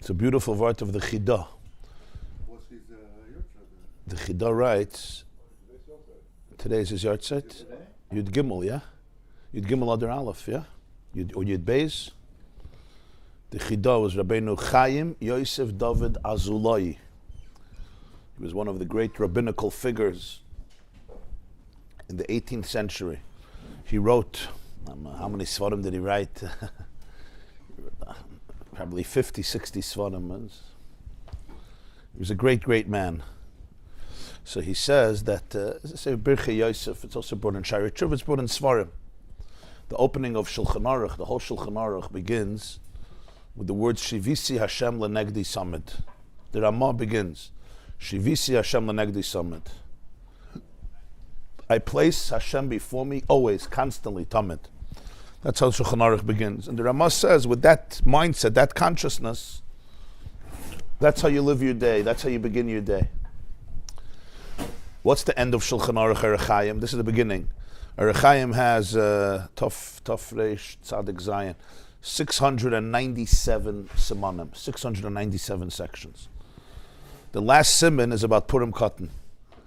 It's a beautiful word of the Chidah. The Chidah writes, today's his yahrzeit. Yud Gimel, yeah? Yud Gimel Adar Aleph, yeah? Or Yud Bais. The Chidah was Rabbeinu Chaim Yosef David Azulai. He was one of the great rabbinical figures in the 18th century. He wrote, how many Svarim did he write? Probably 50, 60 Svarim. He was a great, great man. So he says that, say Birchei Yosef, it's also brought in Shari Tshuva, it's brought in Svarim. The opening of Shulchan Aruch, the whole Shulchan Aruch begins with the words Shivisi Hashem Lenegdi Samid. The Ramah begins, Shivisi Hashem Lenegdi Samid. I place Hashem before me always, constantly, Tamid. That's how Shulchan Aruch begins. And the Ramah says, with that mindset, that consciousness, that's how you live your day, that's how you begin your day. What's the end of Shulchan Aruch Orach Chaim? This is the beginning. Orach Chaim has Tov Reish Tzadik Zayin, 697 simanim, 697 sections. The last siman is about Purim cotton,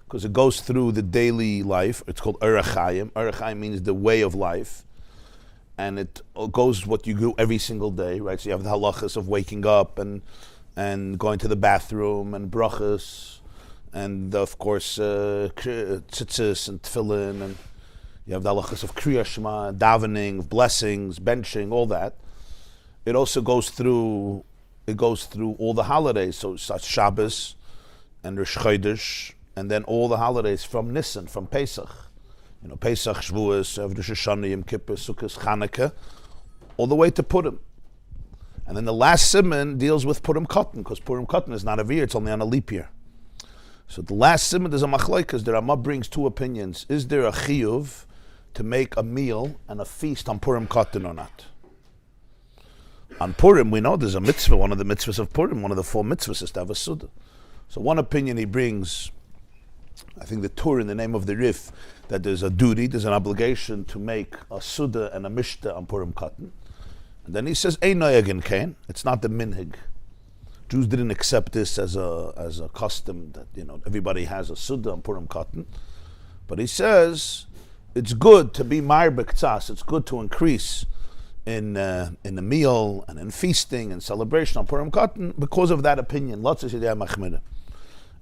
because it goes through the daily life. It's called Orach Chaim. Orach Chaim means the way of life, and it goes what you do every single day, right? So you have the halachas of waking up and going to the bathroom and brachas. And of course, tzitzis and tefillin, and you have the halachas of Kriya Shema, davening, blessings, benching, all that. It also goes through all the holidays, so such Shabbos and Rosh Chodesh, and then all the holidays from Nisan, from Pesach. You know, Pesach, Shavuos, Rosh Hashanah, Yom Kippur, Sukkot, Chanukah, all the way to Purim. And then the last siman deals with Purim cotton, because Purim cotton is not every year, it's only on a leap year. So the last siman, there's a machlokes. The Ramah brings two opinions. Is there a chiyuv to make a meal and a feast on Purim cotton or not? On Purim, we know there's a mitzvah, one of the mitzvahs of Purim, one of the 4 mitzvahs is to have a suda. So one opinion he brings, I think the Tur in the name of the Rif, that there's a duty, there's an obligation to make a suda and a mishta on Purim cotton. And then he says, Ein noyagin kain, it's not the minhag. Jews didn't accept this as a custom that, you know, everybody has a suda on Purim cotton. But he says it's good to be ma'ir b'ktsas. It's good to increase in the meal and in feasting and celebration on Purim cotton because of that opinion. And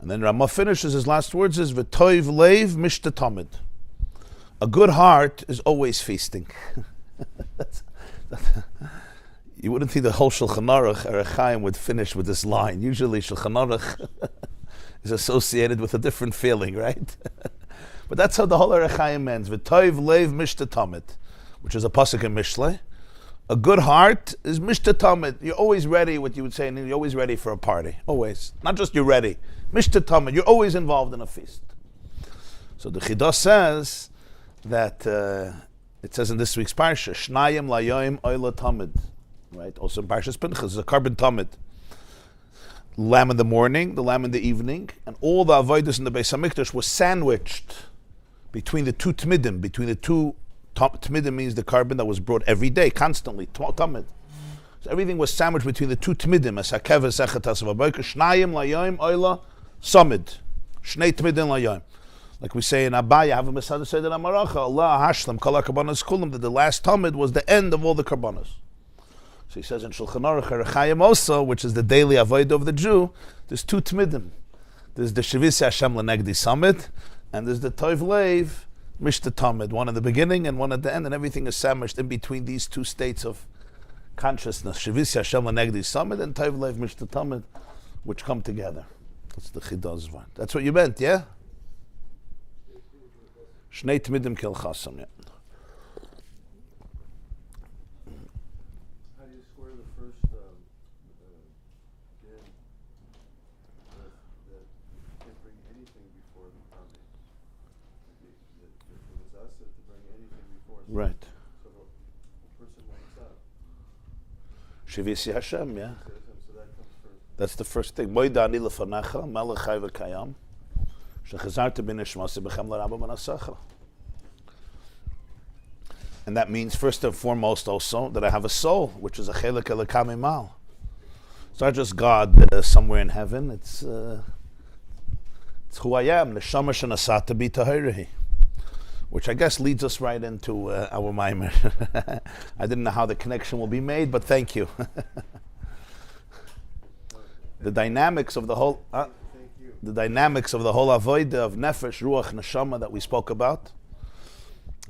then Ramah finishes, his last words is v'toiv leiv mishta tamid. A good heart is always feasting. You wouldn't think the whole Shulchan Aruch Orach Chaim would finish with this line. Usually Shulchan Aruch is associated with a different feeling, right? But that's how the whole Orach Chaim ends. V'toiv leiv mishta tamid, which is a pasuk in Mishlei. A good heart is mishta tamid. You're always ready, what you would say, you're always ready for a party. Always. Not just you're ready. Mishta tamid. You're always involved in a feast. So the Chidah says that, it says in this week's Parsha, Shnayim layoim oila tamid. Right? Also in Parshas Pinchas, is a carbon tamid. Lamb in the morning, the lamb in the evening, and all the avodas in the Beis HaMikdash was sandwiched between the two tmidim. Between the two tmidim means the carbon that was brought every day, constantly, tamid. So everything was sandwiched between the two tmidim. As hakev sechet hasav shnayim layoim oila samid. Shnei tmidin layoim. Like we say in Abaya, have a Masada said in Amaracha, Allah hashlam kol hakarbanos kulam, that the last tamid was the end of all the karbanos. So he says in Shulchan Aruch Orach Chaim also, which is the daily avodah of the Jew, there's 2 tmidim. There's the Shivisi Hashem Lenegdi Samid, and there's the Toiv Leiv Mishta Tamid, one at the beginning and one at the end, and everything is sandwiched in between these 2 states of consciousness, Shivisi Hashem Lenegdi Samid and Toiv Leiv Mishta Tamid, which come together. That's the Chidah's one. That's what you meant, yeah? Shnei Tmidim Kel Chasam, yeah. Right. So the person wakes up. Shivisi Hashem, yeah. So that comes first. That's the first thing. Moida ani lefanecha, melech chai v'kayam, shechazarta b'nishmasi b'chem l'rabba b'nasacha. And that means, first and foremost, also, that I have a soul, which is a chelek elokam imal. It's not just God somewhere in heaven. It's who I am. Neshama shenasata bi tahirahi. Which I guess leads us right into our Maamar. I didn't know how the connection will be made, but thank you. The dynamics of the whole avodah of nefesh, ruach, neshama that we spoke about.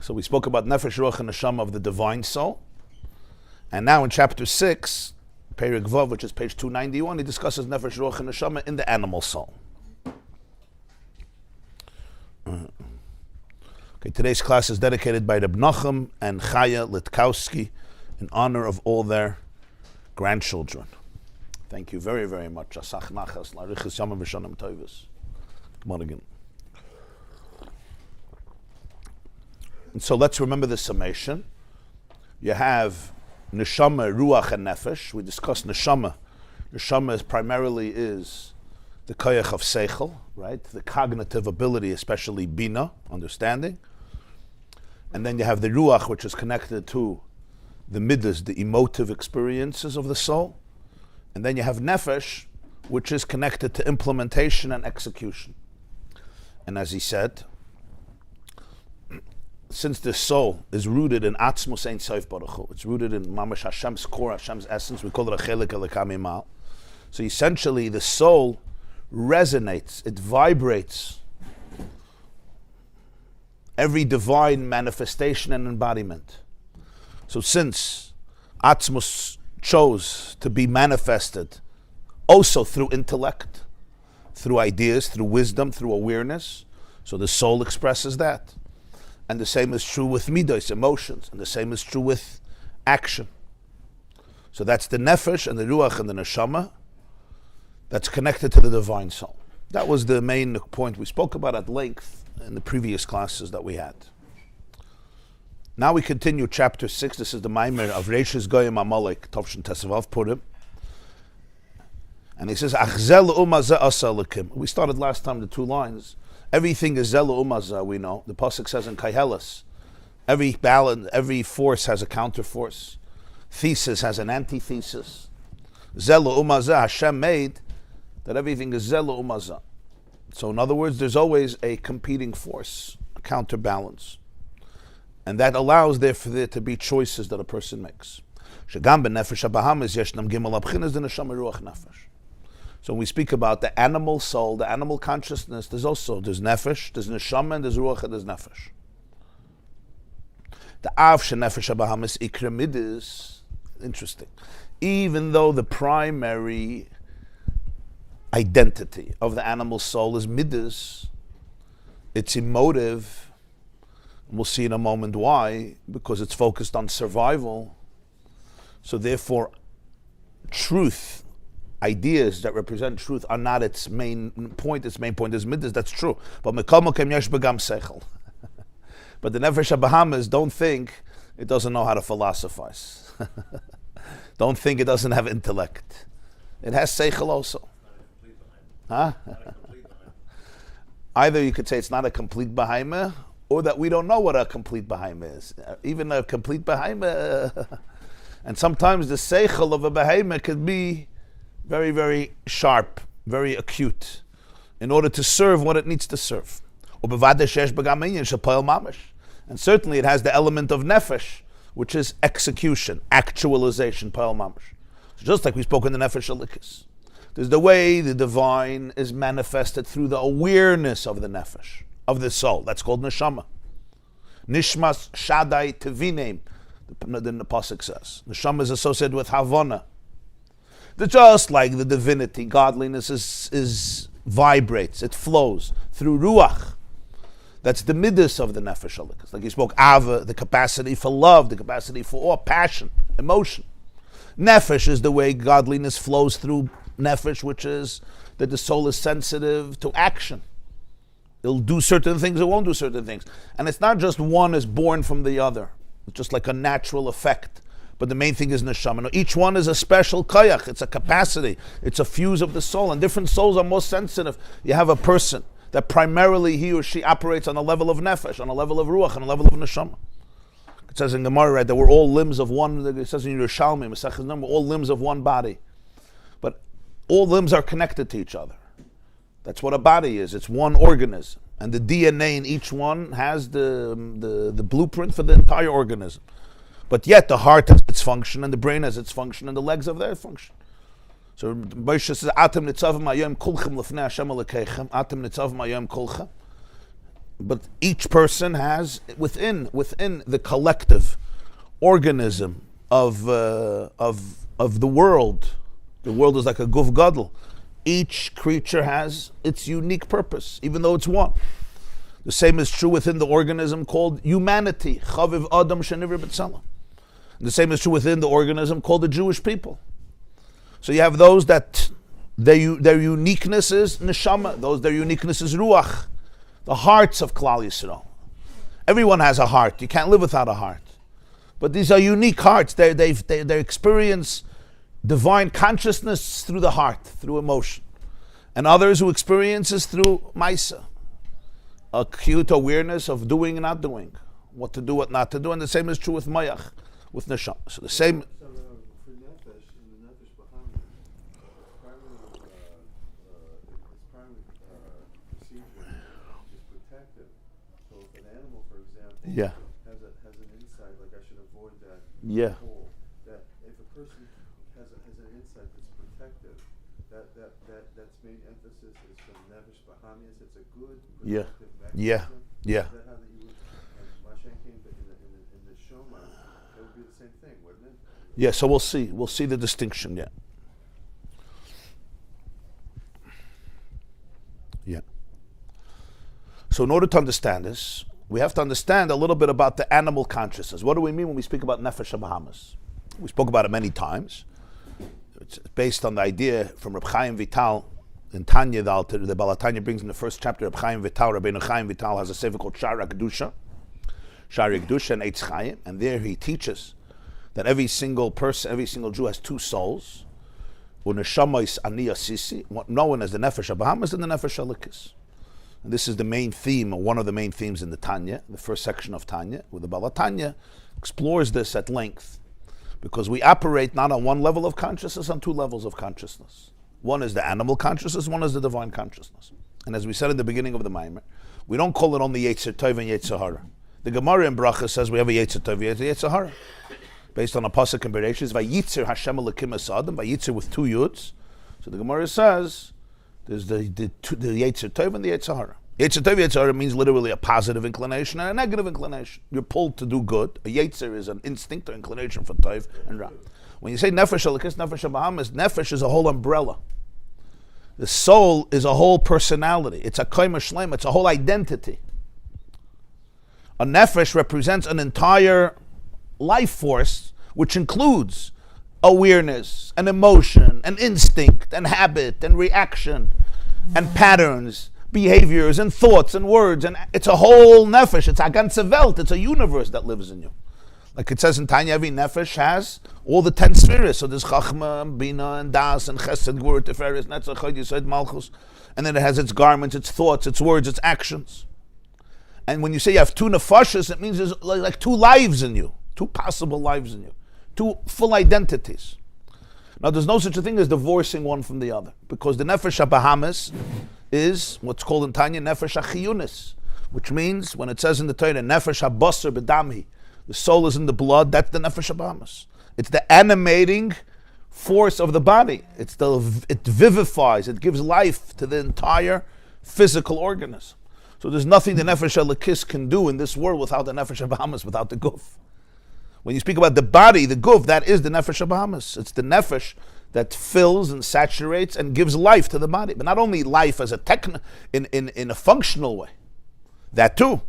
So we spoke about nefesh, ruach, and neshama of the divine soul. And now in chapter 6, Perek Vav, which is page 291, he discusses nefesh, ruach, and neshama in the animal soul. Okay, today's class is dedicated by Reb Nachum and Chaya Litkowski in honor of all their grandchildren. Thank you very, very much. Asach nachas, larichis yamim v'shanim tovos. Come on again. And so let's remember the summation. You have neshama, ruach, and nefesh. We discussed neshama. Neshama primarily is the koyach of seichel, right? The cognitive ability, especially bina, understanding. And then you have the ruach, which is connected to the midas, the emotive experiences of the soul. And then you have nefesh, which is connected to implementation and execution. And as he said, since the soul is rooted in Atzmus Ein Sof Baruch Hu, it's rooted in Mamash Hashem's core, Hashem's essence, we call it a Chelik Elikam Imal. So essentially the soul resonates, it vibrates every divine manifestation and embodiment. So since Atzmus chose to be manifested also through intellect, through ideas, through wisdom, through awareness, so the soul expresses that. And the same is true with midos, emotions, and the same is true with action. So that's the nefesh and the ruach and the neshama that's connected to the divine soul. That was the main point we spoke about at length in the previous classes that we had. Now we continue chapter 6. This is the Maamar of Reishis Goyim Amalek, Tovshin Tetzaveh Purim. And he says, Ach zel u'mazeh asa lekim. We started last time the two lines. Everything is zel u'mazeh, we know. The Pasuk says in Kaihelis, every balance, every force has a counterforce. Thesis has an antithesis. Zel u'mazeh, Hashem made that everything is zel u'mazeh. So in other words, there's always a competing force, a counterbalance. And that allows there for there to be choices that a person makes. So when we speak about the animal soul, the animal consciousness, there's nefesh, there's neshama, and there's ruach, and there's nefesh. The av shenefesh habahamis ikra midis, interesting. Even though the primary identity of the animal soul is midas, it's emotive. We'll see in a moment why, because it's focused on survival. So therefore, truth, ideas that represent truth are not its main point. Its main point is midas, that's true. But But the Nefesh HaBahamas don't think it doesn't know how to philosophize. Don't think it doesn't have intellect. It has seichel also. Huh? Either you could say it's not a complete behemoth, or that we don't know what a complete behemoth is. Even a complete behemoth, and sometimes the seichel of a behemoth can be very, very sharp, very acute, in order to serve what it needs to serve. And certainly it has the element of nefesh, which is execution, actualization, pa'al mamash. So just like we spoke in the nefesh alikis. There's the way the divine is manifested through the awareness of the nefesh, of the soul. That's called neshama. Nishmas shadai tevinem, the Pasuk says. Neshama is associated with havana. Just like the divinity, godliness is vibrates, it flows through ruach. That's the midas of the nefesh alikas. Like he spoke, ava, the capacity for love, the capacity for awe, passion, emotion. Nefesh is the way godliness flows through nefesh, which is that the soul is sensitive to action. It'll do certain things, it won't do certain things. And it's not just one is born from the other. It's just like a natural effect. But the main thing is neshama. No, each one is a special koyach. It's a capacity. It's a fuse of the soul. And different souls are more sensitive. You have a person that primarily he or she operates on a level of nefesh, on a level of ruach, on a level of neshama. It says in Gemara, right, that we're all limbs of one. It says in Yerushalmi, Masechus Num, we're all limbs of one body. But all limbs are connected to each other. That's what a body is. It's one organism. And the DNA in each one has the blueprint for the entire organism. But yet the heart has its function, and the brain has its function, and the legs have their function. So Bais says, Atem Tetzaveh ma'yom kulchem lefnei Hashem Elokeichem. Atem Tetzaveh ma'yom kulchem. But each person has within the collective organism of the world. The world is like a guf gadol. Each creature has its unique purpose, even though it's one. The same is true within the organism called humanity. Chaviv Adam Shenivir B'Tzelem. The same is true within the organism called the Jewish people. So you have those that their uniqueness is neshama. Those their uniqueness is ruach, the hearts of Klal Yisrael. Everyone has a heart. You can't live without a heart. But these are unique hearts. They experience divine consciousness through the heart, through emotion. And others who experience is through maisa, acute awareness of doing and not doing, what to do, what not to do. And the same is true with mayach, with neshama. So the same. So for nefesh, in the nefesh behind it, its primary procedure is protective. So if an animal, for example, Yeah. has an insight, like I should avoid that Yeah. hole, that if a person has an insight that's protective, that's main emphasis is from nefesh behamis. It's a good Yeah. protective Yeah. mechanism. Yeah. Is that how that you would, and Mashen came in the Shoma, it would be the same thing, wouldn't it? Yeah, so we'll see. We'll see the distinction, yeah. Yeah. So in order to understand this, we have to understand a little bit about the animal consciousness. What do we mean when we speak about Nefesh HaBahamas? We spoke about it many times. It's based on the idea from Reb Chaim Vital in Tanya, the Baal Tanya brings in the first chapter. Reb Chaim Vital, Rabbeinu Chaim Vital has a sefer called Sha'ar HaKedusha, Sha'ar HaKedusha and Eitz Chaim, and there he teaches that every single person, every single Jew has two souls. Uneshama is ani asisi, known as the Nefesh HaBahamas and the Nefesh HaLikis. And this is the main theme, or one of the main themes in the Tanya, the first section of Tanya, where the Baal Tanya explores this at length. Because we operate not on one level of consciousness, on two levels of consciousness. One is the animal consciousness, one is the divine consciousness. And as we said in the beginning of the Maamar, we don't call it only Yetzer Tov and Yetzer Hara. The Gemara in Bracha says we have a Yetzer Tov, Yetzer Hara. Based on a pasuk in Reishis, Vayitzer Hashem Elokim es Adam, Vayitzer with two yuds. So the Gemara says there's the Yetzer Tov and the Yetzer Hara. Yetzer Tov, Yetzer Hara means literally a positive inclination and a negative inclination. You're pulled to do good. A Yetzer is an instinct or inclination for Tov and Ra. When you say Nefesh Elokim, Nefesh HaBahamas, Nefesh is a whole umbrella. The soul is a whole personality. It's a koyma shleima. It's a whole identity. A nefesh represents an entire life force, which includes awareness and emotion and instinct and habit and reaction and patterns, behaviors and thoughts and words. And it's a whole nefesh. It's a ganze Welt. It's a universe that lives in you. Like it says in Tanya, every nefesh has all the 10 spheres. So there's Chachma, and Bina, and Das, and Chesed, Gvura, Tiferes, Netzach, Chod, Yesod, Malchus. And then it has its garments, its thoughts, its words, its actions. And when you say you have two nefashas, it means there's like two lives in you. Two possible lives in you. Two full identities. Now there's no such a thing as divorcing one from the other. Because the Nefesh HaBahamas is what's called in Tanya Nefesh HaChiyunis. Which means, when it says in the Torah, Nefesh HaBasar B'damhi, the soul is in the blood, that's the Nefesh HaBahamas. It's the animating force of the body. It vivifies, it gives life to the entire physical organism. So there's nothing the Nefesh HaLikis can do in this world without the Nefesh HaBahamas, without the guf. When you speak about the body, the guf, that is the Nefesh HaBahamas. It's the Nefesh that fills and saturates and gives life to the body. But not only life as a in a functional way. That too.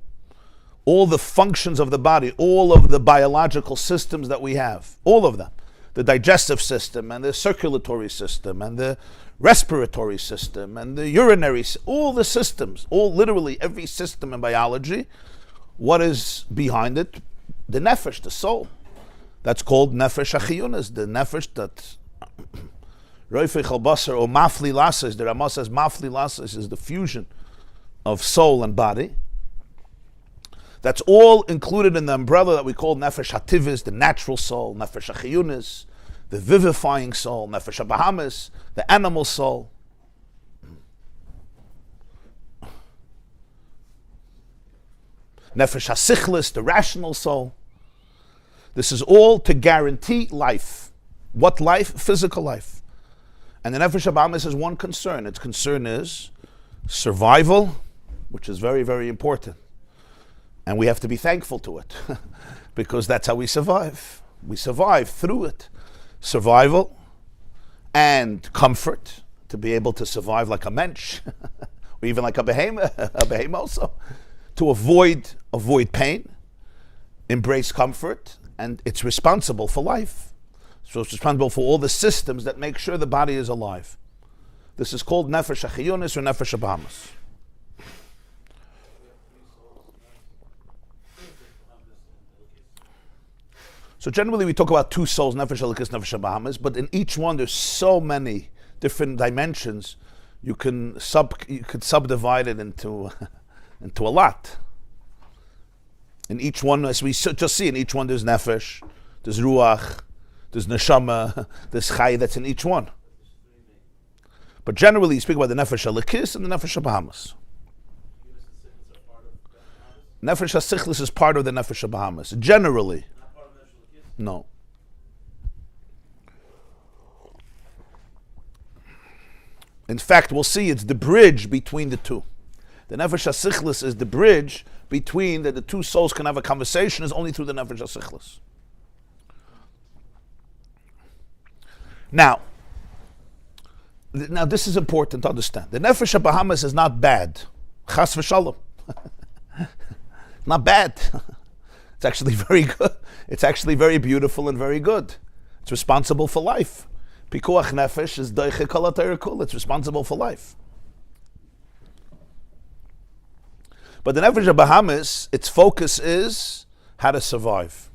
All the functions of the body, all of the biological systems that we have, all of them. The digestive system and the circulatory system and the respiratory system and the urinary, all the systems, literally every system in biology, what is behind it? The nefesh, the soul. That's called nefesh achiyunas, the nefesh that roifei chalbasar or mafli lasas, the Ramah says mafli lasas is the fusion of soul and body. That's all included in the umbrella that we call nefesh hativis, the natural soul, nefesh achiyunas, the vivifying soul, Nefesh HaBahamis, the animal soul. Nefesh HaSichlis, the rational soul. This is all to guarantee life. What life? Physical life. And the Nefesh HaBahamis has one concern. Its concern is survival, which is very, very important. And we have to be thankful to it, because that's how we survive. We survive through it. Survival and comfort, to be able to survive like a mensch, or even like a behemoth also, to avoid pain, embrace comfort, and it's responsible for life. So it's responsible for all the systems that make sure the body is alive. This is called Nefesh HaChiyunis or Nefesh HaBahamis. So generally we talk about two souls, Nefesh HaElokis, Nefesh HaBahamis, but in each one there's so many different dimensions. You could subdivide it into a lot. In each one, as we just see, in each one there's Nefesh, there's Ruach, there's Neshama, there's Chai, that's in each one. But generally you speak about the Nefesh HaElokis and the Nefesh HaBahamis. Nefesh HaSichlis is part of the Nefesh HaBahamis. Generally. No. In fact, we'll see it's the bridge between the two. The Nefesh HaSichlis is the bridge between that the two souls can have a conversation is only through the Nefesh HaSichlis. Now this is important to understand. The Nefesh HaBahamis is not bad. Chas v'shalom. Not bad. It's actually very good. It's actually very beautiful and very good. It's responsible for life. Pikuach nefesh is doiche kol ha'torah kula. It's responsible for life. But the Nefesh HaBahamis, its focus is how to survive.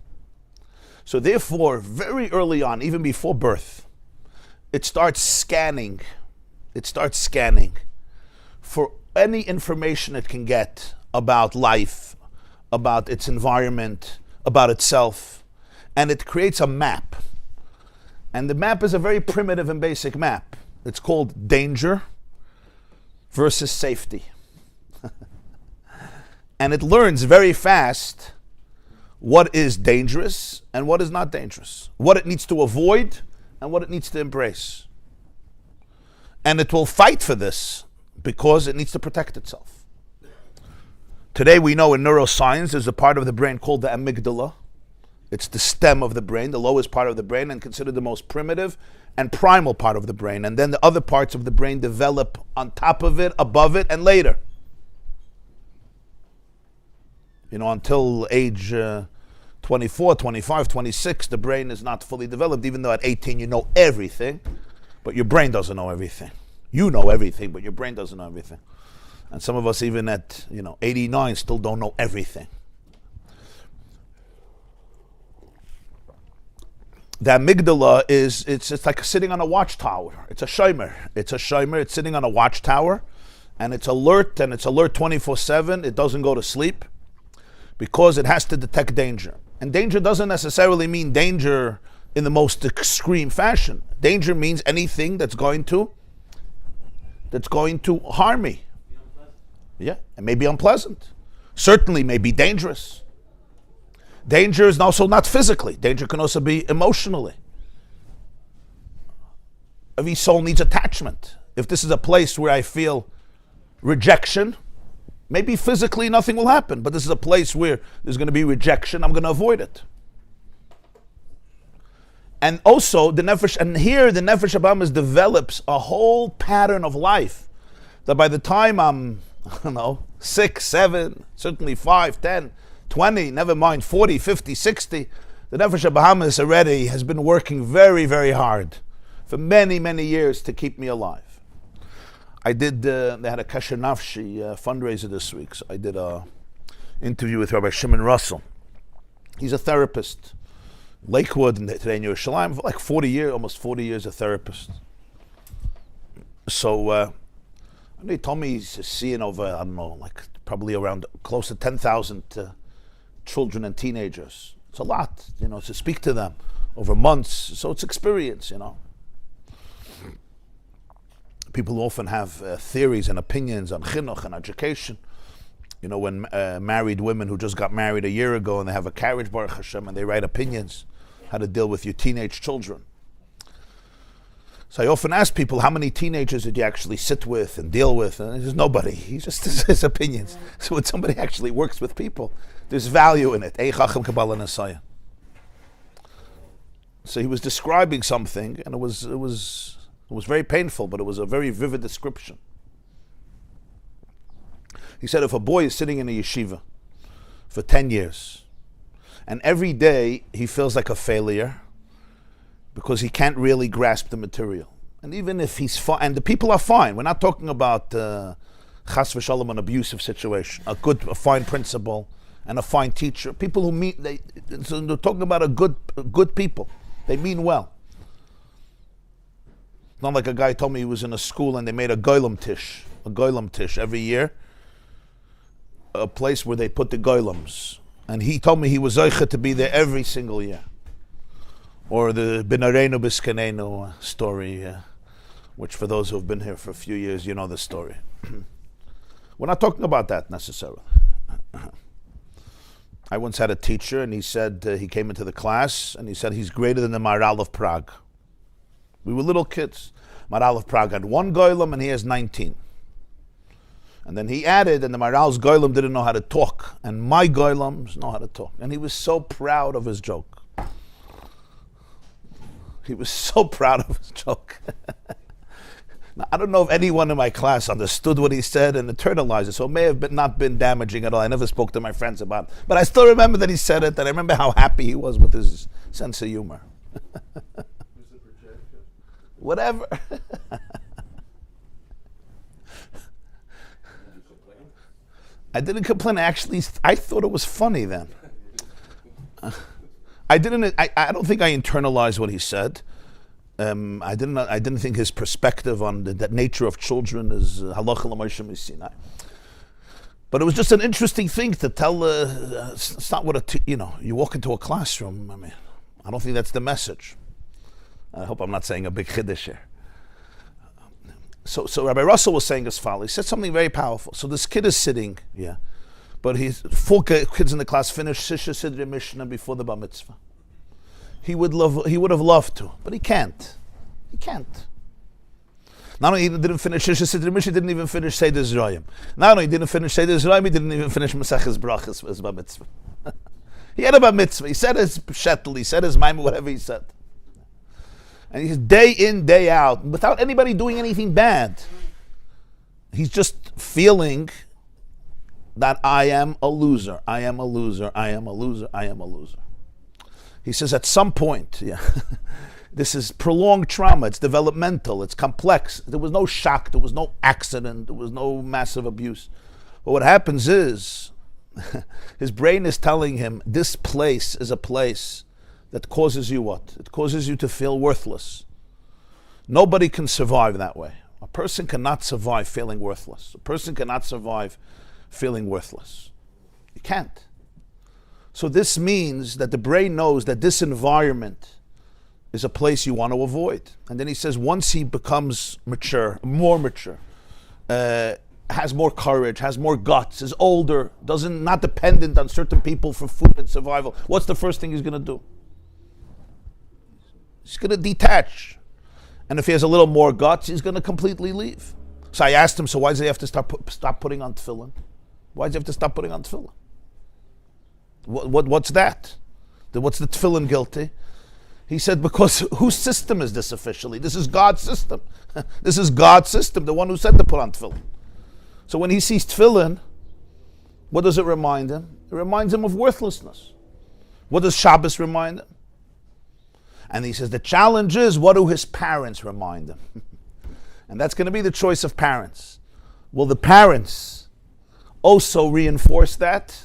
So therefore, very early on, even before birth, it starts scanning. It starts scanning for any information it can get about life, about its environment, about itself, and it creates a map. And the map is a very primitive and basic map. It's called danger versus safety. And it learns very fast what is dangerous and what is not dangerous, what it needs to avoid and what it needs to embrace. And it will fight for this because it needs to protect itself. Today we know in neuroscience there's a part of the brain called the amygdala. It's the stem of the brain, the lowest part of the brain, and considered the most primitive and primal part of the brain. And then the other parts of the brain develop on top of it, above it, and later. Until age 24, 25, 26, the brain is not fully developed, even though at 18 you know everything, but your brain doesn't know everything. You know everything, but your brain doesn't know everything. And some of us even at 89 still don't know everything. The amygdala it's like sitting on a watchtower. It's a shomer. It's sitting on a watchtower, and it's alert 24/7. It doesn't go to sleep because it has to detect danger. And danger doesn't necessarily mean danger in the most extreme fashion. Danger means anything that's going to harm me. Yeah, it may be unpleasant. Certainly may be dangerous. Danger is also not physically. Danger can also be emotionally. Every soul needs attachment. If this is a place where I feel rejection, maybe physically nothing will happen, but this is a place where there's going to be rejection, I'm going to avoid it. And also the Nefesh HaBahamis develops a whole pattern of life that by the time I'm 6, 7, certainly 5, 10, 20, never mind 40, 50, 60, the Nefesh HaBahamis already has been working very, very hard for many, many years to keep me alive. They had a Kasher Nafshi fundraiser this week, so I did a interview with Rabbi Shimon Russell. He's a therapist, Lakewood, and today in Yerushalayim, for like 40 years, almost 40 years a therapist. So he told me he's seeing over, probably around close to 10,000 children and teenagers. It's a lot, to speak to them over months. So it's experience, People often have theories and opinions on chinuch and education. When married women who just got married a year ago and they have a carriage, Baruch Hashem, and they write opinions how to deal with your teenage children. So I often ask people, how many teenagers did you actually sit with and deal with? And there's nobody. He just has his opinions. So when somebody actually works with people, there's value in it. So he was describing something, and it was very painful, but it was a very vivid description. He said if a boy is sitting in a yeshiva for 10 years, and every day he feels like a failure because he can't really grasp the material. And even if he's fine, and the people are fine, we're not talking about chas v'shalom, an abusive situation, a fine principal and a fine teacher. People who mean, so they're talking about a good people. They mean well. Not like a guy told me he was in a school and they made a goylem tish every year, a place where they put the goylems. And he told me he was zoche to be there every single year. Or the Binarenu Biskanenu story, which for those who have been here for a few years, you know the story. We're not talking about that necessarily. I once had a teacher, and he said, he came into the class, and he said he's greater than the Maharal of Prague. We were little kids. Maharal of Prague had 1 goylem, and he has 19. And then he added, and the Maharal's goylem didn't know how to talk, and my goylems know how to talk. And he was so proud of his joke. He was so proud of his joke. Now, I don't know if anyone in my class understood what he said and internalized it, so it may have not been damaging at all. I never spoke to my friends about it. But I still remember that he said it, and I remember how happy he was with his sense of humor. Whatever. I didn't complain. Actually, I thought it was funny then. I don't think I internalized what he said. I didn't think his perspective on the nature of children is halacha l'moshe misinai. But it was just an interesting thing to tell. It's not what you walk into a classroom. I mean, I don't think that's the message. I hope I'm not saying a big chiddush here. So Rabbi Russell was saying as follows. He said something very powerful. So this kid is sitting, but he's 4 kids in the class finished Sisha Sidri Mishnah before the Bar Mitzvah. He would have loved to, but he can't. He can't. Not only he didn't finish Sisha Sidri Mishnah, he didn't even finish Seder Zrayim. Not only he didn't finish Seder Zrayim, he didn't even finish Maseches Brachas as Bar Mitzvah. He had a Bar Mitzvah. He said his Shettel, he said his Maamar, whatever he said. And he's day in, day out, without anybody doing anything bad. He's just feeling that I am a loser. I am a loser. I am a loser. I am a loser. He says at some point, this is prolonged trauma. It's developmental. It's complex. There was no shock. There was no accident. There was no massive abuse. But what happens is, his brain is telling him this place is a place that causes you what? It causes you to feel worthless. Nobody can survive that way. A person cannot survive feeling worthless. A person cannot survive feeling worthless. You can't. So this means that the brain knows that this environment is a place you want to avoid. And then he says once he becomes mature, more mature, has more courage, has more guts, is older, not dependent on certain people for food and survival, what's the first thing he's going to do? He's going to detach. And if he has a little more guts, he's going to completely leave. So I asked him, so why does he have to stop putting on tefillin? Why does he have to stop putting on tefillin? What's that? What's the tefillin guilty? He said, because whose system is this officially? This is God's system. This is God's system, the one who said to put on tefillin. So when he sees tefillin, what does it remind him? It reminds him of worthlessness. What does Shabbos remind him? And he says the challenge is, what do his parents remind him? And that's going to be the choice of parents. Will the parents also reinforce that?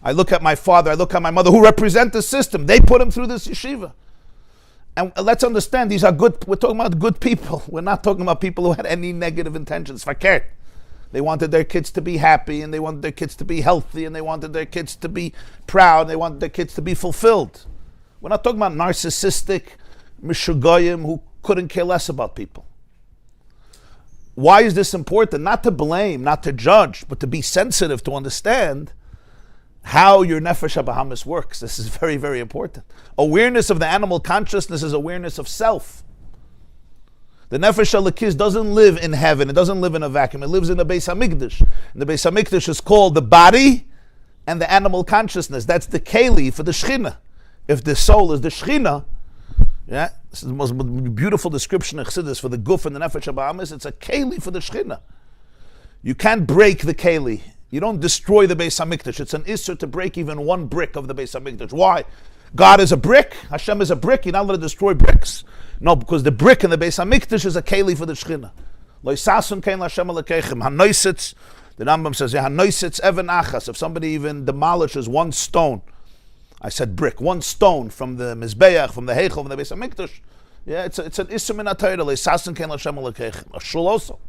I look at my father, I look at my mother, who represent the system. They put him through this yeshiva. And let's understand, these are good, we're talking about good people. We're not talking about people who had any negative intentions. Fakert. They wanted their kids to be happy, and they wanted their kids to be healthy, and they wanted their kids to be proud, and they wanted their kids to be fulfilled. We're not talking about narcissistic mishugoyim who couldn't care less about people. Why is this important? Not to blame, not to judge, but to be sensitive, to understand how your nefesh habahamis works. This is very, very important. Awareness of the animal consciousness is awareness of self. The nefesh halakis doesn't live in heaven. It doesn't live in a vacuum. It lives in the Beis Hamikdash. And the Beis Hamikdash is called the body and the animal consciousness. That's the keli for the shechina. If the soul is the shechina, yeah, this is the most beautiful description of Chassidus for the guf and the nefesh habahamis. It's a keli for the shechina. You can't break the keli. You don't destroy the Beis Hamikdash. It's an issur to break even one brick of the Beis Hamikdash. Why? God is a brick. Hashem is a brick. You're not allowed to destroy bricks. No, because the brick in the Beis Hamikdash is a keli for the shechina. Lo yisasun kein l'Hashem alekechem. Hanoisitz. The Rambam says, hanoisitz even achas. If somebody even demolishes one stone, I said brick, one stone from the mizbeach, from the heichel, from the Beis Hamikdash. Yeah, it's an issur min haTorah. Lo yisasun kein l'Hashem alekechem. A shul also.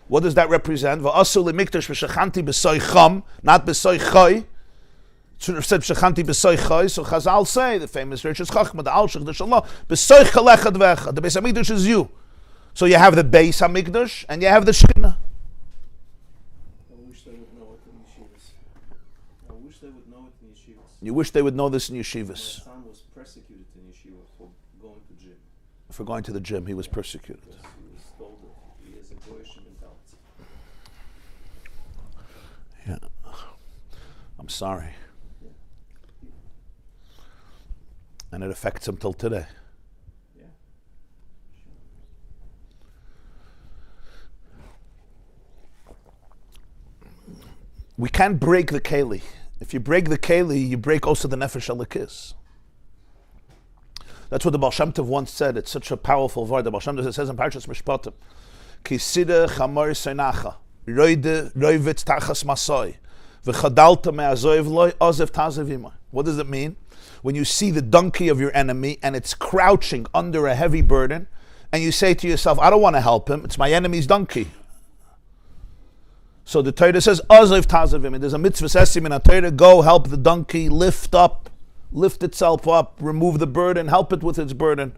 What does that represent? V'asu lemikdash v'shechanti b'soy cham, not b'soy choy. Should have said v'shechanti b'soy choy. So Chazal say, the famous Reishis Goyim, the Alshich, the Shalom, b'soy chalechad v'echad. The Beis Hamikdash is you. So you have the Beis Hamikdash and you have the Shekhinah. I wish they would know it in yeshivas. I wish they would know it in yeshivas. You wish they would know this in yeshivas. My son was persecuted in yeshiva for going to gym. For going to the gym, he was persecuted. Because he was told that he has a goyish mentality. Yeah. I'm sorry. Yeah. And it affects him till today. Yeah. We can't break the keli. If you break the keli, you break also the nefesh halakis. That's what the Baal Shem Tov once said. It's such a powerful word. The Baal Shem Tov says in Parshas Mishpatim, Kisida chamor seinacha, roide roivitz tachas masoi, v'chadalta me'azoiv loy, ozev tazev imay. What does it mean? When you see the donkey of your enemy and it's crouching under a heavy burden, and you say to yourself, I don't want to help him, it's my enemy's donkey. So the Torah says, ozev tazev imay. There's a mitzvah sesim in a Torah, go help the donkey lift itself up, remove the burden, help it with its burden.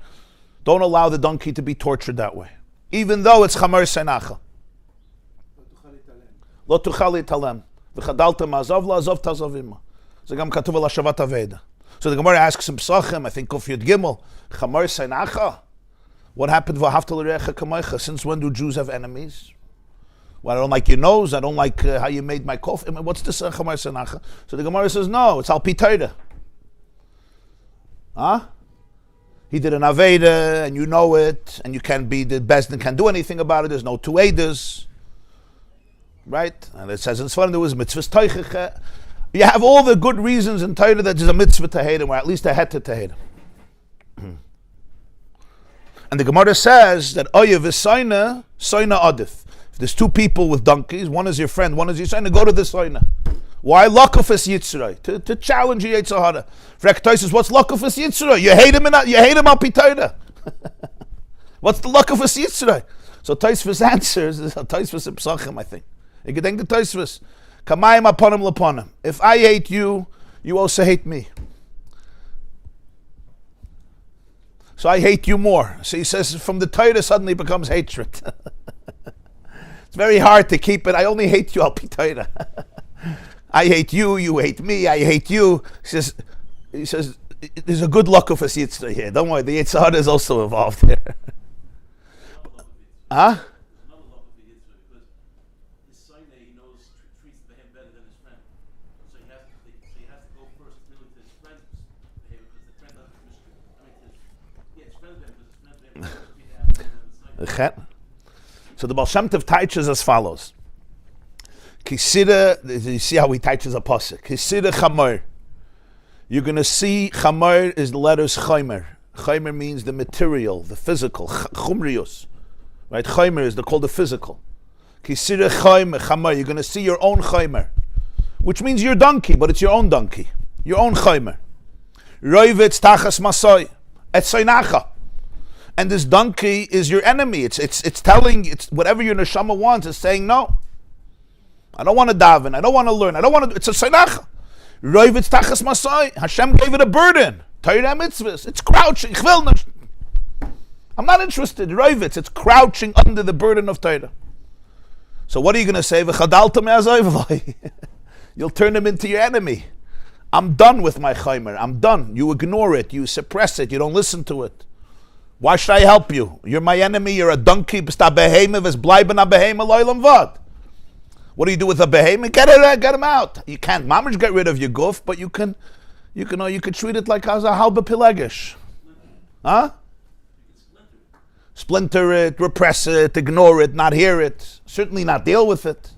Don't allow the donkey to be tortured that way. Even though it's chamor seinacha. Lo tuchal italem. V'chadalta ma'azav la'azav tazav imma. Zagam katuv al hashavat aveda. So the Gemara asks him, Psachim, I think Kuf Yud Gimel, chamor seinacha? What happened v'ahavta l'recha kamaycha? Since when do Jews have enemies? Well, I don't like your nose, I don't like how you made my coffee. What's this chamor seinacha? So the Gemara says, no, it's al pi Torah. Huh? He did an Aveda, and you know it, and you can be the best and can't do anything about it. There's no two Eidas. Right? And it says in Sfarim there was mitzvahs teicheche. You have all the good reasons in Torah that there's a mitzvah to hate him, or at least a heter to hate him. And the Gemara says that oyev is soina adif. If there's two people with donkeys, one is your friend, one is your soina, go to the soina. Why? Lakufis Yitzray, to challenge your Yitzhahara. Frektoy says, what's Lakufis Yitzray? You hate him al pi Torah. What's the Lakufis Yitzray? So Tosfos answers, this is Tosfos in Psachim, I think. You can think the Tosfos. Kamayim aponim laponim. If I hate you, you also hate me. So I hate you more. So he says, from the Torah suddenly becomes hatred. It's very hard to keep it. I only hate you al pi Torah. I hate you, you hate me, I hate you. He says, there's a good luck of a Yitzhak here. Don't worry, the Yitzhak is also involved here. Huh? There's another luck of the Yitzhak because his son he knows treats him better than his friend. So he has to go first really to his friend's behavior because the friend doesn't his friend's behavior because his friend's behavior. So the Baal Shem Tov teaches as follows. Kisida, you see how he teaches a pasuk. Kisida chamor. You're going to see chamor is the letters chaimer. Chaimer means the material, the physical. Chumrius. Right? Chaimer is called the physical. Kisida chamor. You're going to see your own chaimer. Which means your donkey, but it's your own donkey. Your own chaimer. Roivitz tachas masoi. Etzoinacha. And this donkey is your enemy. It's telling, it's whatever your neshama wants, it's saying no. I don't want to daven. I don't want to learn. I don't want to. It's a seinacha. Roivitz tachas masai. Hashem gave it a burden. Torah mitzvahs. It's crouching. Ich will nicht. I'm not interested. Roivitz. It's crouching under the burden of Torah. So what are you going to say? You'll turn him into your enemy. I'm done with my chaimer. I'm done. You ignore it. You suppress it. You don't listen to it. Why should I help you? You're my enemy. You're a donkey. What do you do with a behemoth? Get him out. You can't Maamar get rid of your goof, but you could treat it like as a halba pilegish. Huh? Splinter it, repress it, ignore it, not hear it, certainly not deal with it.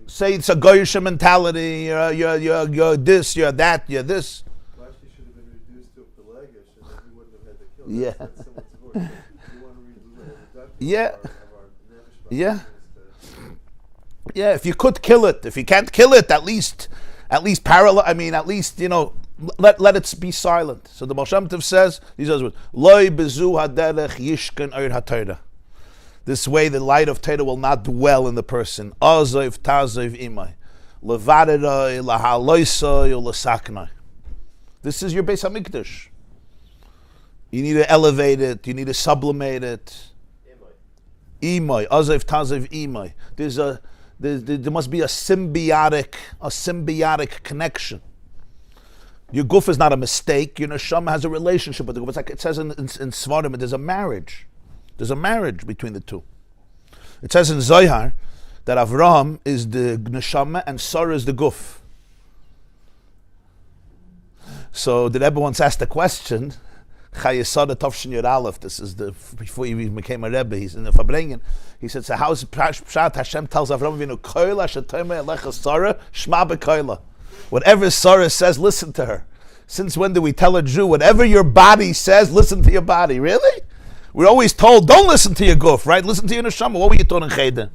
Say it's a goyish mentality, you're this, you're that, you're this. Vashti should have been reduced to a pelagish and then he wouldn't have had to kill. Yeah. That's someone's voice. You want to read the Yeah. of our Yeah. Yeah, if you could kill it, if you can't kill it, at least parallel. I mean, at least let it be silent. So the Baal Shem Tov says these are words: Loi bezu haderech yishkan oir haTorah. This way, the light of Torah will not dwell in the person. Azov tazov imay levaderoi lahaloisoi ulasaknoi. This is your Beis Hamikdash. You need to elevate it. You need to sublimate it. Imay azov tazov imay. There must be a symbiotic connection. Your guf is not a mistake. Your neshama has a relationship with the guf. It's like it says in Svarim, there's a marriage. There's a marriage between the two. It says in Zohar that Avraham is the neshama and Sarah is the guf. So the Rebbe once asked a question. Chayesada Tovshin Yud Aleph. This is before he became a Rebbe. He's in the Farbrengen. He said, "So how is Pshat? Hashem tells Avraham Avinu, Koila shetayme elecha Sarah shma bekoila." Whatever Sarah says, listen to her. Since when do we tell a Jew, whatever your body says, listen to your body? Really? We're always told, don't listen to your guf, right? Listen to your neshama. What were you told in Cheder?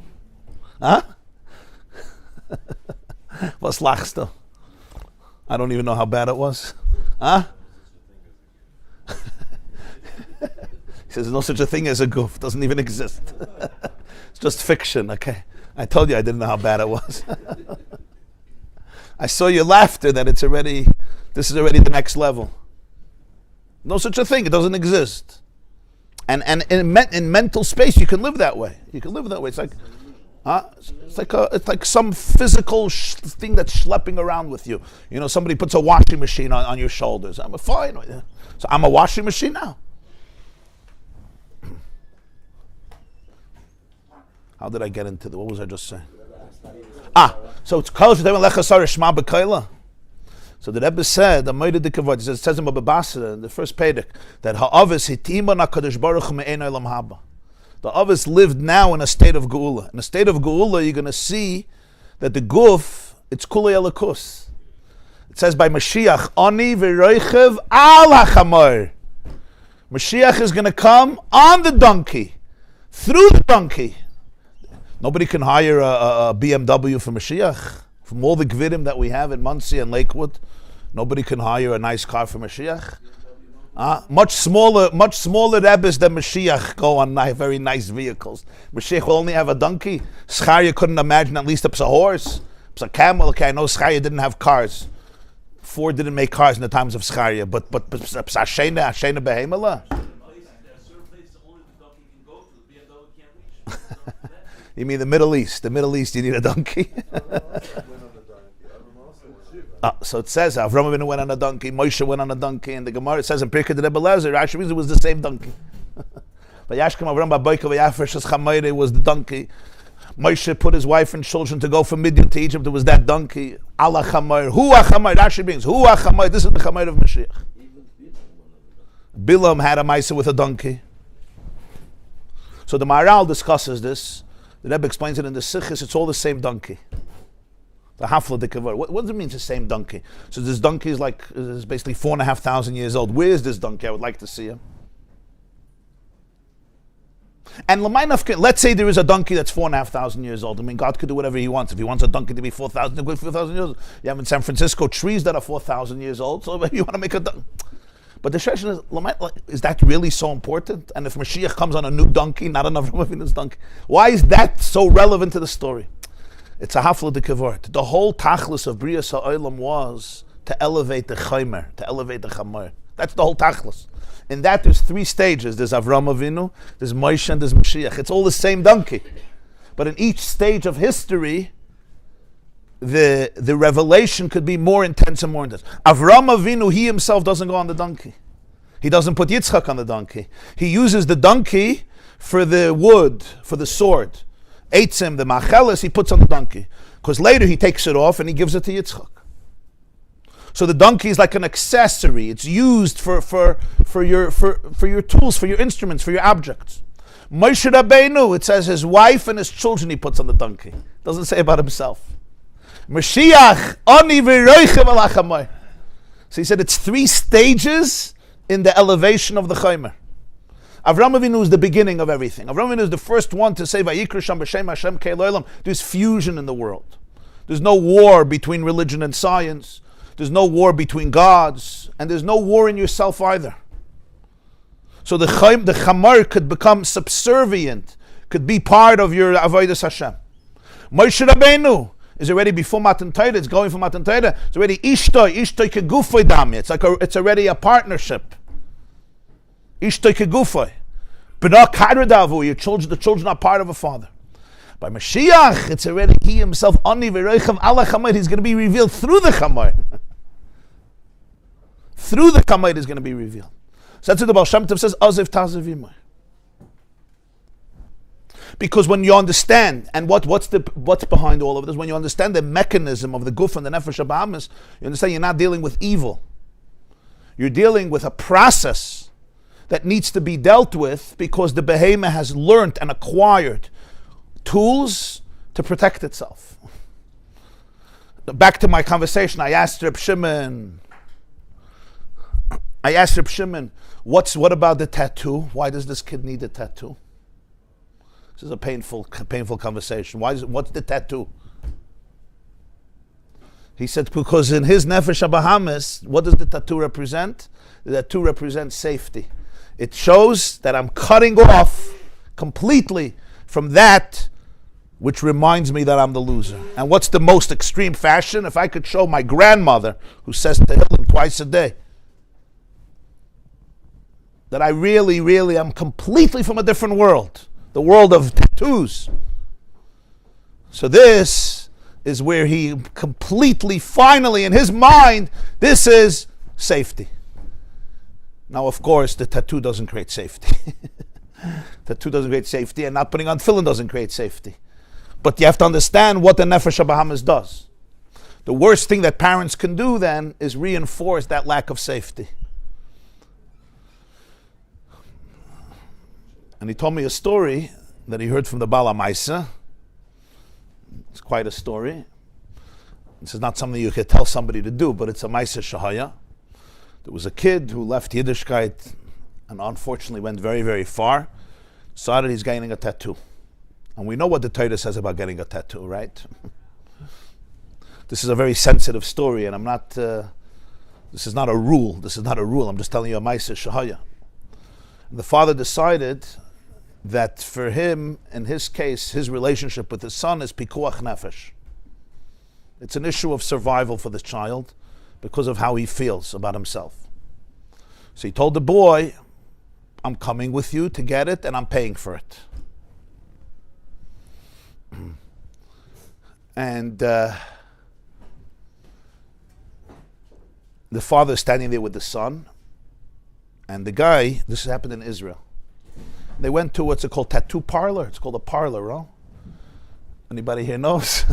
Huh? Was lachst du? I don't even know how bad it was. Huh? He says, there's no such a thing as a guf. Doesn't even exist. It's just fiction, okay? I told you I didn't know how bad it was. I saw your laughter that this is already the next level. No such a thing. It doesn't exist. And in mental space, you can live that way. You can live that way. It's like, it's like some physical thing that's schlepping around with you. You know, somebody puts a washing machine on your shoulders. I'm fine. So I'm a washing machine now. How did I get into what was I just saying? So it's Kol Shadem Alecha Sarah Shma B'Koila. So the Rebbe said, it says in Baba Basra, in the first Pedic, that Ha'avis Hitima NaKadosh Baruch Hu Me'en Olam Haba. The Avis lived now in a state of Geula. In a state of Geula, you're going to see that the Guf, it's Kulei Elikus. It says by Mashiach, Ani V'Roichev Al HaChamor. Mashiach is going to come on the donkey, through the donkey. Nobody can hire a BMW for Mashiach. From all the Gvidim that we have in Monsey and Lakewood, nobody can hire a nice car for Mashiach. Much smaller Rebbes than Mashiach go on very nice vehicles. Mashiach will only have a donkey. Scharia couldn't imagine at least it's a horse. It's a camel. Okay, I know Scharia didn't have cars. Ford didn't make cars in the times of Scharia, but Ashena Behemela. You mean the Middle East? The Middle East, you need a donkey. So it says Avraham Avinu went on a donkey, Moshe went on a donkey, and the Gemara it says in Pirkei Rebbe Lezer, Rashi means it was the same donkey. But Yashkem Avraham Baboika V'Yafresh Chamayre was the donkey. Moshe put his wife and children to go from Midian to Egypt. It was that donkey. Allah Chamayr. Hu Chamayr. Rashi means Hu Chamayr. This is the Chamayr of Mashiach. Bilam had a Maisa with a donkey. So the Maharal discusses this. The Rebbe explains it in the Sichos. It's all the same donkey. The Hafla de Kavod. What does it mean, the same donkey? So this donkey is basically 4,500 years old. Where is this donkey? I would like to see him. And let's say there is a donkey that's 4,500 years old. I mean, God could do whatever He wants. If He wants a donkey to be 4,000 years old, you have in San Francisco trees that are 4,000 years old. So maybe you want to make a donkey. But the question is that really so important? And if Mashiach comes on a new donkey, not on Avraham Avinu's donkey, why is that so relevant to the story? It's a hafla de kavod. The whole tachlis of Bria Ha'olam was to elevate the Chaimer, to elevate the Chamor. That's the whole Tachlis. In that, there's 3 stages. There's Avram Avinu, there's Moshe, and there's Mashiach. It's all the same donkey. But in each stage of history, the revelation could be more intense and more intense. Avram Avinu, he himself doesn't go on the donkey. He doesn't put Yitzchak on the donkey. He uses the donkey for the wood, for the sword. Eitzim, the machelis, he puts on the donkey. Because later he takes it off and he gives it to Yitzchak. So the donkey is like an accessory. It's used for your tools, for your instruments, for your objects. Moshe Rabbeinu, it says his wife and his children he puts on the donkey. Doesn't say about himself. Mashiach, ani v'roichem alachamay. So he said it's 3 stages in the elevation of the Chaimer. Avram Avinu is the beginning of everything. Avram Avinu is the first one to say, Vayikra Sham b'Shem Hashem Kei Lo Olam. There's fusion in the world. There's no war between religion and science. There's no war between gods. And there's no war in yourself either. So the Chamar could become subservient, could be part of your Avodas Hashem. Moshe Rabbeinu is already before Matan Torah, it's going for Matan Torah, it's already Ishtoi Kegufoi Dami. It's already a partnership. Ishtoi Kegufoi. B'na Karadavu, the children are part of a father. By Mashiach, it's already he himself, Ani V'Roichem Ala Chamar, he's going to be revealed through the Chamar. Through the Chamar is going to be revealed. So that's what the Baal Shem Tov says, Aziv Taziv Yimai. Because when you understand, and what's behind all of this, when you understand the mechanism of the Guf and the Nefesh HaBahamis, you understand you're not dealing with evil. You're dealing with a process that needs to be dealt with because the Behemoth has learned and acquired tools to protect itself. Back to my conversation, I asked Reb Shimon, what about the tattoo? Why does this kid need a tattoo? This is a painful conversation. What's the tattoo? He said, because in his Nefesh HaBahamis, what does the tattoo represent? The tattoo represents safety. It shows that I'm cutting off completely from that which reminds me that I'm the loser. And what's the most extreme fashion? If I could show my grandmother, who says Tehillim twice a day, that I really, really am completely from a different world. The world of tattoos. So this is where he completely, finally, in his mind, this is safety. Now, of course, the tattoo doesn't create safety. Tattoo doesn't create safety, and not putting on tefillin doesn't create safety. But you have to understand what the Nefesh HaBahamis does. The worst thing that parents can do then is reinforce that lack of safety. And he told me a story that he heard from the Bala Maisa. It's quite a story. This is not something you could tell somebody to do, but it's a Maisa Shahaya. There was a kid who left Yiddishkeit and unfortunately went very, very far. Decided he's getting a tattoo. And we know what the Torah says about getting a tattoo, right? This is a very sensitive story, and I'm not, this is not a rule. This is not a rule. I'm just telling you a Maisa Shahaya. And the father decided that for him, in his case, his relationship with his son is pikuach nefesh. It's an issue of survival for the child because of how he feels about himself. So he told the boy, I'm coming with you to get it and I'm paying for it. And the father is standing there with the son, and the guy, this happened in Israel. They went to what's it called, tattoo parlor. It's called a parlor, huh? Anybody here knows?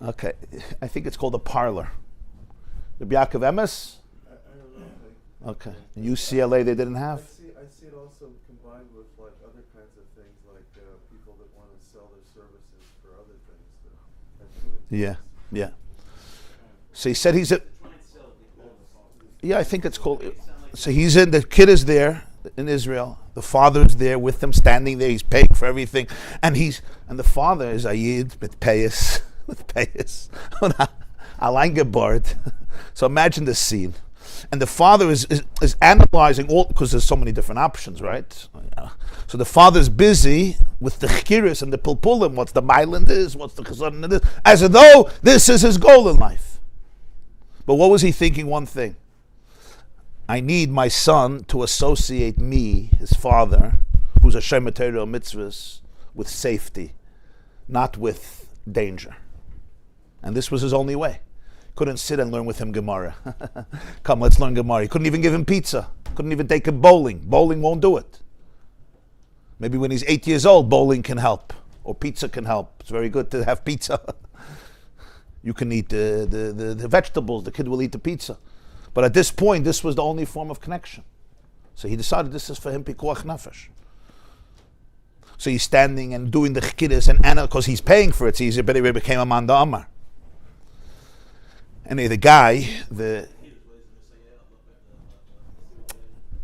Okay, I think it's called a parlor. Rabbi Yaakov Emes? I don't know. Okay, in UCLA they didn't have? I see it also combined with like other kinds of things, like people that want to sell their services for other things. Yeah. So he said he's a... Yeah, I think it's called... So the kid is there in Israel. The father is there with them, standing there. He's paying for everything, and the father is Ayid with payas, Alain Gebard. So imagine this scene, and the father is analyzing all, because there's so many different options, right? So the father's busy with the chikiris and the pulpulim. What's the mailand is? What's the chazan is? As though this is his goal in life. But what was he thinking? One thing. I need my son to associate me, his father, who's a Shem Torah mitzvahs, with safety, not with danger. And this was his only way. Couldn't sit and learn with him Gemara. Come, let's learn Gemara. He couldn't even give him pizza. Couldn't even take him bowling. Bowling won't do it. Maybe when he's 8 years old, bowling can help. Or pizza can help. It's very good to have pizza. You can eat the vegetables. The kid will eat the pizza. But at this point, this was the only form of connection. So he decided this is for him pikuach nefesh. So he's standing and doing the chkidus and Anna, because he's paying for it. It's easier, but he became a man Amar. And the guy,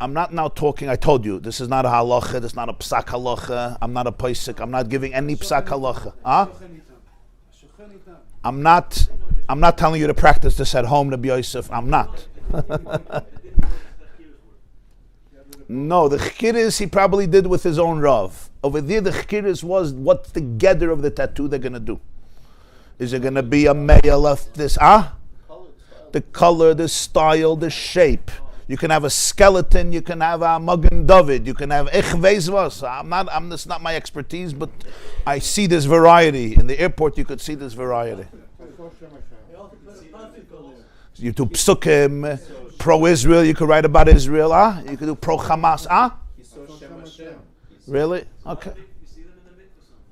I'm not now talking, I told you, this is not a halacha, this is not a psak halacha, I'm not a paisik, I'm not giving any psak halacha. Huh? I'm not telling you to practice this at home, Rabbi Yosef, I'm not. No, the chkidus he probably did with his own Rav. Over there, the chkidus was what's the gather of the tattoo they're going to do. Is it going to be a male of this, the color, the style, the shape. You can have a skeleton, you can have a Magen David, you can have ich weiß was. This is not my expertise, but I see this variety. In the airport, you could see this variety. You do psukim, pro-Israel, you could write about Israel, You could do pro-Hamas, Really? Okay.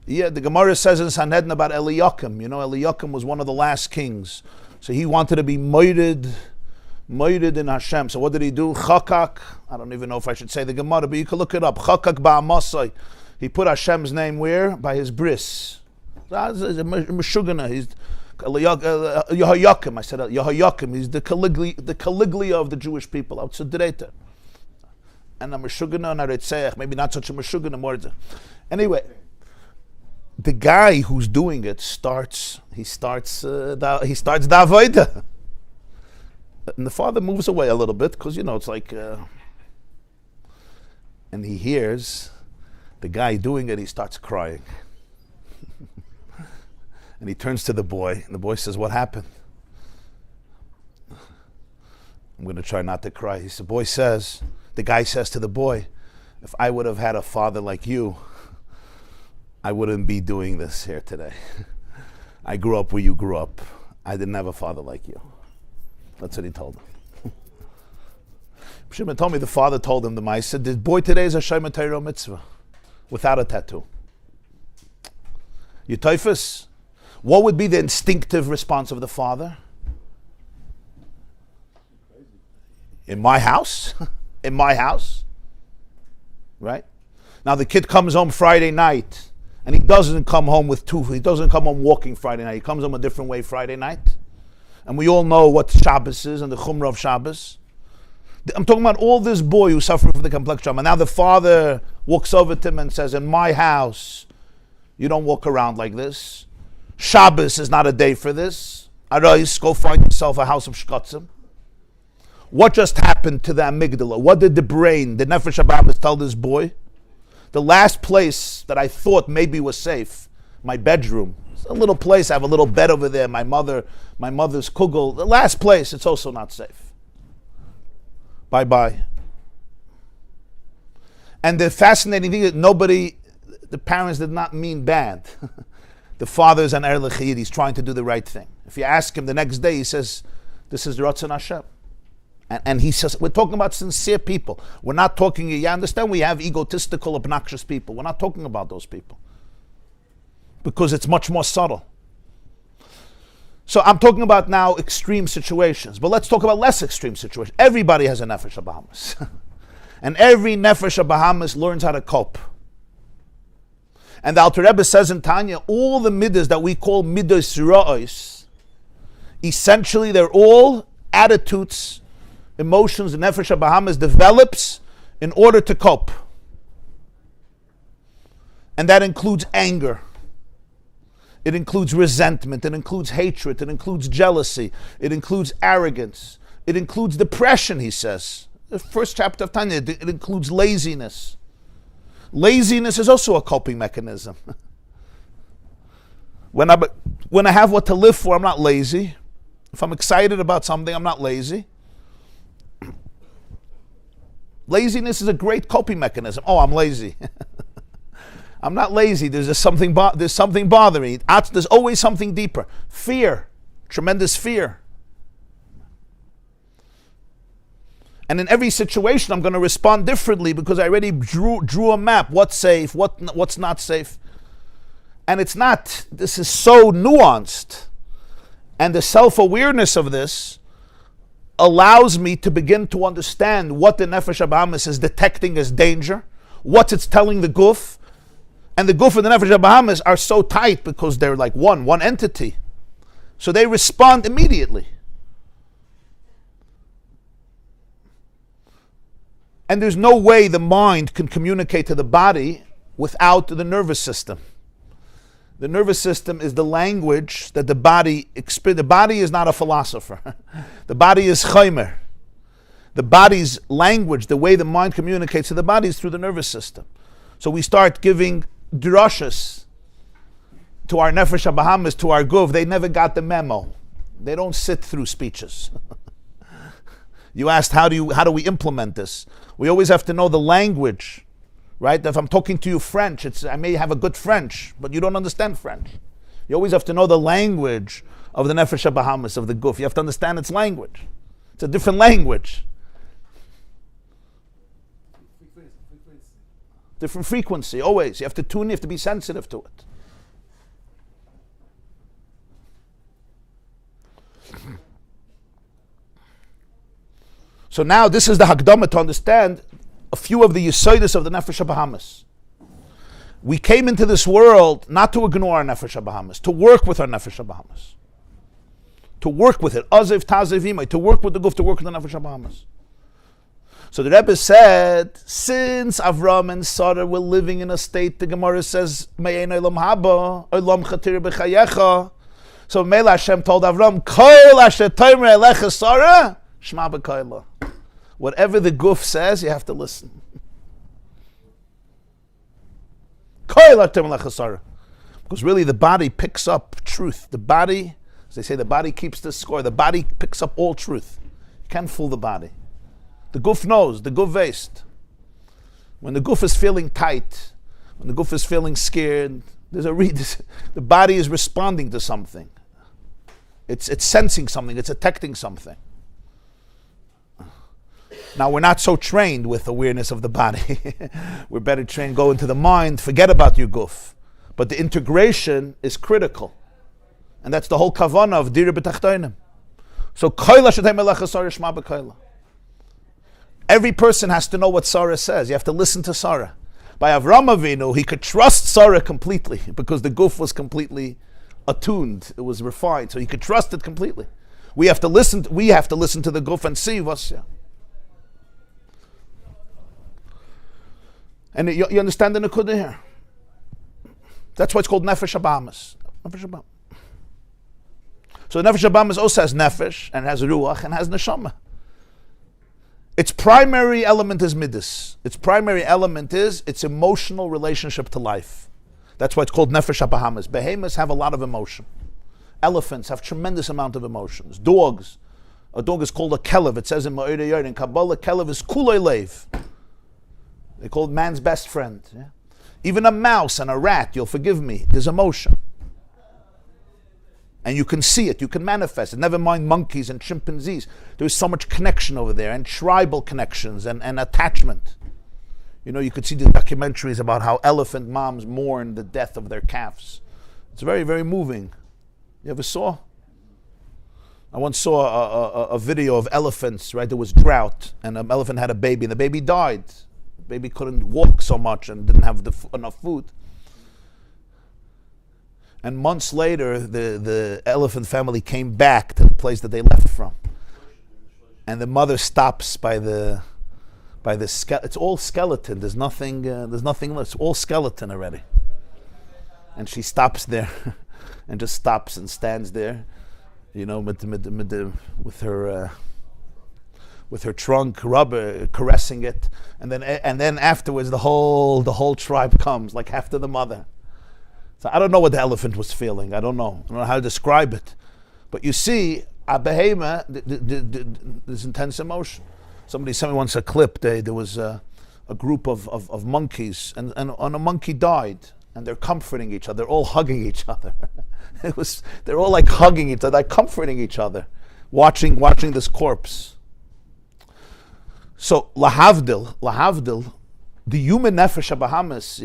Yeah, the Gemara says in Sanhedrin about Eliakim. You know, Eliakim was one of the last kings. So he wanted to be moited in Hashem. So what did he do? Chakak. I don't even know if I should say the Gemara, but you can look it up. Chakak ba'amasai. He put Hashem's name where? By his bris. He's a Meshugana. He's Yehoyakim. I said Yehoyakim. He's the Caligula of the Jewish people. Outsidreta. And a Meshugana and a Retzeach. Maybe not such a Meshugana more. Anyway. The guy who's doing it starts the avodah. And the father moves away a little bit because, it's like, and he hears the guy doing it, he starts crying. And he turns to the boy, and the boy says, what happened? I'm going to try not to cry. The guy says to the boy, if I would have had a father like you, I wouldn't be doing this here today. I grew up where you grew up. I didn't have a father like you. That's what he told him. Shimon told me the father told him, I said, this boy today is a Shem Torah mitzvah without a tattoo. You typhus? What would be the instinctive response of the father? In my house? In my house? Right? Now the kid comes home Friday night. And he doesn't come home he doesn't come home walking Friday night. He comes home a different way Friday night. And we all know what Shabbos is and the Chumrah of Shabbos. I'm talking about all this boy who's suffering from the complex trauma. Now the father walks over to him and says, in my house, you don't walk around like this. Shabbos is not a day for this. Arais, go find yourself a house of shkotzim. What just happened to the amygdala? What did the brain, the Nefesh HaBahamis tell this boy? The last place that I thought maybe was safe, my bedroom. It's a little place, I have a little bed over there, my mother's kugel. The last place, it's also not safe. Bye-bye. And the fascinating thing is the parents did not mean bad. The father's an Er L'Chiyid, he's trying to do the right thing. If you ask him the next day, he says, this is the Ratzon Hashem. And he says, we're talking about sincere people. We're not talking, you understand, we have egotistical, obnoxious people. We're not talking about those people. Because it's much more subtle. So I'm talking about now extreme situations. But let's talk about less extreme situations. Everybody has a Nefesh HaBahamis. And every Nefesh HaBahamis learns how to cope. And the Alter Rebbe says in Tanya, all the midas that we call midas ra'os, essentially they're all attitudes, emotions the Nefesh HaBahamis develops in order to cope. And that includes anger. It includes resentment. It includes hatred. It includes jealousy. It includes arrogance. It includes depression, he says. The first chapter of Tanya, it includes laziness. Laziness is also a coping mechanism. When I have what to live for, I'm not lazy. If I'm excited about something, I'm not lazy. Laziness is a great coping mechanism. Oh, I'm lazy. I'm not lazy. There's something bothering me. There's always something deeper. Fear, tremendous fear. And in every situation, I'm going to respond differently because I already drew a map. What's safe? What's not safe? And it's not. This is so nuanced, and the self-awareness of this allows me to begin to understand what the Nefesh HaBahamis is detecting as danger, what it's telling the Guf. And the Guf and the Nefesh HaBahamis are so tight because they're like one entity. So they respond immediately. And there's no way the mind can communicate to the body without the nervous system. The nervous system is the language that the body experiences. The body is not a philosopher. The body is Chaimer. The body's language, the way the mind communicates to the body is through the nervous system. So we start giving drushes to our Nefesh HaBahamis, to our Guf. They never got the memo. They don't sit through speeches. You asked, how do we implement this? We always have to know the language, right? If I'm talking to you French, I may have a good French, but you don't understand French. You always have to know the language of the Nefesh HaBahamis, of the Guf. You have to understand its language. It's a different language. Different frequency, always. You have to tune, you have to be sensitive to it. So now this is the Hakdama to understand a few of the Yesodis of the Nefesh HaBahamis. We came into this world not to ignore our Nefesh HaBahamis, to work with our Nefesh HaBahamis. To work with it. Aziv, Taziv, Imay. To work with the Guf, to work with the Nefesh HaBahamis. So the Rebbe said, since Avram and Sarah were living in a state, the Gemara says, Me'ein olam haba, olam chatir b'chayecha. So Mela Hashem told Avram, Kol asher tomer elecha Sarah, shma b'koila. Whatever the Guf says, you have to listen. Kol asher tomer elecha Sarah. Because really the body picks up truth. The body, as they say, the body keeps the score. The body picks up all truth. You can't fool the body. The Guf knows, the Guf veist. When the Guf is feeling tight, when the Guf is feeling scared, the body is responding to something. It's sensing something, it's detecting something. Now we're not so trained with awareness of the body. We're better trained, go into the mind, forget about your Guf. But the integration is critical. And that's the whole kavanah of Dira B'Tachtoinim. So, Koila Shetay Melecha Sarah Shma B'Koila. Every person has to know what Sarah says. You have to listen to Sarah. By Avram Avinu, he could trust Sarah completely because the Guf was completely attuned. It was refined, so he could trust it completely. We have to listen to the Guf and see what's. Yeah. And you understand the Nekudah here? That's why it's called Nefesh HaBahamis. Nefesh HaBahamis. So the Nefesh HaBahamis also has Nefesh and has Ruach and has Neshama. Its primary element is Midas. Its primary element is its emotional relationship to life. That's why it's called Nefesh HaBahamis. Behemoths have a lot of emotion. Elephants have tremendous amount of emotions. Dogs. A dog is called a kelev. It says in Ma'orei Yod, in Kabbalah, kelev is kulei leiv. They call it man's best friend. Yeah? Even a mouse and a rat, you'll forgive me, there's emotion. And you can see it, you can manifest it. Never mind monkeys and chimpanzees. There's so much connection over there, and tribal connections and attachment. You know, you could see the documentaries about how elephant moms mourn the death of their calves. It's very, very moving. You ever saw? I once saw a video of elephants, right? There was drought, and an elephant had a baby, and the baby died. The baby couldn't walk so much and didn't have enough food. And months later, the elephant family came back to the place that they left from. And the mother stops by the it's all skeleton. There's nothing left. It's all skeleton already. And she stops there, and just stops and stands there, you know, with her trunk rubber, caressing it. And then afterwards, the whole tribe comes, like after the mother. So I don't know what the elephant was feeling. I don't know how to describe it. But you see, a behema, there's intense emotion. Somebody sent me once a clip. There was a group of monkeys, and a monkey died, and they're comforting each other. They're all hugging each other. They're all like hugging each other, like comforting each other, watching this corpse. So lahavdil, the human nefesh habahamis,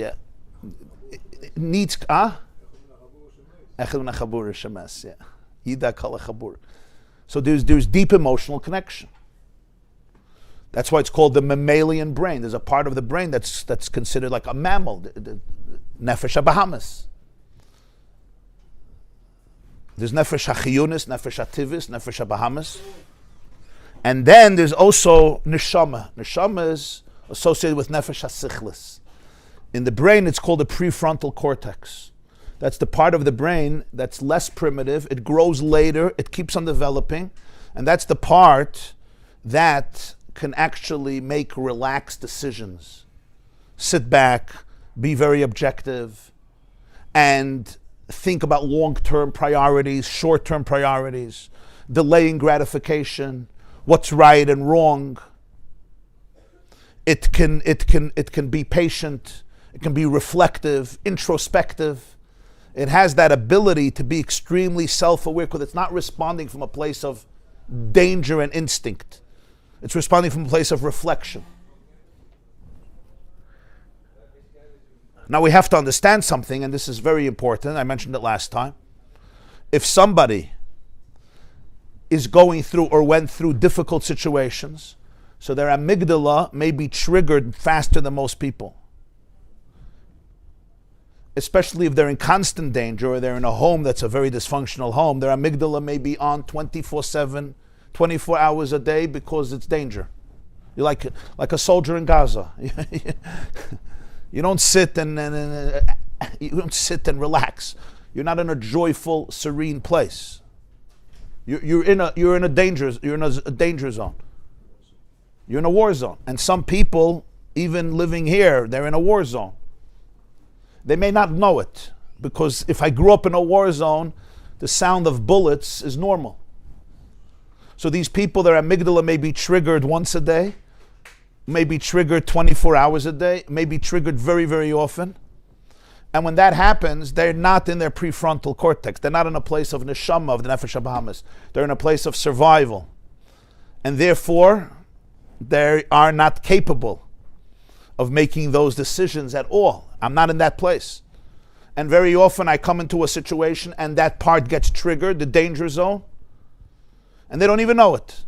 it needs So there's deep emotional connection. That's why it's called the mammalian brain. There's a part of the brain that's considered like a mammal, the nefesh habahamis. There's nefesh hachiyunis, nefesh hativis, nefesh habahamis. And then there's also neshama. Neshama is associated with nefesh hasichlis. In the brain, it's called the prefrontal cortex. That's the part of the brain that's less primitive. It grows later. It keeps on developing. And that's the part that can actually make relaxed decisions. Sit back, be very objective, and think about long-term priorities, short-term priorities, delaying gratification, what's right and wrong. It can be patient. It can be reflective, introspective. It has that ability to be extremely self-aware because it's not responding from a place of danger and instinct. It's responding from a place of reflection. Now we have to understand something, and this is very important. I mentioned it last time. If somebody is going through or went through difficult situations, so their amygdala may be triggered faster than most people. Especially if they're in constant danger or they're in a home that's a very dysfunctional home, their amygdala may be on 24/7, 24 hours a day because it's danger. You're like a soldier in Gaza. You don't sit and relax. You're not in a joyful, serene place. You're in a danger zone. You're in a war zone. And some people, even living here, they're in a war zone. They may not know it, because if I grew up in a war zone, the sound of bullets is normal. So these people, their amygdala may be triggered once a day, may be triggered 24 hours a day, may be triggered very, very often. And when that happens, they're not in their prefrontal cortex. They're not in a place of neshama, of the nefesh habahamis. They're in a place of survival. And therefore, they are not capable of making those decisions at all. I'm not in that place. And very often I come into a situation and that part gets triggered, the danger zone, and they don't even know it.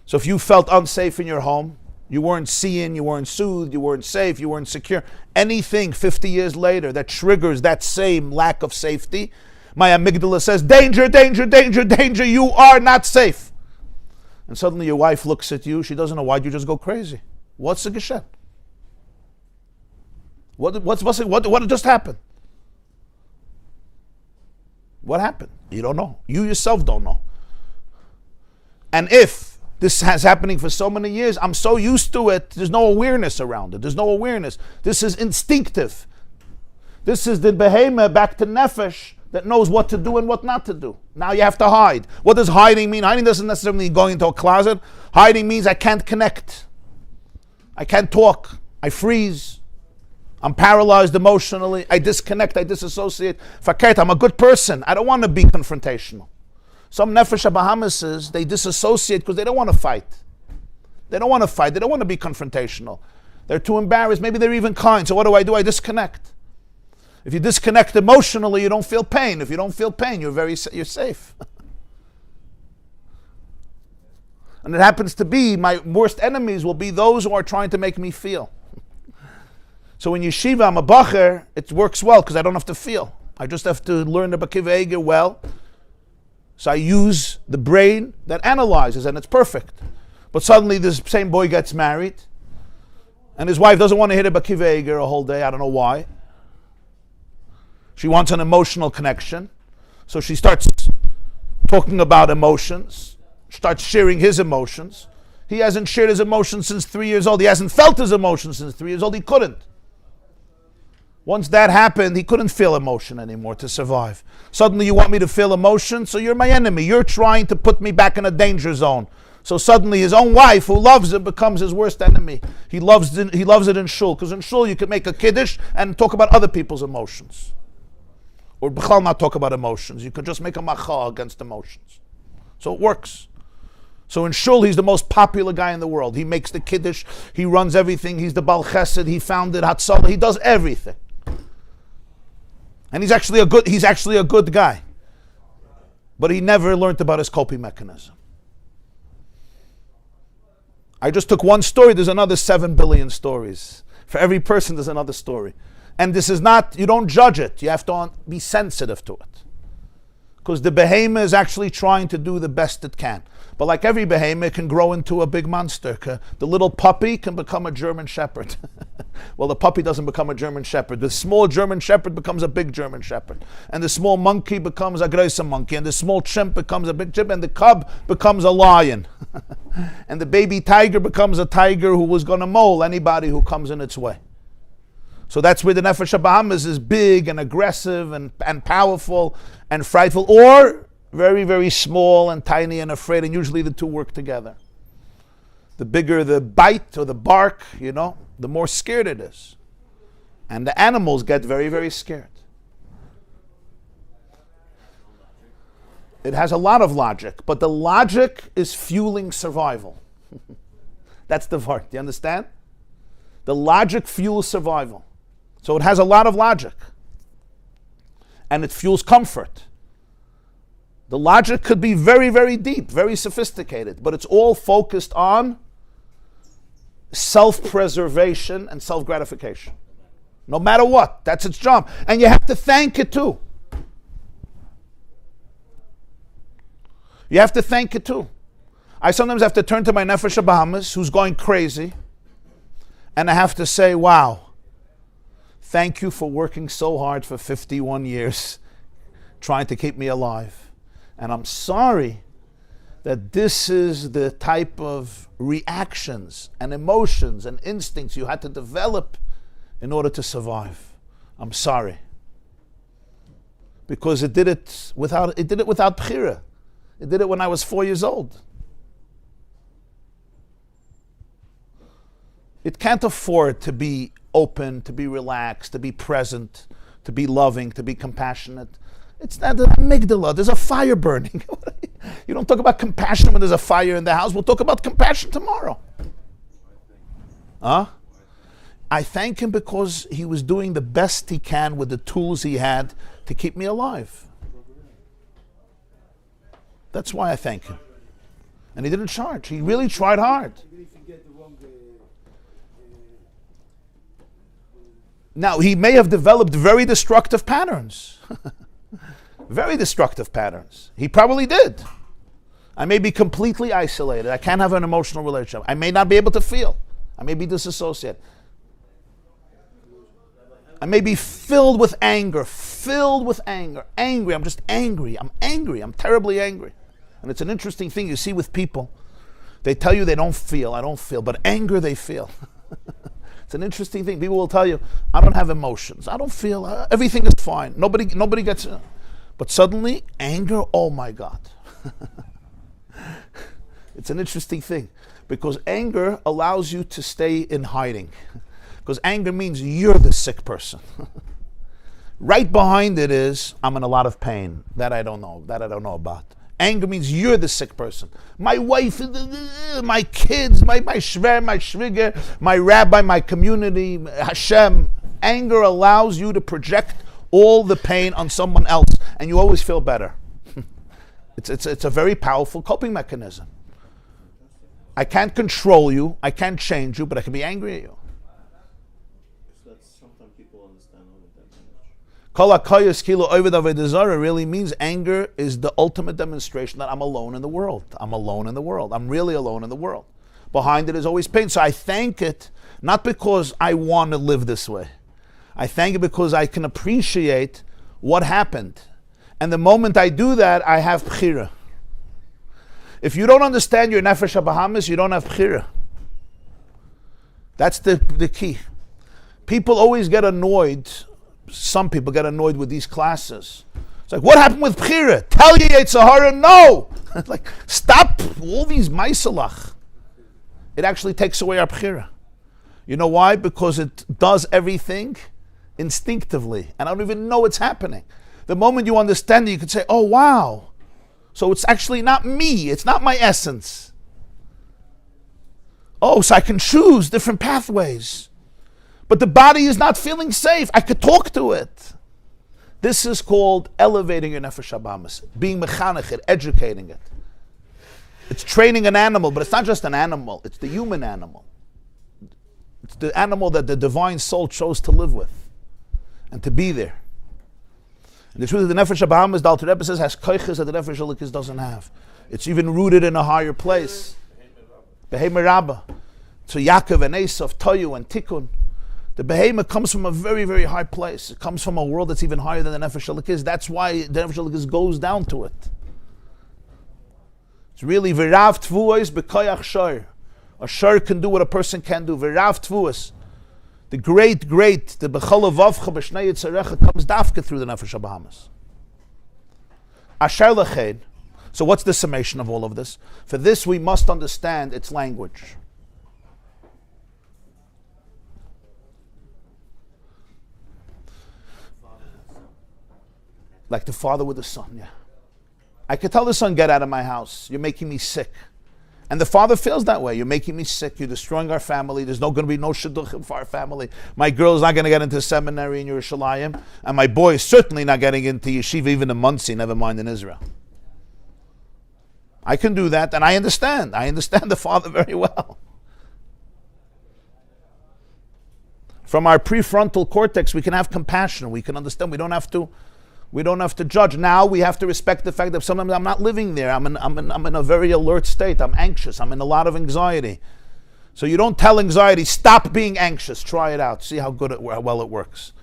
So if you felt unsafe in your home, you weren't seen, you weren't soothed, you weren't safe, you weren't secure, anything 50 years later that triggers that same lack of safety, my amygdala says, danger, danger, danger, danger, you are not safe. And suddenly your wife looks at you, she doesn't know, why'd you just go crazy? What's the geshen? What just happened? What happened? You don't know. You yourself don't know. And if this has happening for so many years, I'm so used to it, there's no awareness around it. There's no awareness. This is instinctive. This is the behema back to nefesh that knows what to do and what not to do. Now you have to hide. What does hiding mean? Hiding doesn't necessarily mean going into a closet. Hiding means I can't connect. I can't talk. I freeze. I'm paralyzed emotionally. I disconnect. I disassociate. Fakert, I'm a good person. I don't want to be confrontational. Some nefesh habahamis, they disassociate because they don't want to fight. They don't want to fight. They don't want to be confrontational. They're too embarrassed. Maybe they're even kind. So what do? I disconnect. If you disconnect emotionally, you don't feel pain. If you don't feel pain, you're safe. And it happens to be my worst enemies will be those who are trying to make me feel. So in yeshiva, I'm a bacher, it works well because I don't have to feel. I just have to learn the Bakiva Eger well. So I use the brain that analyzes and it's perfect. But suddenly this same boy gets married and his wife doesn't want to hit a Bakiva Eger a whole day. I don't know why. She wants an emotional connection. So she starts talking about emotions, starts sharing his emotions. He hasn't shared his emotions since 3 years old. He hasn't felt his emotions since 3 years old. He couldn't. Once that happened, he couldn't feel emotion anymore to survive. Suddenly you want me to feel emotion, so you're my enemy. You're trying to put me back in a danger zone. So suddenly his own wife, who loves him, becomes his worst enemy. He loves it in shul, because in shul you can make a kiddush and talk about other people's emotions. Or b'chal not talk about emotions. You can just make a macha against emotions. So it works. So in shul, he's the most popular guy in the world. He makes the kiddush, he runs everything, he's the Bal Chesed, he founded Hatzalah, he does everything. And he's actually a good guy. But he never learned about his coping mechanism. I just took one story, there's another 7 billion stories. For every person, there's another story. And this is not, you don't judge it, you have to be sensitive to it. Because the behemoth is actually trying to do the best it can. But like every behemoth, it can grow into a big monster. The little puppy can become a German shepherd. Well, the puppy doesn't become a German shepherd. The small German shepherd becomes a big German shepherd. And the small monkey becomes a größer monkey. And the small chimp becomes a big chimp. And the cub becomes a lion. And the baby tiger becomes a tiger who was going to maul anybody who comes in its way. So that's where the Nefesh HaBahamis is big and aggressive and powerful and frightful, or very, very small and tiny and afraid, and usually the two work together. The bigger the bite or the bark, the more scared it is. And the animals get very, very scared. It has a lot of logic, but the logic is fueling survival. That's the part, do you understand? The logic fuels survival. So it has a lot of logic. And it fuels comfort. The logic could be very, very deep, very sophisticated, but it's all focused on self-preservation and self-gratification. No matter what, that's its job. And you have to thank it too. You have to thank it too. I sometimes have to turn to my Nefesh HaBahamis, who's going crazy, and I have to say, wow, thank you for working so hard for 51 years, trying to keep me alive. And I'm sorry that this is the type of reactions and emotions and instincts you had to develop in order to survive. I'm sorry. Because it did it without bchira. It did it when I was 4 years old. It can't afford to be open, to be relaxed, to be present, to be loving, to be compassionate. It's not the amygdala. There's a fire burning. You don't talk about compassion when there's a fire in the house. We'll talk about compassion tomorrow. Huh? I thank him because he was doing the best he can with the tools he had to keep me alive. That's why I thank him. And he didn't charge. He really tried hard. Now, he may have developed very destructive patterns. Very destructive patterns. He probably did. I may be completely isolated. I can't have an emotional relationship. I may not be able to feel. I may be disassociated. I may be filled with anger. Angry. I'm just angry. I'm angry. I'm terribly angry. And it's an interesting thing you see with people. They tell you they don't feel. I don't feel. But anger they feel. It's an interesting thing. People will tell you, I don't have emotions. I don't feel. Everything is fine. Nobody gets. But suddenly, anger. Oh my God! It's an interesting thing because anger allows you to stay in hiding. Because anger means you're the sick person. Right behind it is I'm in a lot of pain. That I don't know about. Anger means you're the sick person. My wife, my kids, my shver, my shviger, my rabbi, my community, Hashem. Anger allows you to project all the pain on someone else, and you always feel better. It's a very powerful coping mechanism. I can't control you, I can't change you, but I can be angry at you. So that's sometimes people understand only that. Kol hakayos kilo oved avodah zarah really means anger is the ultimate demonstration that I'm alone in the world. I'm alone in the world. I'm really alone in the world. Behind it is always pain. So I thank it, not because I want to live this way. I thank it because I can appreciate what happened. And the moment I do that, I have bchira. If you don't understand your Nefesh HaBahamis, you don't have bchira. That's the key. People always get annoyed some people get annoyed with these classes. It's like, what happened with Bchira? Tell you Yetzer Hara no. It's like, stop all these Maisalach. It actually takes away our Bchira. You know why? Because it does everything instinctively, and I don't even know it's happening. The moment you understand it, you can say, oh wow, so it's actually not me, it's not my essence. Oh, so I can choose different pathways. But the body is not feeling safe. I could talk to it. This is called elevating your nefesh habahamis, being mechanech it, educating it. It's training an animal, but it's not just an animal, it's the human animal. It's the animal that the divine soul chose to live with and to be there. And the truth of the nefesh habahamis, the Alter Rebbe says, has koiches that the nefesh halikis doesn't have. It's even rooted in a higher place. Behemoth Rabbah. So Yaakov and Esav, Toyu and Tikkun. The behemoth comes from a very, very high place. It comes from a world that's even higher than the nefesh halikis. That's why the nefesh halikis goes down to it. It's really v'rav tvuos b'koyach shor. A shor can do what a person can do. V'rav tvuos. The great, the b'chol vavcha b'shnei yitzarecha comes dafka through the nefesh habahamis. Asher lechein. So what's the summation of all of this? For this we must understand its language. Like the father with the son, yeah. I could tell the son, get out of my house. You're making me sick. And the father feels that way. You're making me sick. You're destroying our family. There's going to be no shidduchim for our family. My girl's not going to get into seminary in Yerushalayim. And my boy is certainly not getting into yeshiva, even in Monsey, never mind in Israel. I can do that, and I understand. I understand the father very well. From our prefrontal cortex, we can have compassion. We can understand. We don't have to judge. Now we have to respect the fact that sometimes I'm not living there. I'm in a very alert state. I'm anxious. I'm in a lot of anxiety. So you don't tell anxiety, stop being anxious. Try it out. See how well it works.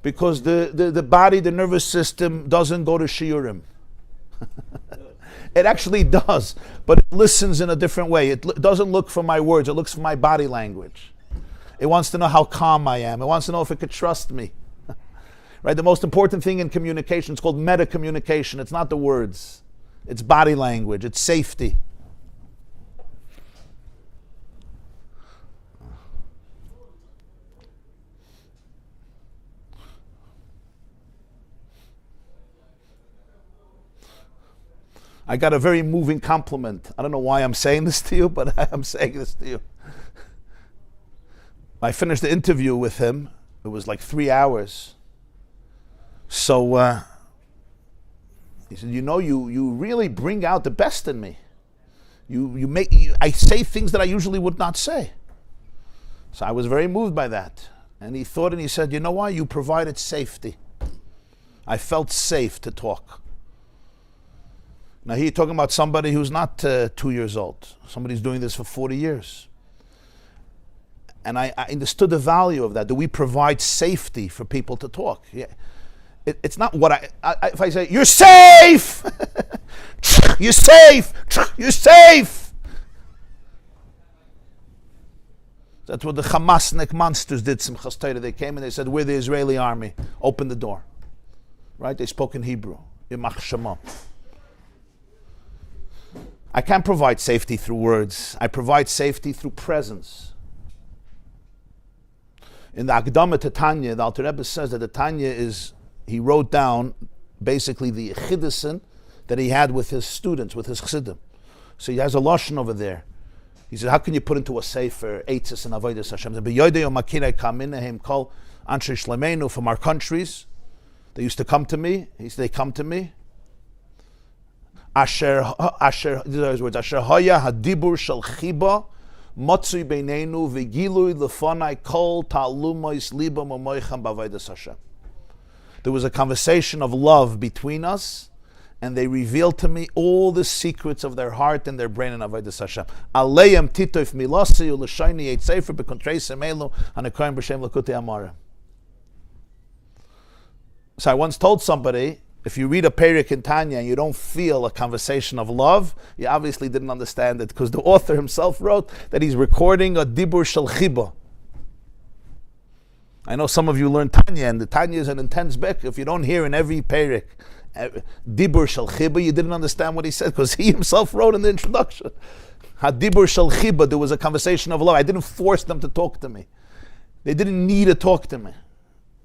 Because the body, the nervous system doesn't go to shiurim. It actually does, but it listens in a different way. It doesn't look for my words. It looks for my body language. It wants to know how calm I am. It wants to know if it could trust me. Right? The most important thing in communication is called meta-communication. It's not the words. It's body language. It's safety. I got a very moving compliment. I don't know why I'm saying this to you, but I'm saying this to you. I finished the interview with him. It was like 3 hours. So he said, you really bring out the best in me. I say things that I usually would not say. So I was very moved by that. And he thought and he said, you know why? You provided safety. I felt safe to talk. Now here you're talking about somebody who's not 2 years old. Somebody's doing this for 40 years. And I understood the value of that. Do we provide safety for people to talk? Yeah. It's not what if I say, you're safe! You're safe! You're safe! That's what the Hamasnik monsters did, Simchas Torah. They came and they said, we're the Israeli army. Open the door. Right? They spoke in Hebrew. Yimach Shema. I can't provide safety through words. I provide safety through presence. In the Akdama to Tanya, the Alter Rebbe says that the Tanya he wrote down basically the chiddusin that he had with his students, with his chassidim. So he has a lashon over there. He said, how can you put into a sefer eitzes and avodas Hashem? From our countries, they used to come to me. He said, they come to me. These are his words. Asher haya hadibur shel chiba matzui beinenu v'gilui lefanai kol ta'lumois libam u'moichem b'avodas Hashem. There was a conversation of love between us, and they revealed to me all the secrets of their heart and their brain in avodas Hashem. Aleim titoif milasi u'l'shayni yeit sefer b'kontrei semelu ha'nekoyim b'shem l'kutei amarim. So I once told somebody, if you read a Perek in Tanya and you don't feel a conversation of love, you obviously didn't understand it, because the author himself wrote that he's recording a dibur shel chiba. I know some of you learn Tanya, and the Tanya is an intense book. If you don't hear in every perik, Dibur Shel Chiba, you didn't understand what he said, because he himself wrote in the introduction. Hadibur Shel Chiba, there was a conversation of love. I didn't force them to talk to me. They didn't need to talk to me.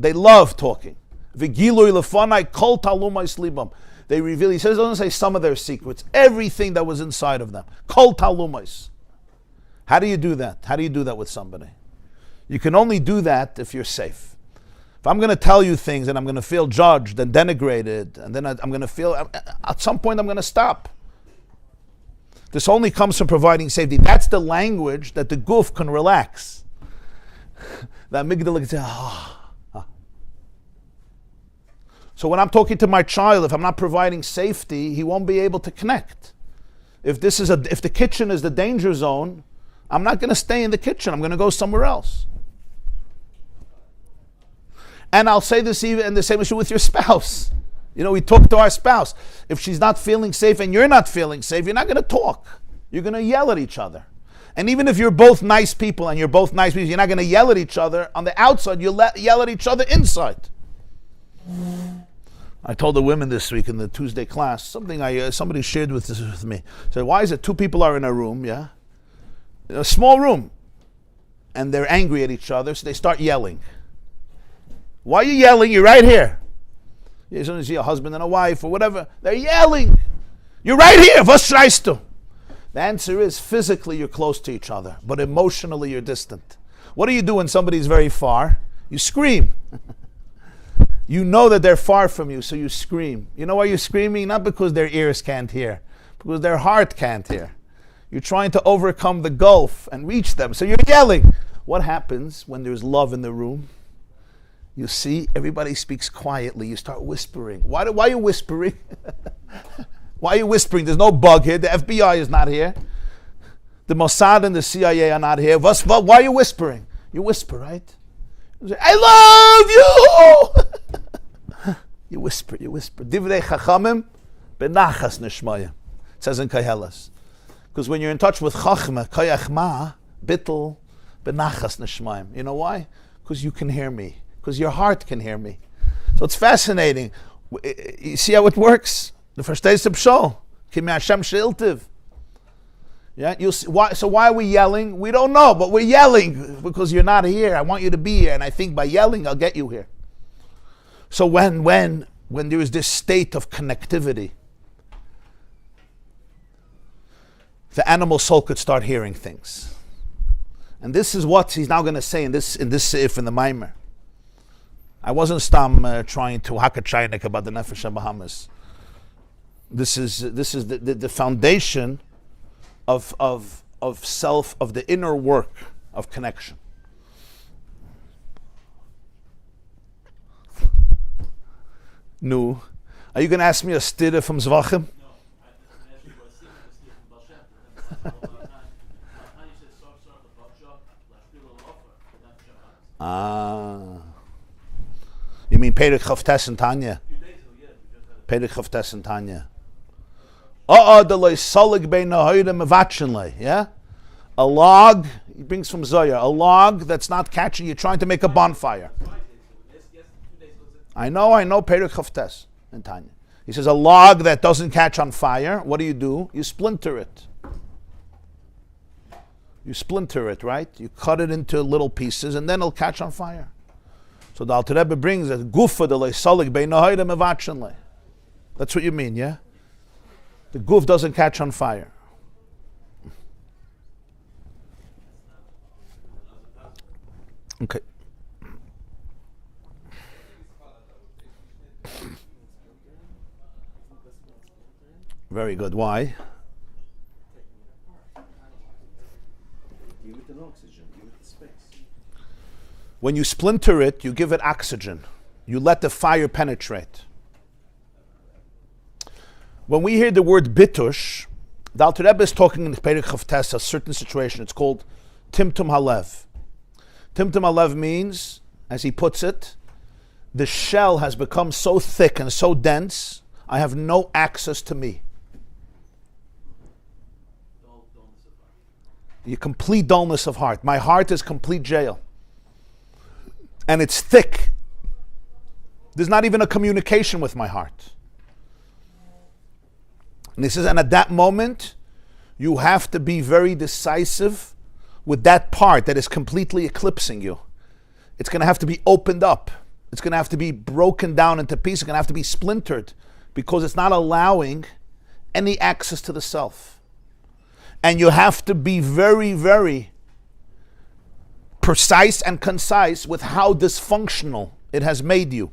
They love talking. V'gilui lefanai kol talumai slibam. They reveal, he says, doesn't say some of their secrets, everything that was inside of them. Kol talumais. How do you do that? How do you do that with somebody? You can only do that if you're safe. If I'm going to tell you things and I'm going to feel judged and denigrated, and then I'm going to feel, at some point I'm going to stop. This only comes from providing safety. That's the language that the guf can relax. The amygdala can say, So when I'm talking to my child, if I'm not providing safety, he won't be able to connect. If the kitchen is the danger zone, I'm not going to stay in the kitchen. I'm going to go somewhere else. And I'll say this even in the same issue with your spouse. You know, we talk to our spouse. If she's not feeling safe and you're not feeling safe, you're not going to talk. You're going to yell at each other. And even if you're both nice people and you're both nice people, you're not going to yell at each other on the outside. You'll yell at each other inside. I told the women this week in the Tuesday class, somebody shared with me. Said, why is it two people are in a room, yeah? A small room. And they're angry at each other, so they start yelling. Why are you yelling? You're right here. As soon as you see a husband and a wife or whatever, they're yelling. You're right here. Was schreist du? The answer is physically you're close to each other, but emotionally you're distant. What do you do when somebody's very far? You scream. You know that they're far from you, so you scream. You know why you're screaming? Not because their ears can't hear, because their heart can't hear. You're trying to overcome the gulf and reach them, so you're yelling. What happens when there's love in the room? You see, everybody speaks quietly. You start whispering. Why are you whispering? Why are you whispering? There's no bug here. The FBI is not here. The Mossad and the CIA are not here. Why are you whispering? You whisper, right? You say, I love you! You whisper. Divrei chachamim benachas nishmaya. It says in Koheles. Because when you're in touch with chachma, kayach ma, bittel, benachas nishmayim. You know why? Because you can hear me. Because your heart can hear me. So it's fascinating. You see how it works? The first day is Pshol. Kimi Hashem she'iltiv. Yeah, you see, so why are we yelling? We don't know, but we're yelling because you're not here. I want you to be here, and I think by yelling, I'll get you here. So when there is this state of connectivity, the animal soul could start hearing things. And this is what he's now going to say in this seif in the Maamar. I wasn't trying to hack a chaynik about the Nefesh HaBahamas. This is the foundation of self, of the inner work of connection. Nu, are you going to ask me a stira from Zvachim? No, I asked you what a from Balshem. You mean Perek Chavtes and Tanya? Perek Chavtes and Tanya. Yeah? A log, he brings from Zoya, a log that's not catching, you're trying to make a bonfire. I know, Perek Chavtes and Tanya. He says a log that doesn't catch on fire, what do? You splinter it. You splinter it, right? You cut it into little pieces and then it'll catch on fire. So the Alter Rebbe brings a gufa de leisalig beinohayda mevachenle. That's what you mean, yeah? The guf doesn't catch on fire. Okay. Very good. Why? Give it an oxygen, give it space. When you splinter it, you give it oxygen. You let the fire penetrate. When we hear the word bitush, the Alter Rebbe is talking in the Perek Chavtes a certain situation. It's called Timtum Halev. Timtum Halev means, as he puts it, the shell has become so thick and so dense, I have no access to me. The complete dullness of heart. My heart is complete jail. and it's thick. There's not even a communication with my heart. And he says, and at that moment, you have to be very decisive with that part that is completely eclipsing you. It's going to have to be opened up. It's going to have to be broken down into pieces. It's going to have to be splintered because it's not allowing any access to the self. And you have to be very, very precise and concise with how dysfunctional it has made you.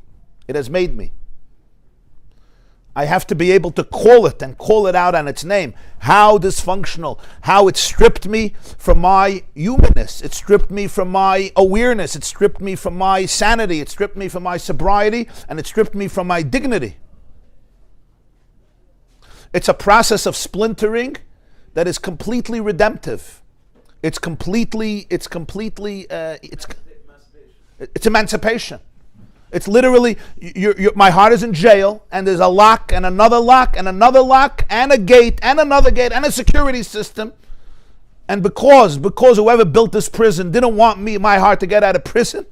It has made me. I have to be able to call it and call it out on its name. How dysfunctional, how it stripped me from my humanness. It stripped me from my awareness. It stripped me from my sanity. It stripped me from my sobriety. And it stripped me from my dignity. It's a process of splintering that is completely redemptive. It's emancipation. It's literally, my heart is in jail, and there's a lock, and another lock, and another lock, and a gate, and another gate, and a security system. And because whoever built this prison didn't want my heart to get out of prison,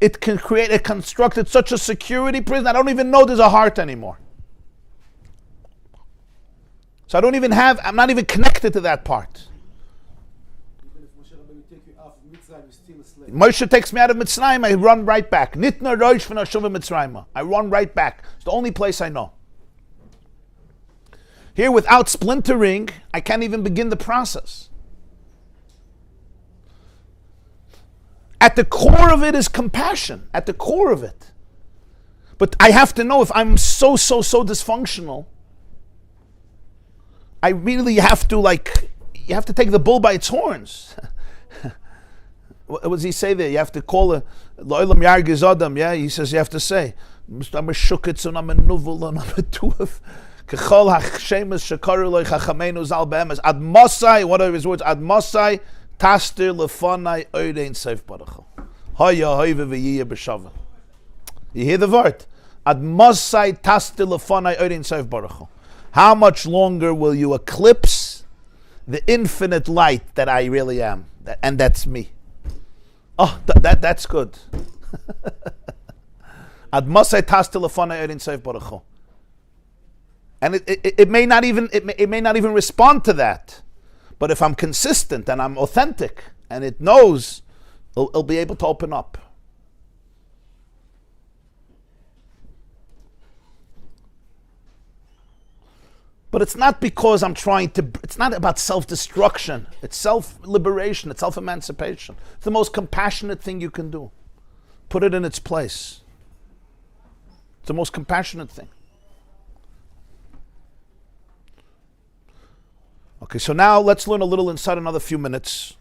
it constructed such a security prison, I don't even know there's a heart anymore. So I'm not even connected to that part. Moshe takes me out of Mitzrayim, I run right back. Nitna roish v'nashuv Mitzrayim. I run right back. It's the only place I know. Here, without splintering, I can't even begin the process. At the core of it is compassion. At the core of it. But I have to know if I'm so dysfunctional, I really have to you have to take the bull by its horns. What does he say there? You have to call a Lo'olam Yargiz Adam, yeah? He says you have to say, I'm a shukitz and I'm a nuvul and I'm a tuaf. Kechol ha'shemes shekaru lo'i chachamenu zal be'emes. Ad Monsey, what are his words? Ad Monsey, tastir lefanai oidein seif baruch. Haya hoive v'yiyeh b'shavah. You hear the word? Ad Monsey, tastir lefanai oidein seif baruch. How much longer will you eclipse the infinite light that I really am? And that's me. Oh, that's good. Ad Monsey tastil lefanai erin seif baruch. And it may not even respond to that, but if I'm consistent and I'm authentic and it knows, it'll be able to open up. But it's not because I'm it's not about self-destruction. It's self-liberation. It's self-emancipation. It's the most compassionate thing you can do. Put it in its place. It's the most compassionate thing. Okay, so now let's learn a little inside another few minutes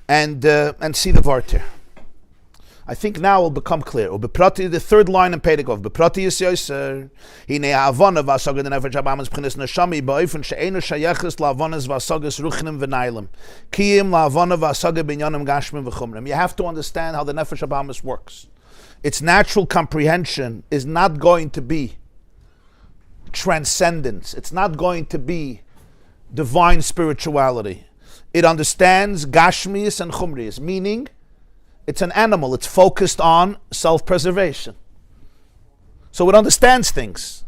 and see the vart here. I think now it will become clear. The third line in Pedagog. Beprati is yoser. Hine havana v'asagah the nefesh habamas b'chinas neshami ba'ofen she'enu shayeches la'avanas v'asagas ruchnim v'nailim. Kiyim la'avana v'asagah binyanim gashmim v'chumrim. You have to understand how the nefesh habamas works. Its natural comprehension is not going to be transcendence. It's not going to be divine spirituality. It understands gashmius and chumrius, meaning it's an animal. It's focused on self-preservation. So it understands things.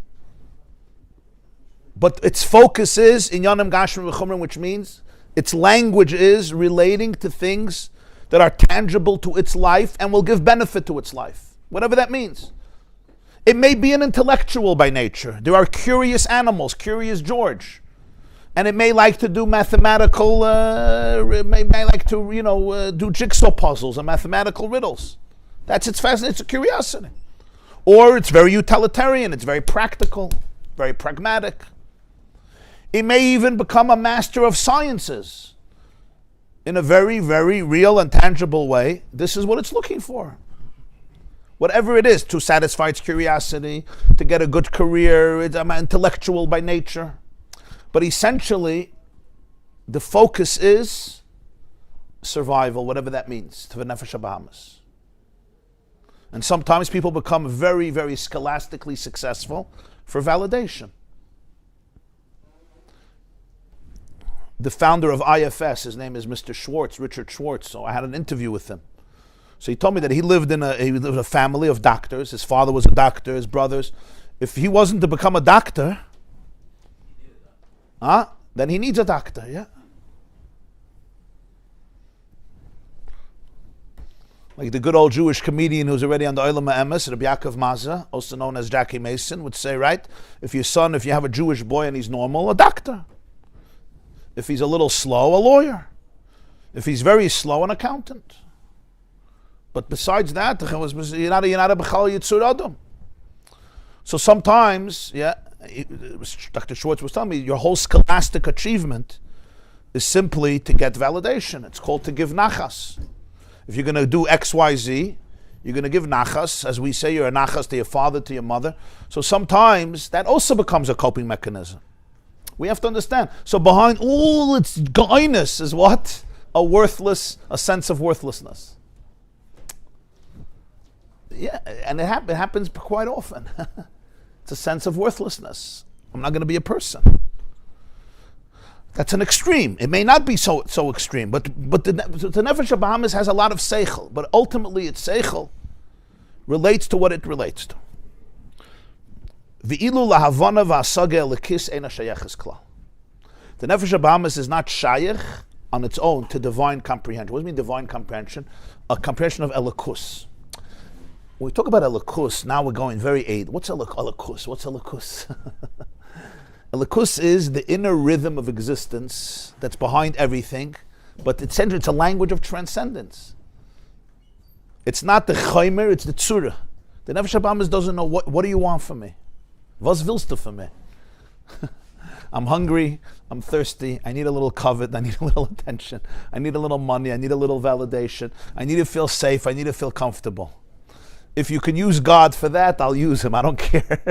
But its focus is in Yanim Gashrim V'chumrim, which means its language is relating to things that are tangible to its life and will give benefit to its life. Whatever that means. It may be an intellectual by nature. There are curious animals, Curious George. And it may like to do mathematical, may like to, do jigsaw puzzles and mathematical riddles. That's its fascination, it's a curiosity. Or it's very utilitarian, it's very practical, very pragmatic. It may even become a master of sciences in a very, very real and tangible way. This is what it's looking for. Whatever it is, to satisfy its curiosity, to get a good career, it's intellectual by nature. But essentially, the focus is survival, whatever that means, to the Nefesh HaBahamas. And sometimes people become very, very scholastically successful for validation. The founder of IFS, his name is Mr. Schwartz, Richard Schwartz, so I had an interview with him. So he told me that he lived in a family of doctors. His father was a doctor, his brothers. If he wasn't to become a doctor, then he needs a doctor, yeah. Like the good old Jewish comedian who's already on the Olam HaEmes, Rabbi Yaakov Maza, also known as Jackie Mason, would say, right, if you have a Jewish boy and he's normal, a doctor. If he's a little slow, a lawyer. If he's very slow, an accountant. But besides that, you're not a Bechal Yitzur Adam. So sometimes, Dr. Schwartz was telling me, your whole scholastic achievement is simply to get validation. It's called to give nachas. If you're going to do X, Y, Z, you're going to give nachas. As we say, you're a nachas to your father, to your mother. So sometimes that also becomes a coping mechanism. We have to understand. So behind all its goyness is what? A sense of worthlessness. Yeah, and it happens quite often. It's a sense of worthlessness. I'm not going to be a person. That's an extreme. It may not be so extreme, but the Nefesh HaBahamis has a lot of seichel, but ultimately its seichel relates to what it relates to. V'ilu lahavana v'asage lekis eina shayeches klal. The Nefesh HaBahamis is not shayech on its own to divine comprehension. What does it mean divine comprehension? A comprehension of elikus. When we talk about elikus, now we're going very aid. What's elikus? What's elikus? Elikus is the inner rhythm of existence that's behind everything, but it's a language of transcendence. It's not the chaymer, it's the tzura. The Nefesh HaBahamis doesn't know what do you want from me? Was willst du from me? I'm hungry, I'm thirsty, I need a little covet, I need a little attention, I need a little money, I need a little validation, I need to feel safe, I need to feel comfortable. If you can use God for that, I'll use him. I don't care.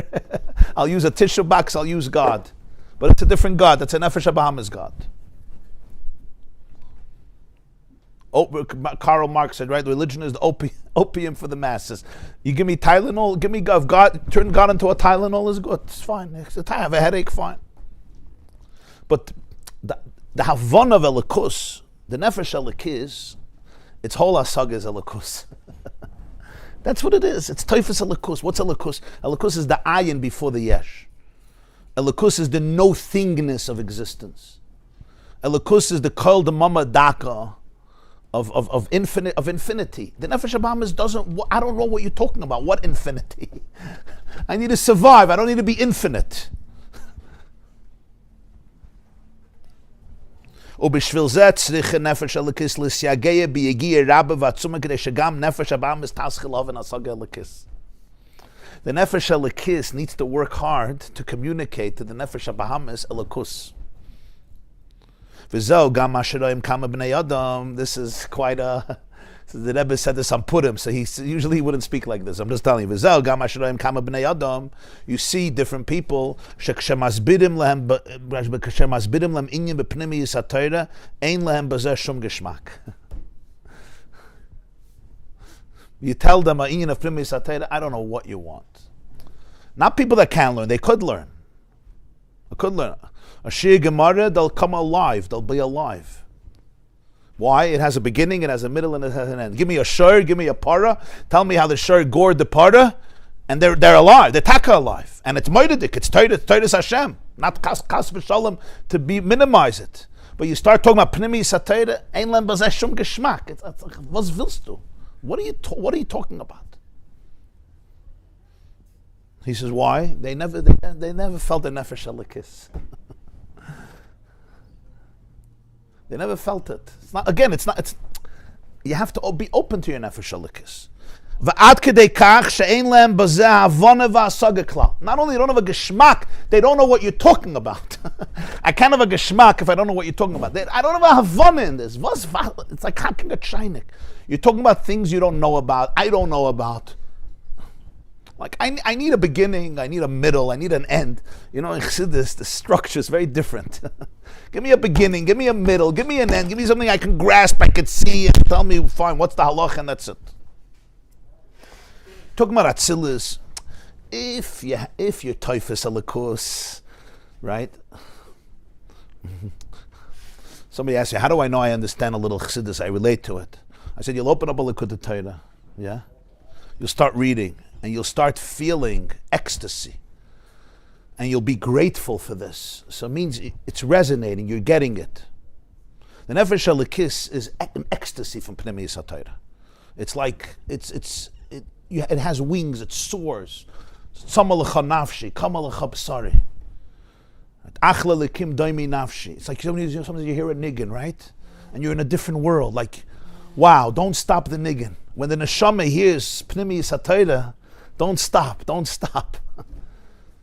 I'll use a tissue box, I'll use God. But it's a different God. That's a Nefesh HaBahamis God. Karl Marx said, right, religion is the opium for the masses. You give me Tylenol, give me God, turn God into a Tylenol is good. It's fine. I have a headache, fine. But the Havon of Elikus, the Nefesh Elikis, its whole asag is Elikus. That's what it is. It's Teifus Elikus. What's Elikus? Elikus is the ayin before the yesh. Elikus is the no-thingness of existence. Elikus is the kol the mama daka of infinity. The Nefesh HaBahamis doesn't. I don't know what you're talking about. What infinity? I need to survive. I don't need to be infinite. ובשביל זה צריך נפש אלוקיס לסייגע ביגיע רבה ועצומה כדי שגם נפש הבאמיס תשכיל אבן השגה אלוקיס. The nefesh elokis needs to work hard to communicate to the nefesh habahamis elokus. V'zeh gam asheroim kama b'nei adam. This is quite a. So the Rebbe said this on Purim, so usually he wouldn't speak like this. I'm just telling you. V'zeh gam asheroim kama b'nei adam. You see different people. Shekshemazbidim lehem inyan b'pnimiyus haTorah ein lehem b'zeh shum geschmack. You tell them a inyan of Pnimiyus haTorah, I don't know what you want. Not people that can learn, they could learn. They could learn. A Shir Gemara, they'll come alive, they'll be alive. Why? It has a beginning, it has a middle, and it has an end. Give me a shur, give me a para, tell me how the shur gored the para, and they're alive, they're taka alive. And it's moededik, it's Torah Hashem, not kas v'shalom to minimize it. But you start talking about Pnimiyus haTorah, ein lem b'zeh shum geschmack. It's like, was willst du? What are you talking about? He says, why? They never felt a nefesh elokis. They never felt it. It's not. Again, it's not. It's. You have to be open to your nefesh elokis. Not only you don't have a geschmack, they don't know what you're talking about. I can't have a geschmack if I don't know what you're talking about. I don't have a havana in this. It's like hacking a chainik. You're talking about things you don't know about. I don't know about. Like I need a beginning, I need a middle, I need an end. You know, in Chassidus, the structure is very different. Give me a beginning, give me a middle, give me an end, give me something I can grasp, I can see, and tell me, fine, what's the halach, and that's it. Talking about Atzilus, if you're Teifus Elikus, right? Somebody asks you, how do I know I understand a little Chassidus? I relate to it. I said, you'll open up a Likkutei Torah, yeah? You'll start reading, and you'll start feeling ecstasy. And you'll be grateful for this. So it means it's resonating, you're getting it. The Nefesh HaLekis is an ecstasy from Pnimiyus HaTorah. It's like, it has wings, it soars. Tzama lecha nafshi, kama lecha b'sari. Achla lekim daimi nafshi. It's like sometimes you hear a niggin, right? And you're in a different world. Like, wow, don't stop the niggin. When the neshama hears Pnimiyus HaTorah, don't stop.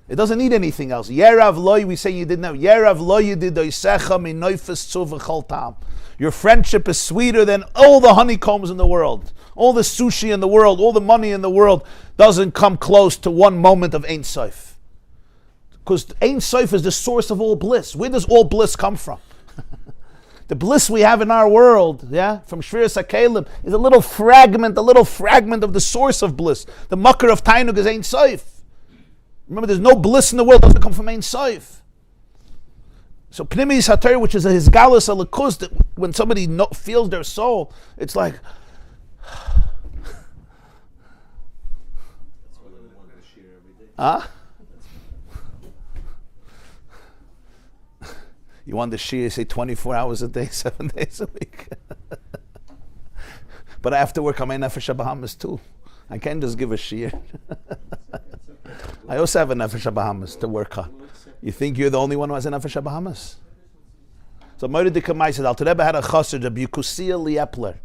It doesn't need anything else. Yerav loy, we say you didn't know. Yerav loy yididoisecha min noifes tzuv v'chol tam. Your friendship is sweeter than all the honeycombs in the world. All the sushi in the world, all the money in the world doesn't come close to one moment of Ein Sof. Because Ein Sof is the source of all bliss. Where does all bliss come from? The bliss we have in our world, yeah, from Shviras HaKelim, is a little fragment of the source of bliss. The makar of Tainug is Ein Sof. Remember, there's no bliss in the world that doesn't come from Ein Sof. So Pnimiyus HaTorah, which is a hisgalus alakus, that when somebody feels their soul, it's like, huh? You want the shir, say 24 hours a day, 7 days a week. But after work, I'm in Nefesh HaBahamas too. I can't just give a shir. I also have a Nefesh HaBahamas to work on. You think you're the only one who has a Nefesh HaBahamas? So Moed Dikamai said, Alter Rebbe had a chassid, Rabbi Kusia Liepler.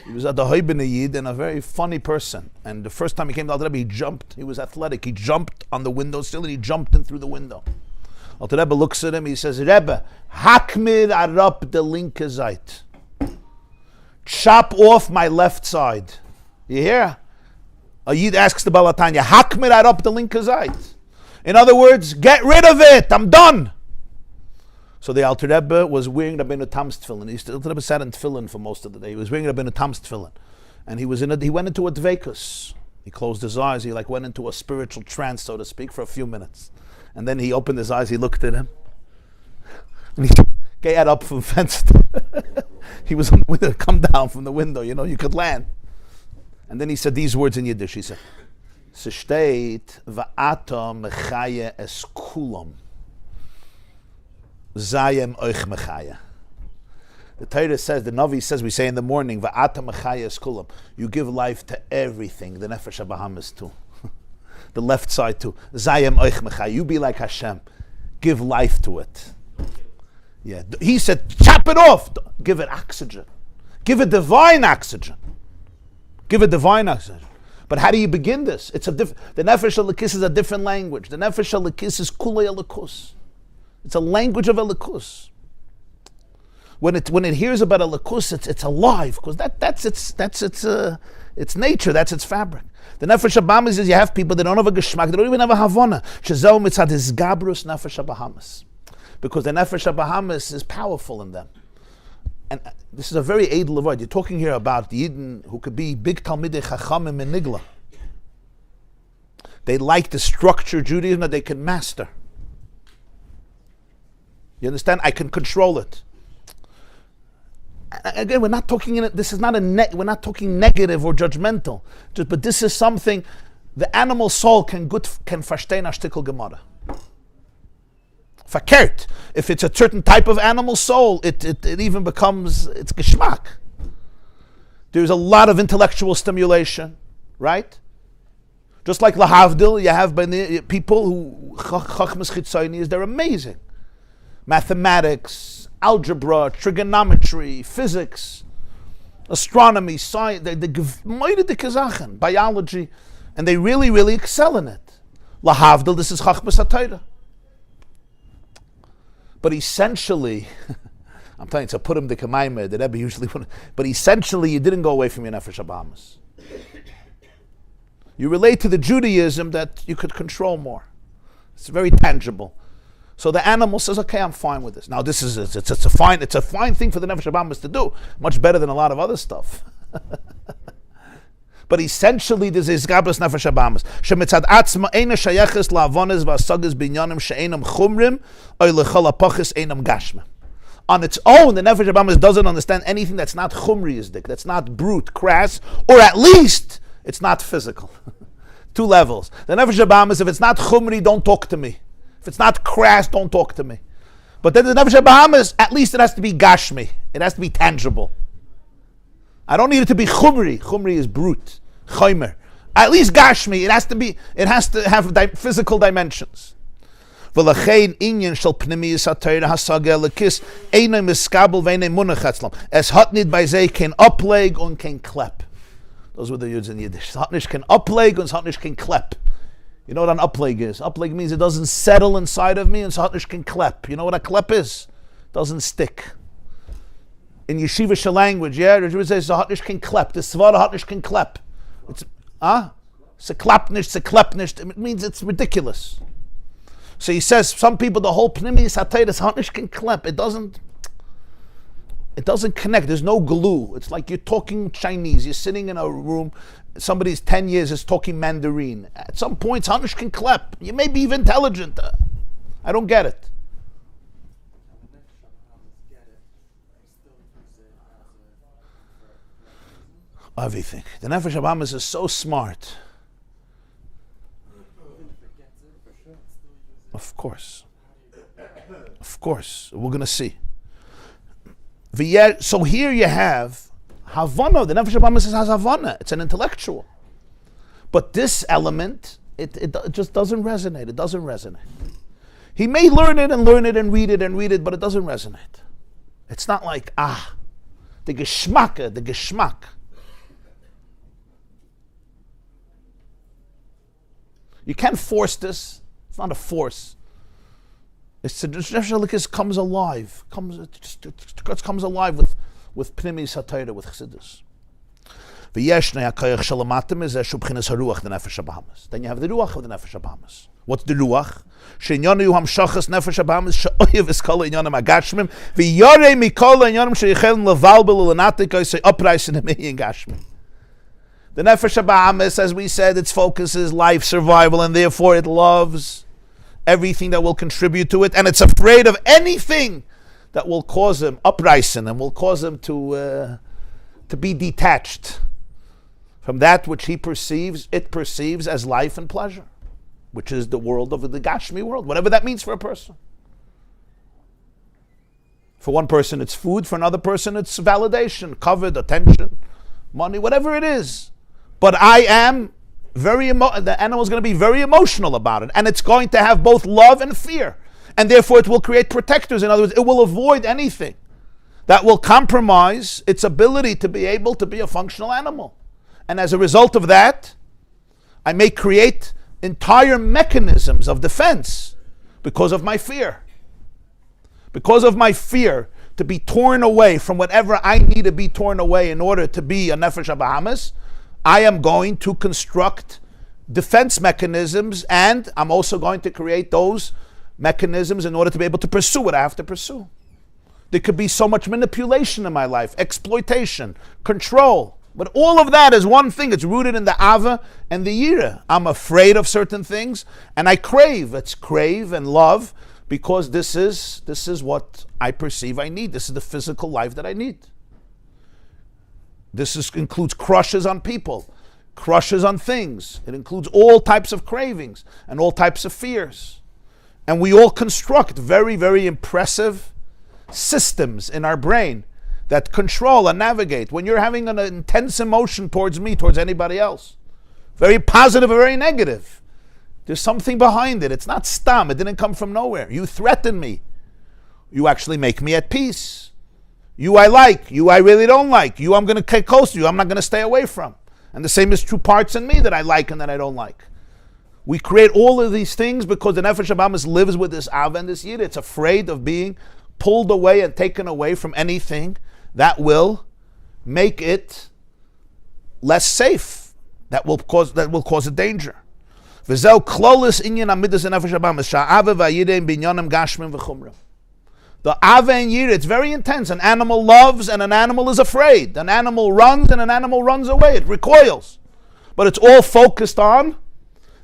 He was at the Hoibene Yid and a very funny person. And the first time he came to Alter Rebbe, he jumped. He was athletic. He jumped on the windowsill and he jumped in through the window. Alter Rebbe looks at him. He says, Rebbe, hakmir arab de linke Seite. Chop off my left side. You hear? A Yid asks the Balatanya, hakmir arab de linke Seite. In other words, get rid of it. I'm done. So the Alter Rebbe was wearing Rabbeinu Tam's tefillin. The Alter Rebbe sat in tefillin for most of the day. He was wearing Rabbeinu Tam's tefillin. And he went into a dveikus. He closed his eyes. He went into a spiritual trance, so to speak, for a few minutes. And then he opened his eyes. He looked at him. And he got up from the fence. He was with a come down from the window. You know, you could land. And then he said these words in Yiddish. He said, "Se steht va'ata mechaya es kulam, zayem oich mechaya." The Torah says, the Navi says, we say in the morning, va'ata mechaya es kulam. You give life to everything, the Nefesh HaBahamas too. The left side too. Zayem oich mechaya. You be like Hashem. Give life to it. Yeah. He said, chop it off. Give it oxygen. Give it divine oxygen. Give it divine oxygen. But how do you begin this? The Nefesh HaLekis is a different language. The Nefesh HaLekis is Kulei Elikus. It's a language of Elikus. When it hears about Elikus, it's alive because that's its nature. That's its fabric. The Nefesh HaBahamas is you have people that don't have a geschmack, they don't even have a havana. Shezau mitzad is gabrus Nefesh HaBahamas, because the Nefesh HaBahamas is powerful in them. And this is a very edel word. You're talking here about the Yidden who could be big Talmidei Chachamim and Nigla. They like the structure Judaism that they can master. You understand? I can control it. Again, we're not talking in it. This is not we're not talking negative or judgmental. But this is something the animal soul can verstehen a shtickl Gemara. Verkehrt. If it's a certain type of animal soul, it even becomes, it's geschmack. There's a lot of intellectual stimulation, right? Just like lahavdil, you have people who chachmas chitzonius, they're amazing. Mathematics, algebra, trigonometry, physics, astronomy, science, the biology, and they really, really excel in it. Lahavdil, this is chachmas HaTorah. But essentially, I'm telling you, it's a Purim Dikamayme, the Rebbe usually wouldn't. But essentially, you didn't go away from your Nefesh HaBahamas. You relate to the Judaism that you could control more. It's very tangible. So the animal says, "Okay, I'm fine with this." Now, it's a fine thing for the Nefesh HaBahamas to do, much better than a lot of other stuff. But essentially, this is Gabras Nefesh HaBahamas. Shemitzad atzma eina shayeches la'avones v'asagas binyanim she'enam chumrim oy lechol hapachis enam gashma. On its own, the Nefesh Habahamis doesn't understand anything that's not chumriyistic, that's not brute, crass, or at least it's not physical. Two levels. The Nefesh Habahamis, if it's not chumri, don't talk to me. If it's not crass, don't talk to me. But then the Nefesh Habahamis, at least it has to be gashmi. It has to be tangible. I don't need it to be chumri. Chumri is brute. Chomer. At least gashmi. It has to have physical dimensions. V'lachein inyan shel pnimiyus hatayra hasaga lekis einay miskabel v'einay munach atzlam. Es hat nid bei zei kein upleg und kein klep. Those were the words in Yiddish. Es hat nicht kein upleg und es hat nicht kein klep. You know what an upleg is? Upleg means it doesn't settle inside of me, and es hat nicht kein klep. You know what a klep is? It doesn't stick. In yeshivish language, yeah, the Jew says es hat nicht kein klep. The svara hat nicht kein klep. It's se klap nicht, se klep nicht. It means it's ridiculous. So he says, some people, the whole pnimiyus hatayra is hat nicht kein klep. It doesn't connect. There's no glue. It's like you're talking Chinese. You're sitting in a room. Somebody's 10 years is talking Mandarin. At some point, Hanish can clap. You may be even intelligent. I don't get it. Everything. The Nefesh Habahamis is so smart. Of course. Of course. We're going to see. So here you have Havana. The Nefesh Habahamis has Havana. It's an intellectual. But this element, it just doesn't resonate. It doesn't resonate. He may learn it and read it, but it doesn't resonate. It's not like, the geschmack. You can't force this. It's not a force. It's it comes alive. It comes alive with Pnimi Satayra, with Chassidus. Then you have the Ruach of the Nefesh Habahamis. What's the Ruach? Shenyonu hamshachas Nefesh Habahamis she'oyev iskala inyanim agashmim v'yorei mikola inyanim sheyichelim levalbel ulenatik say uprise in the gashmim. The Nefesh Habahamis, as we said, its focus is life survival, and therefore it loves everything that will contribute to it, and it's afraid of anything that will cause him uprising and will cause him to be detached from that which it perceives as life and pleasure, which is the world of the Gashmi world, whatever that means for a person. For one person it's food, for another person it's validation, covet, attention, money, whatever it is. But I am the animal is going to be very emotional about it, and it's going to have both love and fear, and therefore it will create protectors. In other words, it will avoid anything that will compromise its ability to be able to be a functional animal. And as a result of that, I may create entire mechanisms of defense because of my fear. Because of my fear to be torn away from whatever I need to be torn away in order to be a Nefesh Habahamis, I am going to construct defense mechanisms, and I'm also going to create those mechanisms in order to be able to pursue what I have to pursue. There could be so much manipulation in my life, exploitation, control. But all of that is one thing. It's rooted in the Ava and the Yira. I'm afraid of certain things, and I crave. It's crave and love, because this is what I perceive I need. This is the physical life that I need. This includes crushes on people, crushes on things. It includes all types of cravings and all types of fears. And we all construct very, very impressive systems in our brain that control and navigate. When you're having an intense emotion towards me, towards anybody else, very positive or very negative, there's something behind it. It's not stam. It didn't come from nowhere. You threaten me. You actually make me at peace. You I like. You I really don't like. You I'm going to get close to. You I'm not going to stay away from. And the same is true parts in me that I like and that I don't like. We create all of these things because the Nefesh Habahamis lives with this Ava and this Yid. It's afraid of being pulled away and taken away from anything that will make it less safe, that will cause a danger. V'zeu klolis inyan amidas Nefesh Habahamis sha'ava v'ayidem binyanim gashmim v'chumrim. The Ava and Yira, it's very intense. An animal loves and an animal is afraid. An animal runs and an animal runs away. It recoils. But it's all focused on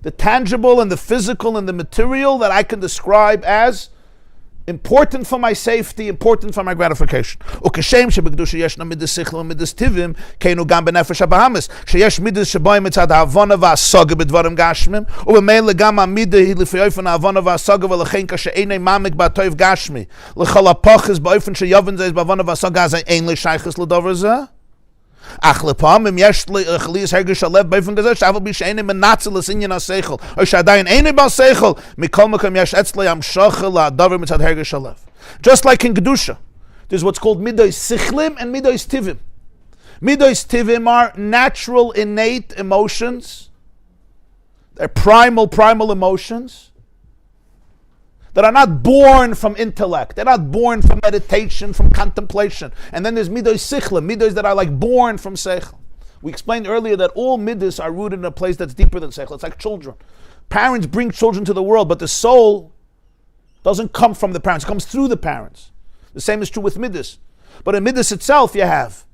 the tangible and the physical and the material that I can describe as important for my safety, important for my gratification. וכשם שבקדושה ישנה מידס שכל ומידס טבעיים, כנו גם בנפש הבהמס, שיש מידס שבאים מצד ההבונה והסוגה בדברים גשמים, ובמילא גם המידה היא לפי אופן ההבונה והסוגה, ולכן כשאיני מעמיק בהטוב גשמי, לכל הפוחס באופן שיובן זה בהבונה והסוגה, אז אין לי שייכס לדבר זה. אך לפעמים יש לי הרגש הלב באופן כזה שאף על פי שאיני מנצל לעניין השכל או שעדיין איני בעל שכל, מכל מקום יש אצלי המשכה לדבר מצד הרגש הלב. Just like in Kedusha, there's what's called midos sichlim and midos tivim. Midos tivim are natural, innate emotions. They're primal emotions that are not born from intellect. They're not born from meditation, from contemplation. And then there's midos sichlim, midos that are like born from seichel. We explained earlier that all midos are rooted in a place that's deeper than seichel. It's like children. Parents bring children to the world, but the soul doesn't come from the parents. It comes through the parents. The same is true with midos. But in midos itself, you have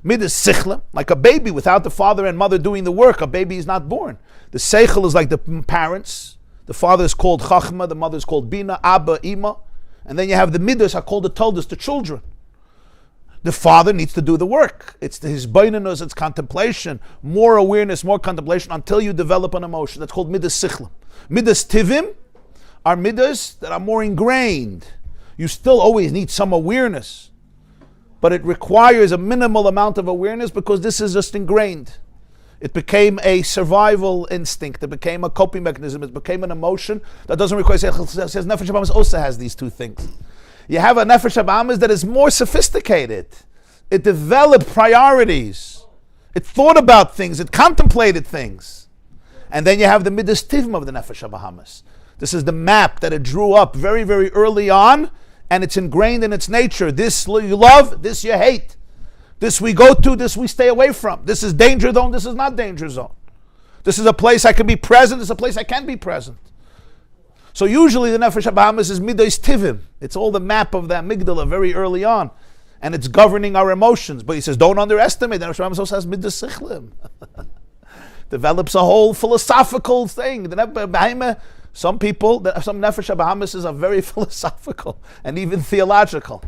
midos sichlim, like a baby without the father and mother doing the work. A baby is not born. The seichel is like the parents. The father is called Chachma, the mother is called Bina, Abba, Ima. And then you have the midos are called the Toldos, the children. The father needs to do the work. It's his beinanus, it's contemplation, more awareness, more contemplation until you develop an emotion. That's called midos sichlim. Midos tivim are midos that are more ingrained. You still always need some awareness, but it requires a minimal amount of awareness because this is just ingrained. It became a survival instinct. It became a coping mechanism. It became an emotion that doesn't require seichel. Says Nefesh HaBahamis also has these two things. You have a Nefesh HaBahamis that is more sophisticated. It developed priorities. It thought about things. It contemplated things. And then you have the midos tivim of the Nefesh HaBahamis. This is the map that it drew up very, very early on, and it's ingrained in its nature. This you love, this you hate. This we go to, this we stay away from. This is danger zone, this is not danger zone. This is a place I can be present, this is a place I can't be present. So usually the Nefesh HaBahamis is midos tivim. It's all the map of the amygdala very early on. And it's governing our emotions. But he says, don't underestimate. The Nefesh HaBahamis also has midos sichlim. Develops a whole philosophical thing. The some people, some Nefesh HaBahamis are very philosophical and even theological.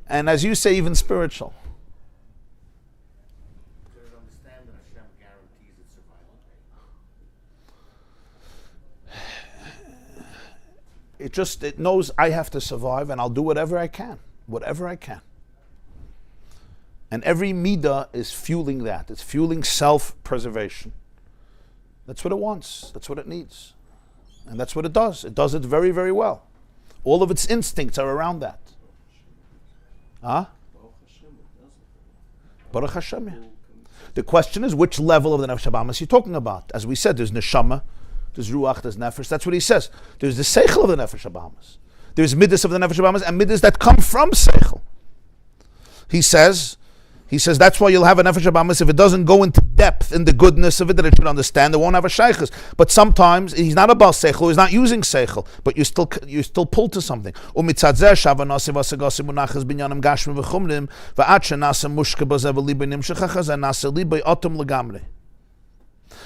And as you say, even spiritual. It knows I have to survive and I'll do whatever I can. And every midah is fueling that. It's fueling self-preservation. That's what it wants. That's what it needs. And that's what it does. It does it very, very well. All of its instincts are around that. Baruch Hashem. The question is, which level of the Nefesh HaBahamis you're talking about? As we said, there's Neshama, there's Ruach, there's Nefesh. That's what he says. There's the Seichel of the Nefesh HaBahamis. There's Midas of the Nefesh HaBahamis and Midas that come from Seichel. He says that's why you'll have a Nefesh HaBahamis if it doesn't go into depth in the goodness of it that it should understand, it won't have a Shaykhus. But sometimes he's not about Seichel, he's not using Seichel, but you still pull to something.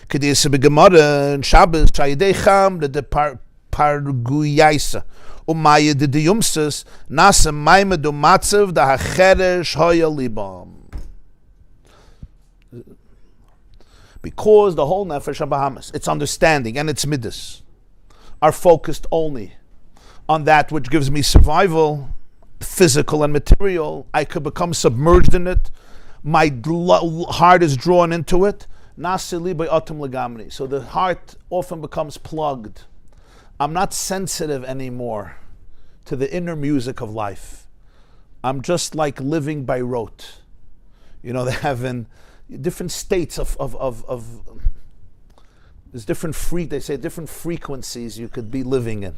Kedisa begemara in Shabbos Shayidei Cham the Parguyaisa Umaya de Yumsus Nasa Maima do Matzav da Hacheresh Hoya Libam. Because the whole Nefesh HaBahamis, its understanding and its midas are focused only on that which gives me survival, physical and material. I could become submerged in it. My heart is drawn into it. So the heart often becomes plugged. I'm not sensitive anymore to the inner music of life. I'm just like living by rote. You know, they have in different states of there's different they say different frequencies you could be living in.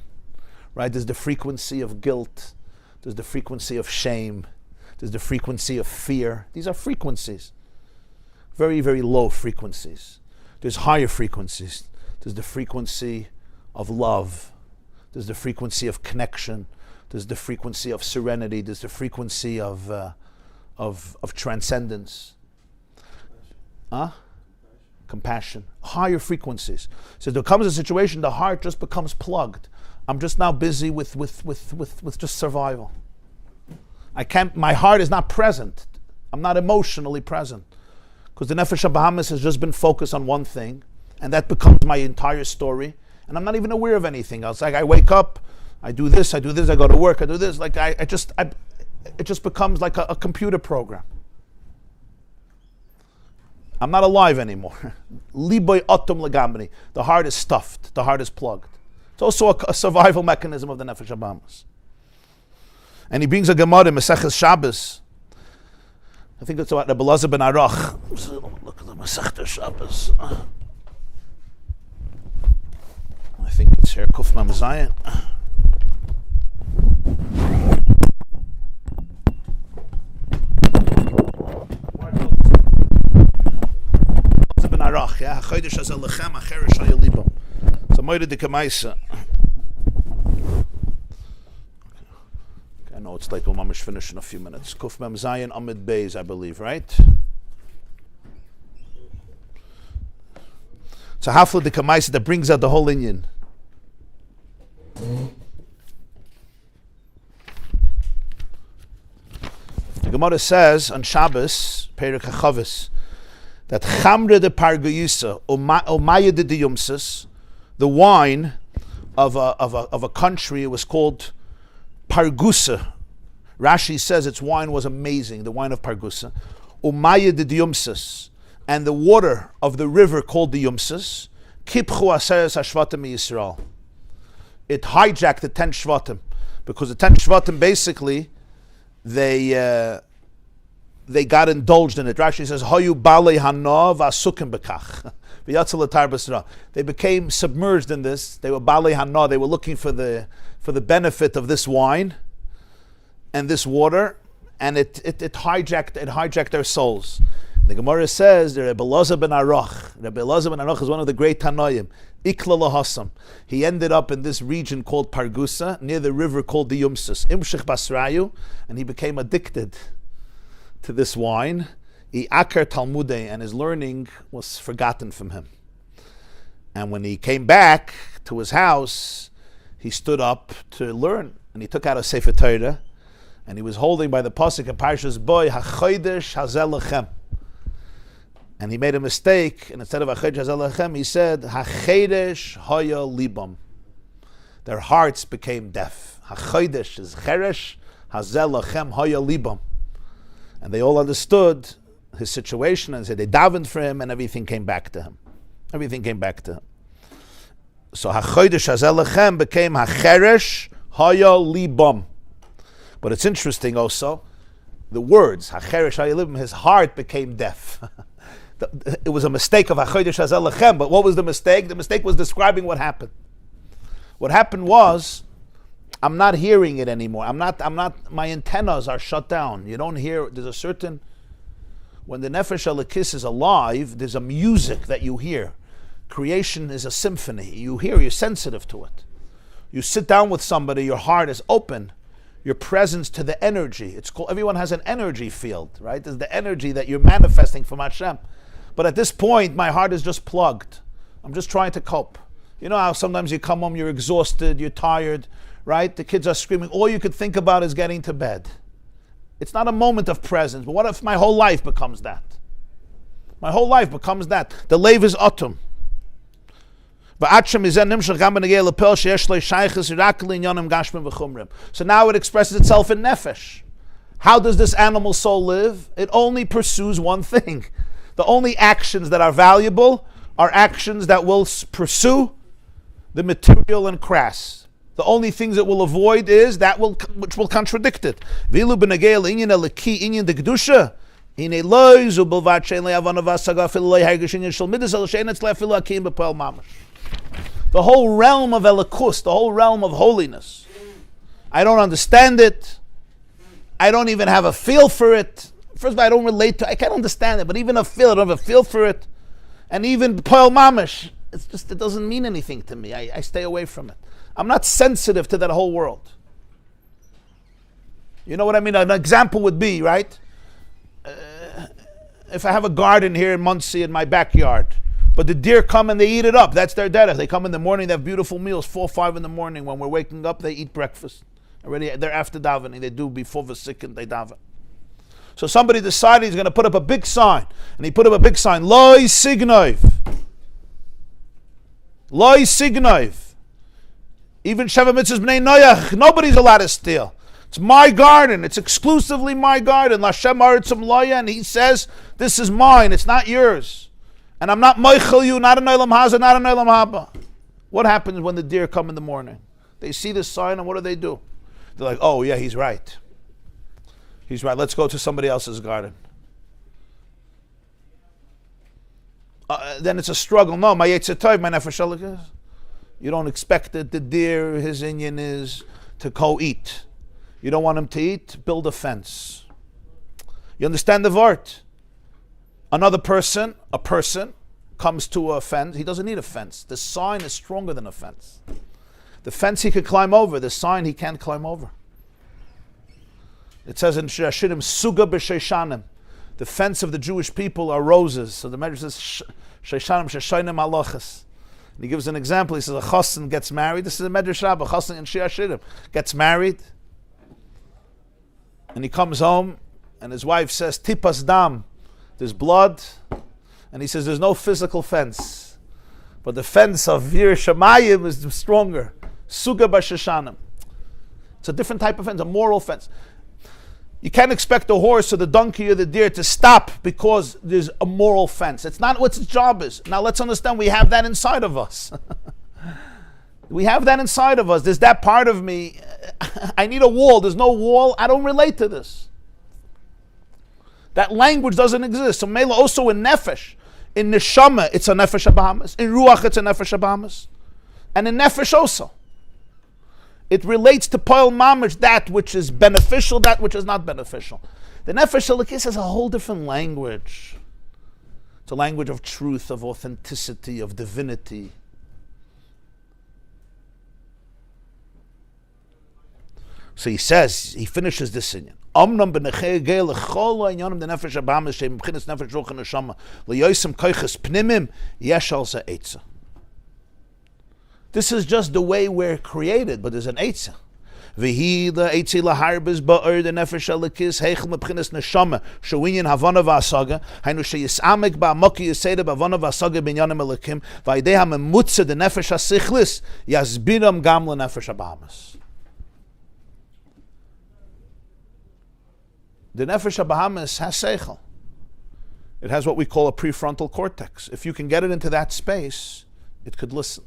Right? There's the frequency of guilt. There's the frequency of shame. There's the frequency of fear. These are frequencies. Very, very low frequencies. There's higher frequencies. There's the frequency of love. There's the frequency of connection. There's the frequency of serenity. There's the frequency of transcendence. Compassion. Higher frequencies. So there comes a situation the heart just becomes plugged. I'm just now busy with just survival. My heart is not present. I'm not emotionally present. Because the Nefesh HaBahamis has just been focused on one thing, and that becomes my entire story, and I'm not even aware of anything else. Like I wake up, I do this, I go to work, I do this. Like it just becomes like a computer program. I'm not alive anymore. Liboy otum legambri. The heart is stuffed. The heart is plugged. It's also a survival mechanism of the Nefesh HaBahamis. And he brings a Gemara in Maseches Shabbos. I think it's about Rabbi Elazar ben Arach. Look at the Masechta Shabbos. I think it's here, Kuf Mem Zayin. Ben Arach, yeah. Chodesh Hazel Lechem, Acheresh Hayel Libam. So Moed Dikamaisa. I know it's like we'll mamish finish in a few minutes. Kuf Mem Zayin Amid Bais, I believe, right? It's a Hafla Dikamaisa that brings out the whole Inyan. The Gemara says on Shabbos, Perek HaChavis, that Chamre de Parguyusa, Omaya de Diyumsis, the wine of a country, was called Pargusa. Rashi says its wine was amazing, the wine of Pargusa. Omaya de Diyumsis, and the water of the river called the Yumsis, Kipchu Aseres Hashvatim Yisrael. It hijacked the 10 Shvatim, because the 10 Shvatim basically, they got indulged in it. Rashi says, "Hayu balei hana v'asukim bekach." They became submerged in this. They were balei hana. They were looking for the benefit of this wine and this water, and it hijacked their souls. The Gemara says, Rabbi Elazar ben Arach. Rabbi Elazar ben Arach is one of the great Tanoim. Ikla lahasam. He ended up in this region called Pargusa, near the river called the Yumsus. Imshich basrayu, and he became addicted to this wine. Akar Talmudei, and his learning was forgotten from him. And when he came back to his house, he stood up to learn, and he took out a Sefer Torah, and he was holding by the pasuk in Parshas Boy, HaChodesh Hazel Lechem. And he made a mistake, and instead of HaChodesh Hazel Lechem, he said, HaChedesh Hoya Libam. Their hearts became deaf. HaChodesh is Cheresh, Hazel Lechem Hoya Libam. And they all understood his situation, and said they davened for him, and everything came back to him. So HaChodesh Hazel Lechem became HaCheresh Hoya Libam. But it's interesting also, the words, HaCheresh Hoya Libam, his heart became deaf. It was a mistake of HaChodesh Hazel Lechem, but what was the mistake? The mistake was describing what happened. What happened was, I'm not hearing it anymore. My antennas are shut down. You don't hear, there's a certain, when the Nefesh Elokis is alive, there's a music that you hear. Creation is a symphony. You're sensitive to it. You sit down with somebody, your heart is open, your presence to the energy. It's called, everyone has an energy field, right? There's the energy that you're manifesting from Hashem. But at this point, my heart is just plugged. I'm just trying to cope. You know how sometimes you come home, you're exhausted, you're tired, right? The kids are screaming. All you could think about is getting to bed. It's not a moment of presence, but what if my whole life becomes that? My whole life becomes that. The leiv is atum. So now it expresses itself in nefesh. How does this animal soul live? It only pursues one thing. The only actions that are valuable are actions that will pursue the material and crass. The only things it will avoid is that which will contradict it. The whole realm of Elikus, the whole realm of holiness. I don't understand it. I don't even have a feel for it. First of all, I don't relate to it. I can't understand it, but even I don't have a feel for it. And even Poel Mamish, it doesn't mean anything to me. I stay away from it. I'm not sensitive to that whole world. You know what I mean? An example would be, right? If I have a garden here in Monsey in my backyard, But the deer come and they eat it up. That's their derech. They come in the morning, they have beautiful meals, 4 or 5 in the morning. When we're waking up, they eat breakfast. Already, they're after davening. They do before v'sikin, they daven. So somebody decided he's going to put up a big sign. And he put up a big sign, Loi Signov. Loi Signov. Even Sheva Mitzvahs B'nai Noyach, nobody's allowed to steal. It's my garden. It's exclusively my garden. Lashem Aritzim Loya, and he says, this is mine. It's not yours. And I'm not Meichel you, not an Olam Haza, not an Olam Haba. What happens when the deer come in the morning? They see this sign, and what do? They're like, oh yeah, he's right. He's right. Let's go to somebody else's garden. Then it's a struggle. No, my Yetzer Tov, my Nefesh Elokus. You don't expect that the deer, his inyan is to co-eat. You don't want him to eat, build a fence. You understand the vart? A person comes to a fence. He doesn't need a fence. The sign is stronger than a fence. The fence he could climb over. The sign he can't climb over. It says in Shashidim, Suga b'Sheshanim. The fence of the Jewish people are roses. So the Medrash says, Sheshanim, Sheshainim alochas. And he gives an example. He says, a Chassan gets married. This is a Medrash Rabbah. Chassan in Shashidim gets married. And he comes home, and his wife says, Tipas dam. There's blood. And he says, there's no physical fence. But the fence of Yir Shamayim is stronger. Suga b'Sheshanim. It's a different type of fence, a moral fence. You can't expect the horse or the donkey or the deer to stop because there's a moral fence. It's not what its job is. Now let's understand, we have that inside of us. We have that inside of us. There's that part of me. I need a wall. There's no wall. I don't relate to this. That language doesn't exist. So Mela also in Nefesh. In Neshama, it's a Nefesh Abahamas. In Ruach, it's a Nefesh Abahamas. And in Nefesh also. It relates to Poel Mamish, that which is beneficial, that which is not beneficial. The Nefesh Elikis has a whole different language. It's a language of truth, of authenticity, of divinity. So he says, he finishes this inyan. Omnam b'nechei gei l'chol ha'inyanim de nefesh abahamis she'im b'chinas nefesh ruach neshama l'yosim koiches pnimim yesh al ze eitzah. This is just the way we're created, but there's an eitzah. V'hi la'eitzah laharbis ba'or de nefesh elikis heichel m'b'chinas neshama she'uinyan havana v'asaga hainu she'yisamek ba'amoki yiseda b'havana v'asaga b'inyanim elikim v'ayidei ha'memutza de nefesh ha'sichlis yasbiram gam l'nefesh abahamis. The Nefesh HaBahamis has seichel. It has what we call a prefrontal cortex. If you can get it into that space, it could listen.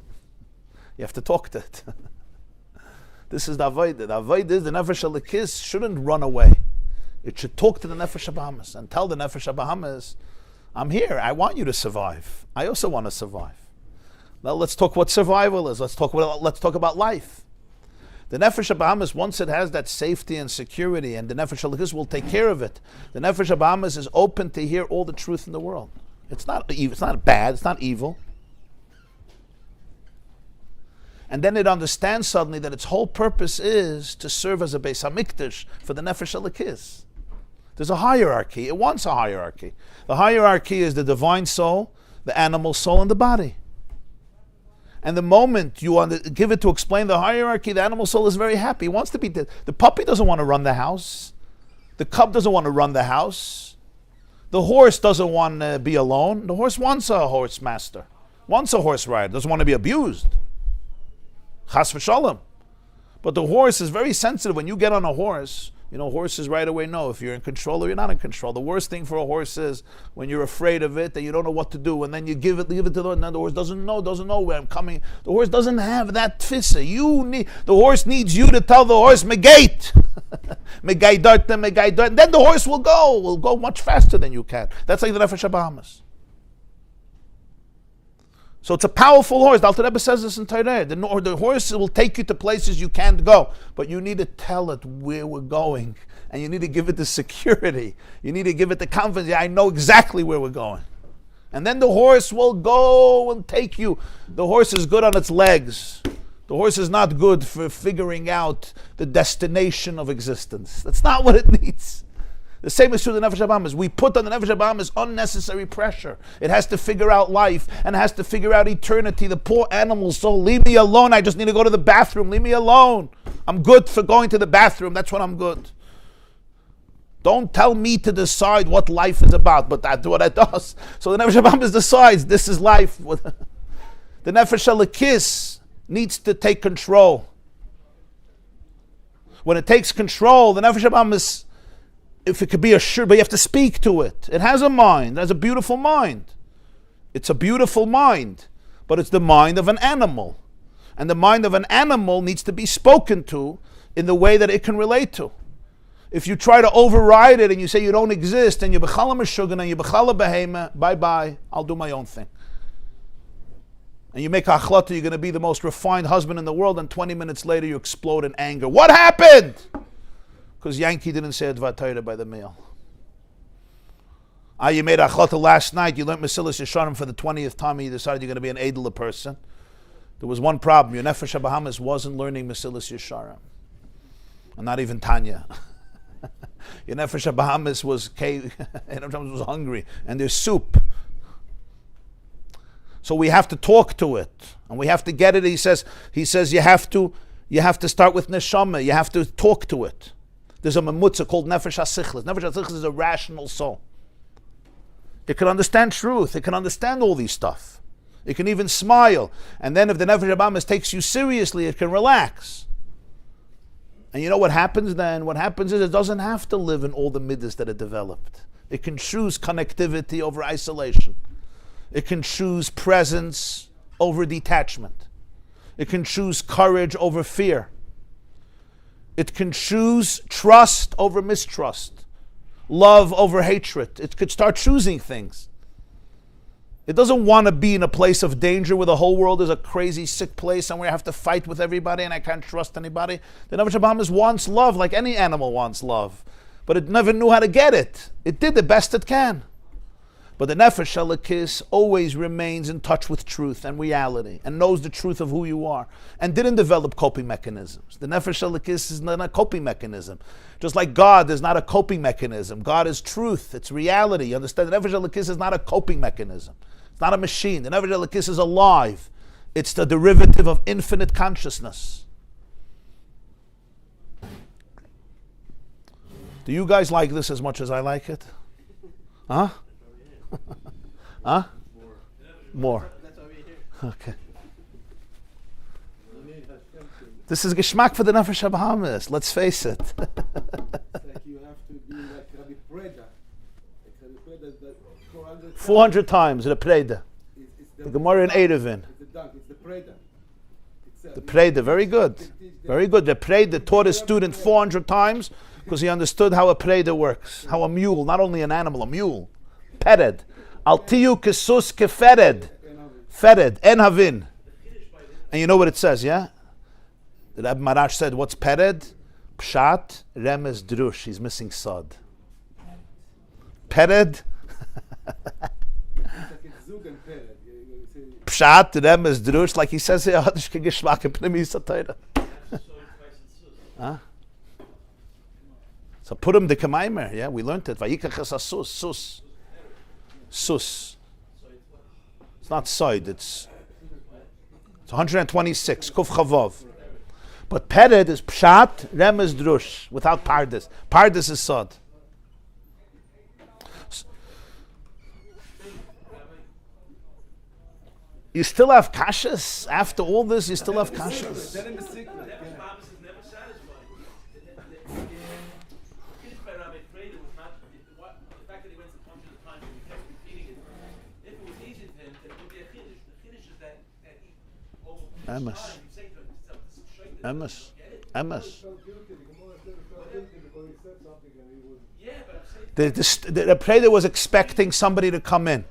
You have to talk to it. This is the avodah. The avodah is the Nefesh HaLekis shouldn't run away. It should talk to the Nefesh HaBahamis and tell the Nefesh HaBahamis, I'm here. I want you to survive. I also want to survive. Now let's talk what survival is. Let's talk about life. The Nefesh HaBahamis, once it has that safety and security, and the Nefesh HaLekis will take care of it, the Nefesh HaBahamis is open to hear all the truth in the world. It's not evil, it's not bad, it's not evil. And then it understands suddenly that its whole purpose is to serve as a Beis HaMikdash for the Nefesh HaLekis. There's a hierarchy. It wants a hierarchy. The hierarchy is the divine soul, the animal soul, and the body. And the moment you want to give it to explain the hierarchy, the animal soul is very happy. He wants to be the puppy doesn't want to run the house. The cub doesn't want to run the house. The horse doesn't want to be alone. The horse wants a horse master, wants a horse rider, doesn't want to be abused. Chas v'shalom. But the horse is very sensitive. When you get on a horse, horses right away know if you're in control or you're not in control. The worst thing for a horse is when you're afraid of it, that you don't know what to do, and then you give it to the horse, and then the horse doesn't know where I'm coming. The horse doesn't have that tfisa. The horse needs you to tell the horse, megait. Megait dart, and then the horse will go much faster than you can. That's like the Nefesh HaBahamis. So it's a powerful horse. The Alter Rebbe says this in Torah. The horse will take you to places you can't go, but you need to tell it where we're going, and you need to give it the security. You need to give it the confidence. Yeah, I know exactly where we're going. And then the horse will go and take you. The horse is good on its legs. The horse is not good for figuring out the destination of existence. That's not what it needs. The same is true of the Nefesh HaBahamis. We put on the Nefesh HaBahamis unnecessary pressure. It has to figure out life and has to figure out eternity. The poor animal soul, leave me alone. I just need to go to the bathroom. Leave me alone. I'm good for going to the bathroom. That's when I'm good. Don't tell me to decide what life is about, but that's what it does. So the Nefesh HaBahamis decides this is life. The Nefesh HaLekis needs to take control. When it takes control, the Nefesh HaBahamis, if it could be assured, but you have to speak to it. It has a mind. It has a beautiful mind. It's a beautiful mind, but it's the mind of an animal. And the mind of an animal needs to be spoken to in the way that it can relate to. If you try to override it and you say you don't exist and you bechala meshugan and you bechala behema, bye-bye, I'll do my own thing. And you make achlata, you're going to be the most refined husband in the world, and 20 minutes later you explode in anger. What happened? Because Yankee didn't say Advar Torah by the meal. You made achlata last night, you learned Mesilas Yesharim for the 20th time, and you decided you're going to be an Edela person. There was one problem. Your Nefesh HaBahamis wasn't learning Mesilas Yesharim. And not even Tanya. Your Nefesh HaBahamis was hungry, and there's soup. So we have to talk to it, and we have to get it. He says you have to start with neshama. You have to talk to it. There's a memutza called nefesh hasichlis. Nefesh hasichlis is a rational soul. It can understand truth. It can understand all these stuff. It can even smile. And then if the Nefesh HaBahamis takes you seriously, it can relax. And you know what happens then? What happens is it doesn't have to live in all the middas that it developed. It can choose connectivity over isolation. It can choose presence over detachment. It can choose courage over fear. It can choose trust over mistrust. Love over hatred. It could start choosing things. It doesn't want to be in a place of danger where the whole world is a crazy, sick place and where I have to fight with everybody and I can't trust anybody. The Nefesh HaBahamis wants love like any animal wants love. But it never knew how to get it. It did the best it can. But the Nefesh HaLekis always remains in touch with truth and reality and knows the truth of who you are and didn't develop coping mechanisms. The Nefesh HaLekis is not a coping mechanism. Just like God is not a coping mechanism. God is truth. It's reality. You understand? The Nefesh HaLekis is not a coping mechanism. It's not a machine. The Nefesh HaLekis is alive. It's the derivative of infinite consciousness. Do you guys like this as much as I like it? Huh? Huh? More. Okay. This is geschmack for the Nefesh HaBahamis. Let's face it. It's like you have to be like Rabbi Preda. Rabbi Preda is that 400 times the Preda. The Gemara in Erevin. It's the dunk. It's the Preda. The Preda, very good. Very good. The Preda taught his student 400 times because he understood how a Preda works. How a mule, not only an animal, a mule. Pered. Al tiyu kesus kefered. Fered. En havin. And you know what it says, yeah? The Rabbi Medrash said, what's pered? Pshat, remes, drush. He's missing sod. Pered. Pshat, remes, drush. Like he says here, Hadish ke geschmack in Pneumis HaTorah. Huh? So Purim de Kamaimer, yeah, we learned it. Vayikach es asus, sus. Sus. It's not side, it's 126, Kuf Chavav. But Pered is Pshat, Remez, Drush, without Pardes. Pardes is Sod. You still have kashas? After all this, you still have kashas? Emes. Emes. Emes. The Preda was expecting somebody to come in.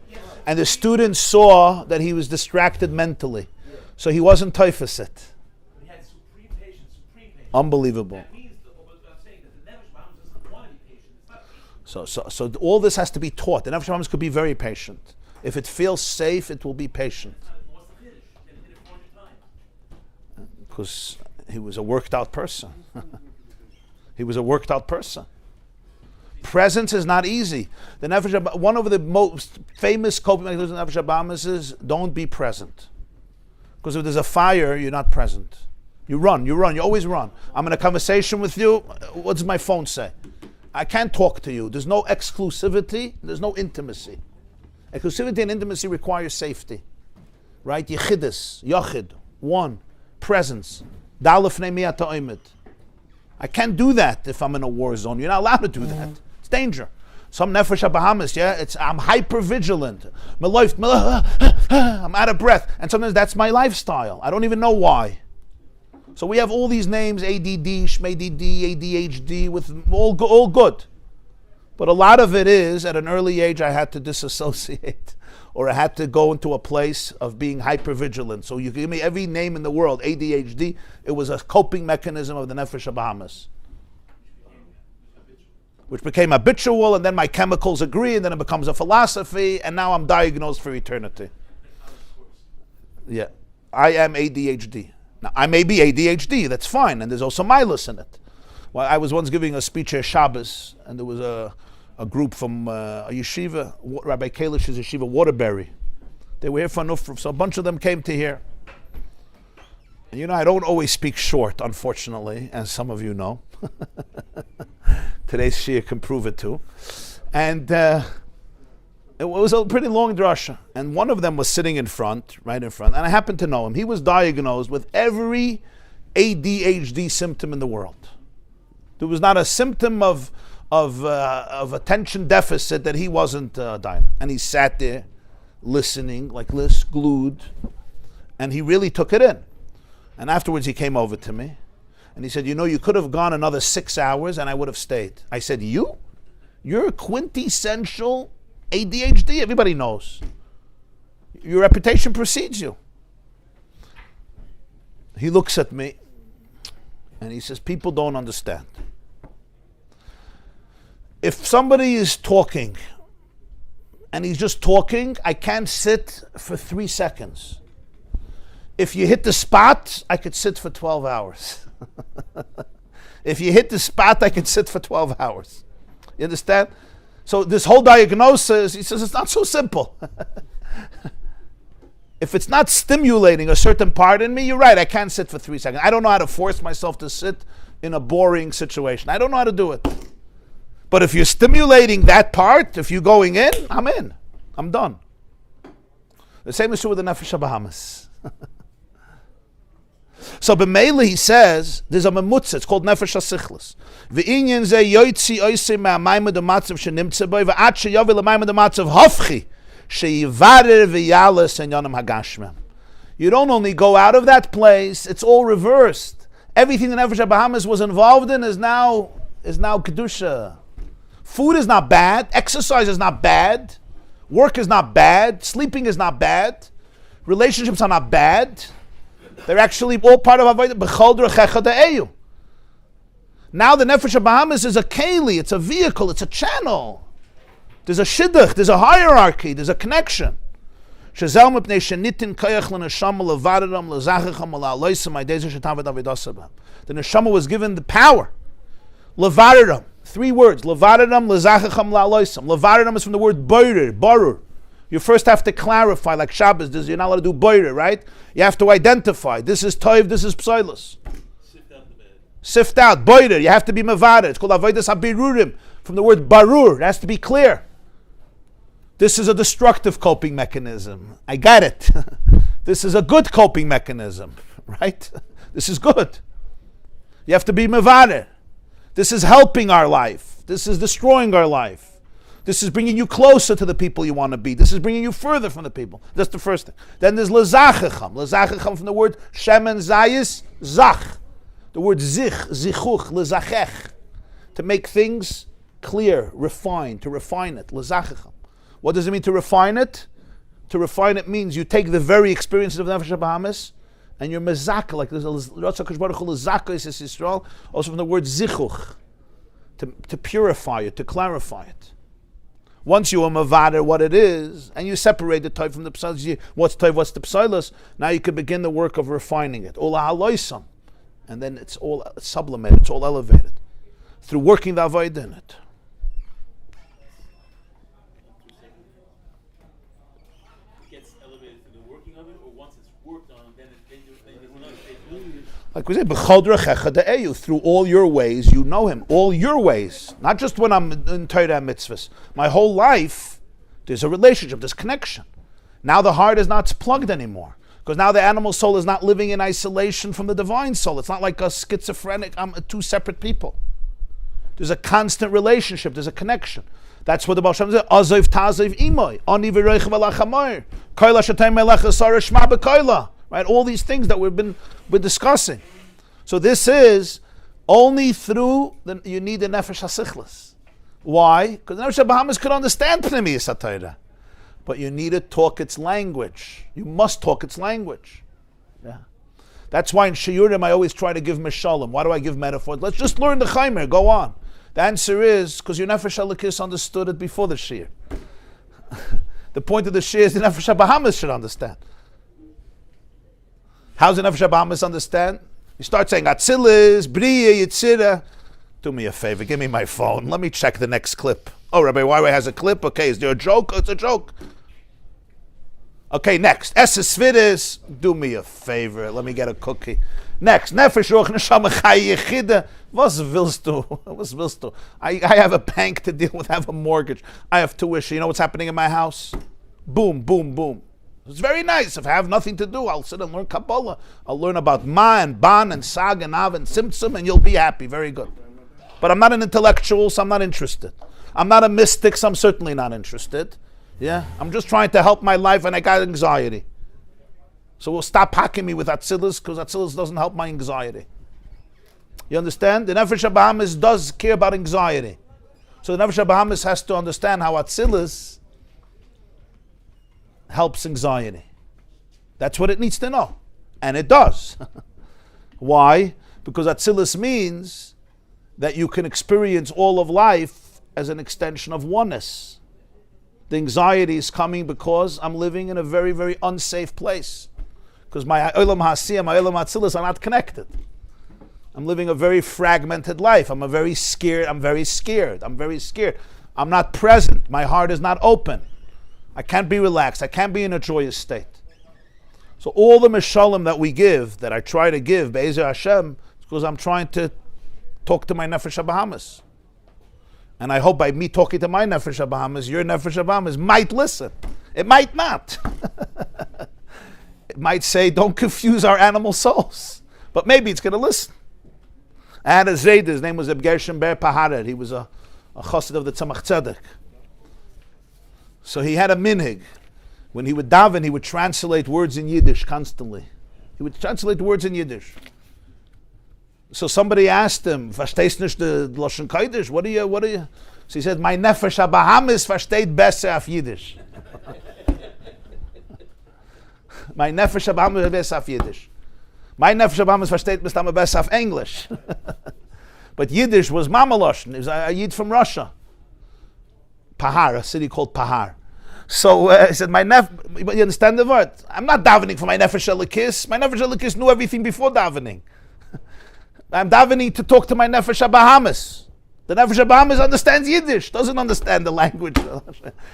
And the student saw that he was distracted mentally. So he wasn't typhosit. Unbelievable. So all this has to be taught. The Nefesh HaBahamis could be very patient. If it feels safe, it will be patient. Because he was a worked out person. He was a worked out person. Presence is not easy. The Nefesh, one of the most famous coping mechanisms of Nefesh Abahamis is don't be present. Because if there's a fire, you're not present. You run, you always run. I'm in a conversation with you, what does my phone say? I can't talk to you. There's no exclusivity, there's no intimacy. Exclusivity and intimacy require safety. Right? Yechidus, Yachid, one, presence. Dalef ne'miyat ha'omed. I can't do that if I'm in a war zone. You're not allowed to do that. It's danger. Some Nefesh Abahamis, I'm hyper vigilant. I'm out of breath. And sometimes that's my lifestyle. I don't even know why. So we have all these names, ADD, SHMADD, ADHD, with all good. But a lot of it is, at an early age, I had to disassociate. Or I had to go into a place of being hypervigilant. So you give me every name in the world, ADHD, it was a coping mechanism of the Nefesh Abahamis. Which became habitual, and then my chemicals agree, and then it becomes a philosophy, and now I'm diagnosed for eternity. Yeah, I am ADHD. Now, I may be ADHD, that's fine, and there's also milus in it. Well, I was once giving a speech at Shabbos, and there was a group from a yeshiva, Rabbi Kalish's yeshiva, Waterbury. They were here for Nufr, so a bunch of them came to here. And I don't always speak short, unfortunately, as some of you know. Today's Shia can prove it too. And it was a pretty long drasha. And one of them was sitting in front, right in front, and I happened to know him. He was diagnosed with every ADHD symptom in the world. There was not a symptom of attention deficit that he wasn't dying. And he sat there listening like this, glued, and he really took it in. And afterwards he came over to me and he said, you could have gone another 6 hours and I would have stayed. I said, you're quintessential ADHD, everybody knows. Your reputation precedes you. He looks at me and he says, people don't understand. If somebody is talking and he's just talking, I can't sit for 3 seconds. If you hit the spot, I could sit for 12 hours. If you hit the spot, I could sit for 12 hours. You understand? So this whole diagnosis, he says, it's not so simple. If it's not stimulating a certain part in me, you're right, I can't sit for 3 seconds. I don't know how to force myself to sit in a boring situation. I don't know how to do it. But if you're stimulating that part, if you're going in. I'm done. The same is true with the Nefesh Abahamis. So b'meila he says there's a memutza. It's called nefesh hasichlis. V'inyan ze yoytzi oisei ma'amayim dematzav shenimtze boi v'at sheyavi l'mayim dematzav hofchi sheyivarer v'yalas and yonim hagashmem. You don't only go out of that place; it's all reversed. Everything the Nefesh Abahamis was involved in is now kedusha. Food is not bad. Exercise is not bad. Work is not bad. Sleeping is not bad. Relationships are not bad. They're actually all part of Avodah. B'chol d'rechecha de'eyu. Now the Nefesh Abahamis is a keli, it's a vehicle, it's a channel. There's a shidduch, there's a hierarchy, there's a connection. Shezel mipnei shenitin koyach l'neshama levaradam lezachacham la'aloisam ha'idezah shetavad avidosabam. The neshama was given the power. Levaradam, 3 words. Levaradam lezachacham la'aloisam. Levaradam is from the word barur. You first have to clarify, like Shabbos, you're not allowed to do boire, right? You have to identify. This is toiv, this is psoilus. Sift out the bad. Sift out, boire. You have to be mavada. It's called avodas habirurim, from the word barur. It has to be clear. This is a destructive coping mechanism. I got it. This is a good coping mechanism, right? This is good. You have to be mavada. This is helping our life. This is destroying our life. This is bringing you closer to the people you want to be. This is bringing you further from the people. That's the first thing. Then there's lezachacham. Lezachacham from the word shemen zayis, zach. The word zich, zichuch, lezachech. To make things clear, refined, to refine it. Lezachacham. What does it mean to refine it? To refine it means you take the very experiences of Nefesh Abahamis and you're mezaka, like there's a Ratzakash Baruch Hu lezaka is Yisrael, also from the word zichuch. To purify it, to clarify it. Once you are mavader what it is, and you separate the type from the psalus, what's type, what's the psalus, now you can begin the work of refining it. Ola haloisam. And then it's all sublimated, it's all elevated. Through working the avodah in it. Like we say, b'chol drechecha de'eyu, through all your ways, you know him. All your ways. Not just when I'm in Torah and mitzvahs. My whole life, there's a relationship, there's connection. Now the heart is not plugged anymore. Because now the animal soul is not living in isolation from the divine soul. It's not like a schizophrenic, I'm two separate people. There's a constant relationship, there's a connection. That's what the Baal Shem says, Azoiv tazoiv imoy, ani v'roich v'lachamoy, koila shetay melech asara shma b'koila. Right, all these things that we're discussing. So this is only through, you need the nefesh hasichlis. Why? Because the nefesh habahamis could understand pnimiyus haTorah. But you need to talk its language. You must talk its language. Yeah. That's why in Shiurim I always try to give mishalim. Why do I give metaphors? Let's just learn the Chaim. Go on. The answer is because your Nefesh Elikis understood it before the Shir. The point of the Shir is the Nefesh HaBahamis should understand. How's the Nefesh HaBahamis understand? You start saying Atzilis, Briya, Yitzira. Do me a favor, give me my phone. Let me check the next clip. Oh, Rabbi Huawei has a clip. Okay, is there a joke? It's a joke. Okay, next. Esses Svidis. Do me a favor. Let me get a cookie. Next. Nefesh Ruach Neshama Chai Yechida. Was willst du? Was willst du? I have a bank to deal with. I have a mortgage. I have tuition. You know what's happening in my house? Boom, boom, boom. It's very nice. If I have nothing to do, I'll sit and learn Kabbalah. I'll learn about Ma and Ban and Sag and Av and Tzimtzum, and you'll be happy. Very good. But I'm not an intellectual, so I'm not interested. I'm not a mystic, so I'm certainly not interested. Yeah, I'm just trying to help my life, and I got anxiety. So we'll stop hacking me with Atzilus, because Atzilus doesn't help my anxiety. You understand? The Nefesh HaBahamis does care about anxiety. So the Nefesh HaBahamis has to understand how Atzilus helps anxiety. That's what it needs to know. And it does. Why? Because Atzilus means that you can experience all of life as an extension of oneness. The anxiety is coming because I'm living in a very, very unsafe place. Because my Olam HaSiyah, my Olam HaTzilus are not connected. I'm living a very fragmented life. I'm very scared. I'm not present. My heart is not open. I can't be relaxed. I can't be in a joyous state. So all the mishalim that we give, that I try to give, Be'ezer Hashem, is because I'm trying to talk to my Nefesh HaBahamis. And I hope by me talking to my Nefesh HaBahamis, your Nefesh HaBahamis might listen. It might not. It might say, don't confuse our animal souls. But maybe it's going to listen. I had a Zayd, his name was Gershon Ber Paharer. He was a chassid of the Tzemach Tzedek. So he had a minhig. When he would daven, he would translate words in Yiddish constantly. He would translate words in Yiddish. So somebody asked him, "Verstehst nicht the Lashon Kodesh? What are you?" So he said, "My Nefesh HaBahamis versteht besser auf Yiddish." My Nefesh HaBahamis besser auf Yiddish. My Nefesh HaBahamis versteht besser auf English. But Yiddish was Mama Lashon. It was a Yid from Russia. Pahar, a city called Pahar. So he said, you understand the word? I'm not davening for my Nefesh Elikis. My Nefesh Elikis knew everything before davening. I'm davening to talk to my Nefesh HaBahamis. The Nefesh HaBahamis understands Yiddish, doesn't understand the language.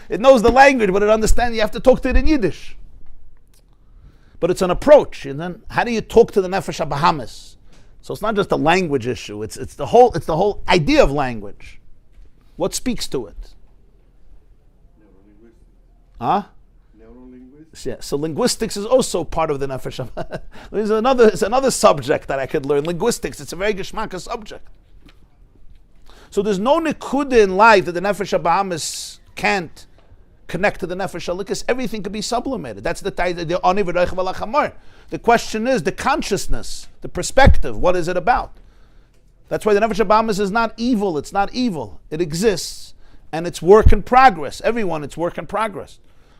It knows the language, but it understands, you have to talk to it in Yiddish. But it's an approach. And then how do you talk to the Nefesh HaBahamis? So it's not just a language issue, it's the whole idea of language. What speaks to it? Huh? Yeah, so linguistics is also part of the Nefesh HaBahamis. It's another subject that I could learn. Linguistics, it's a very geschmacka subject. So there's no nekuda in life that the Nefesh HaBahamis can't connect to the Nefesh Elikis. Everything could be sublimated. That's the ani v'roich v'lachamor. The question is the consciousness, the perspective. What is it about? That's why the Nefesh HaBahamis is not evil. It's not evil. It exists. And it's work in progress. Everyone, it's work in progress.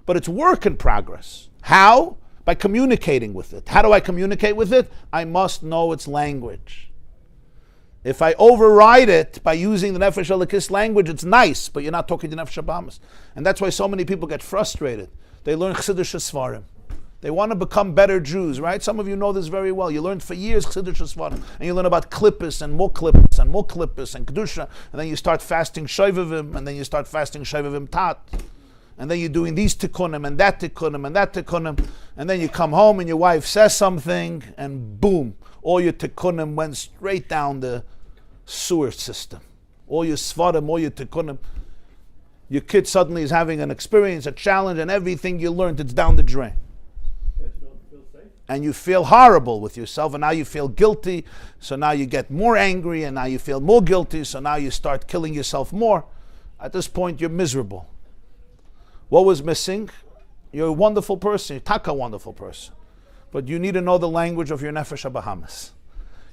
But it's work in progress. How? By communicating with it. How do I communicate with it? I must know its language. If I override it by using the Nefesh Elikis language, it's nice, but you're not talking to Nefesh HaBahamis. And that's why so many people get frustrated. They learn Chassidic Svarim. They want to become better Jews, right? Some of you know this very well. You learned for years Chassidic Svarim, and you learn about Klippus and more Klippus and more Klippus and Kedusha, and then you start fasting Shovavim, and then you start fasting Shovavim Tat. And then you're doing these tikkunim and that tikkunim and that tikkunim, and then you come home and your wife says something, and boom, All your tikkunim went straight down the sewer system. All your svarim, all your tikkunim. Your kid suddenly is having an experience, a challenge, and everything you learned, it's down the drain. And you feel horrible with yourself, and now you feel guilty, so now you get more angry, and now you feel more guilty, so now you start killing yourself more. At this point, you're miserable. What was missing? You're a wonderful person, you're taka wonderful person. But you need to know the language of your nefesh habahamis.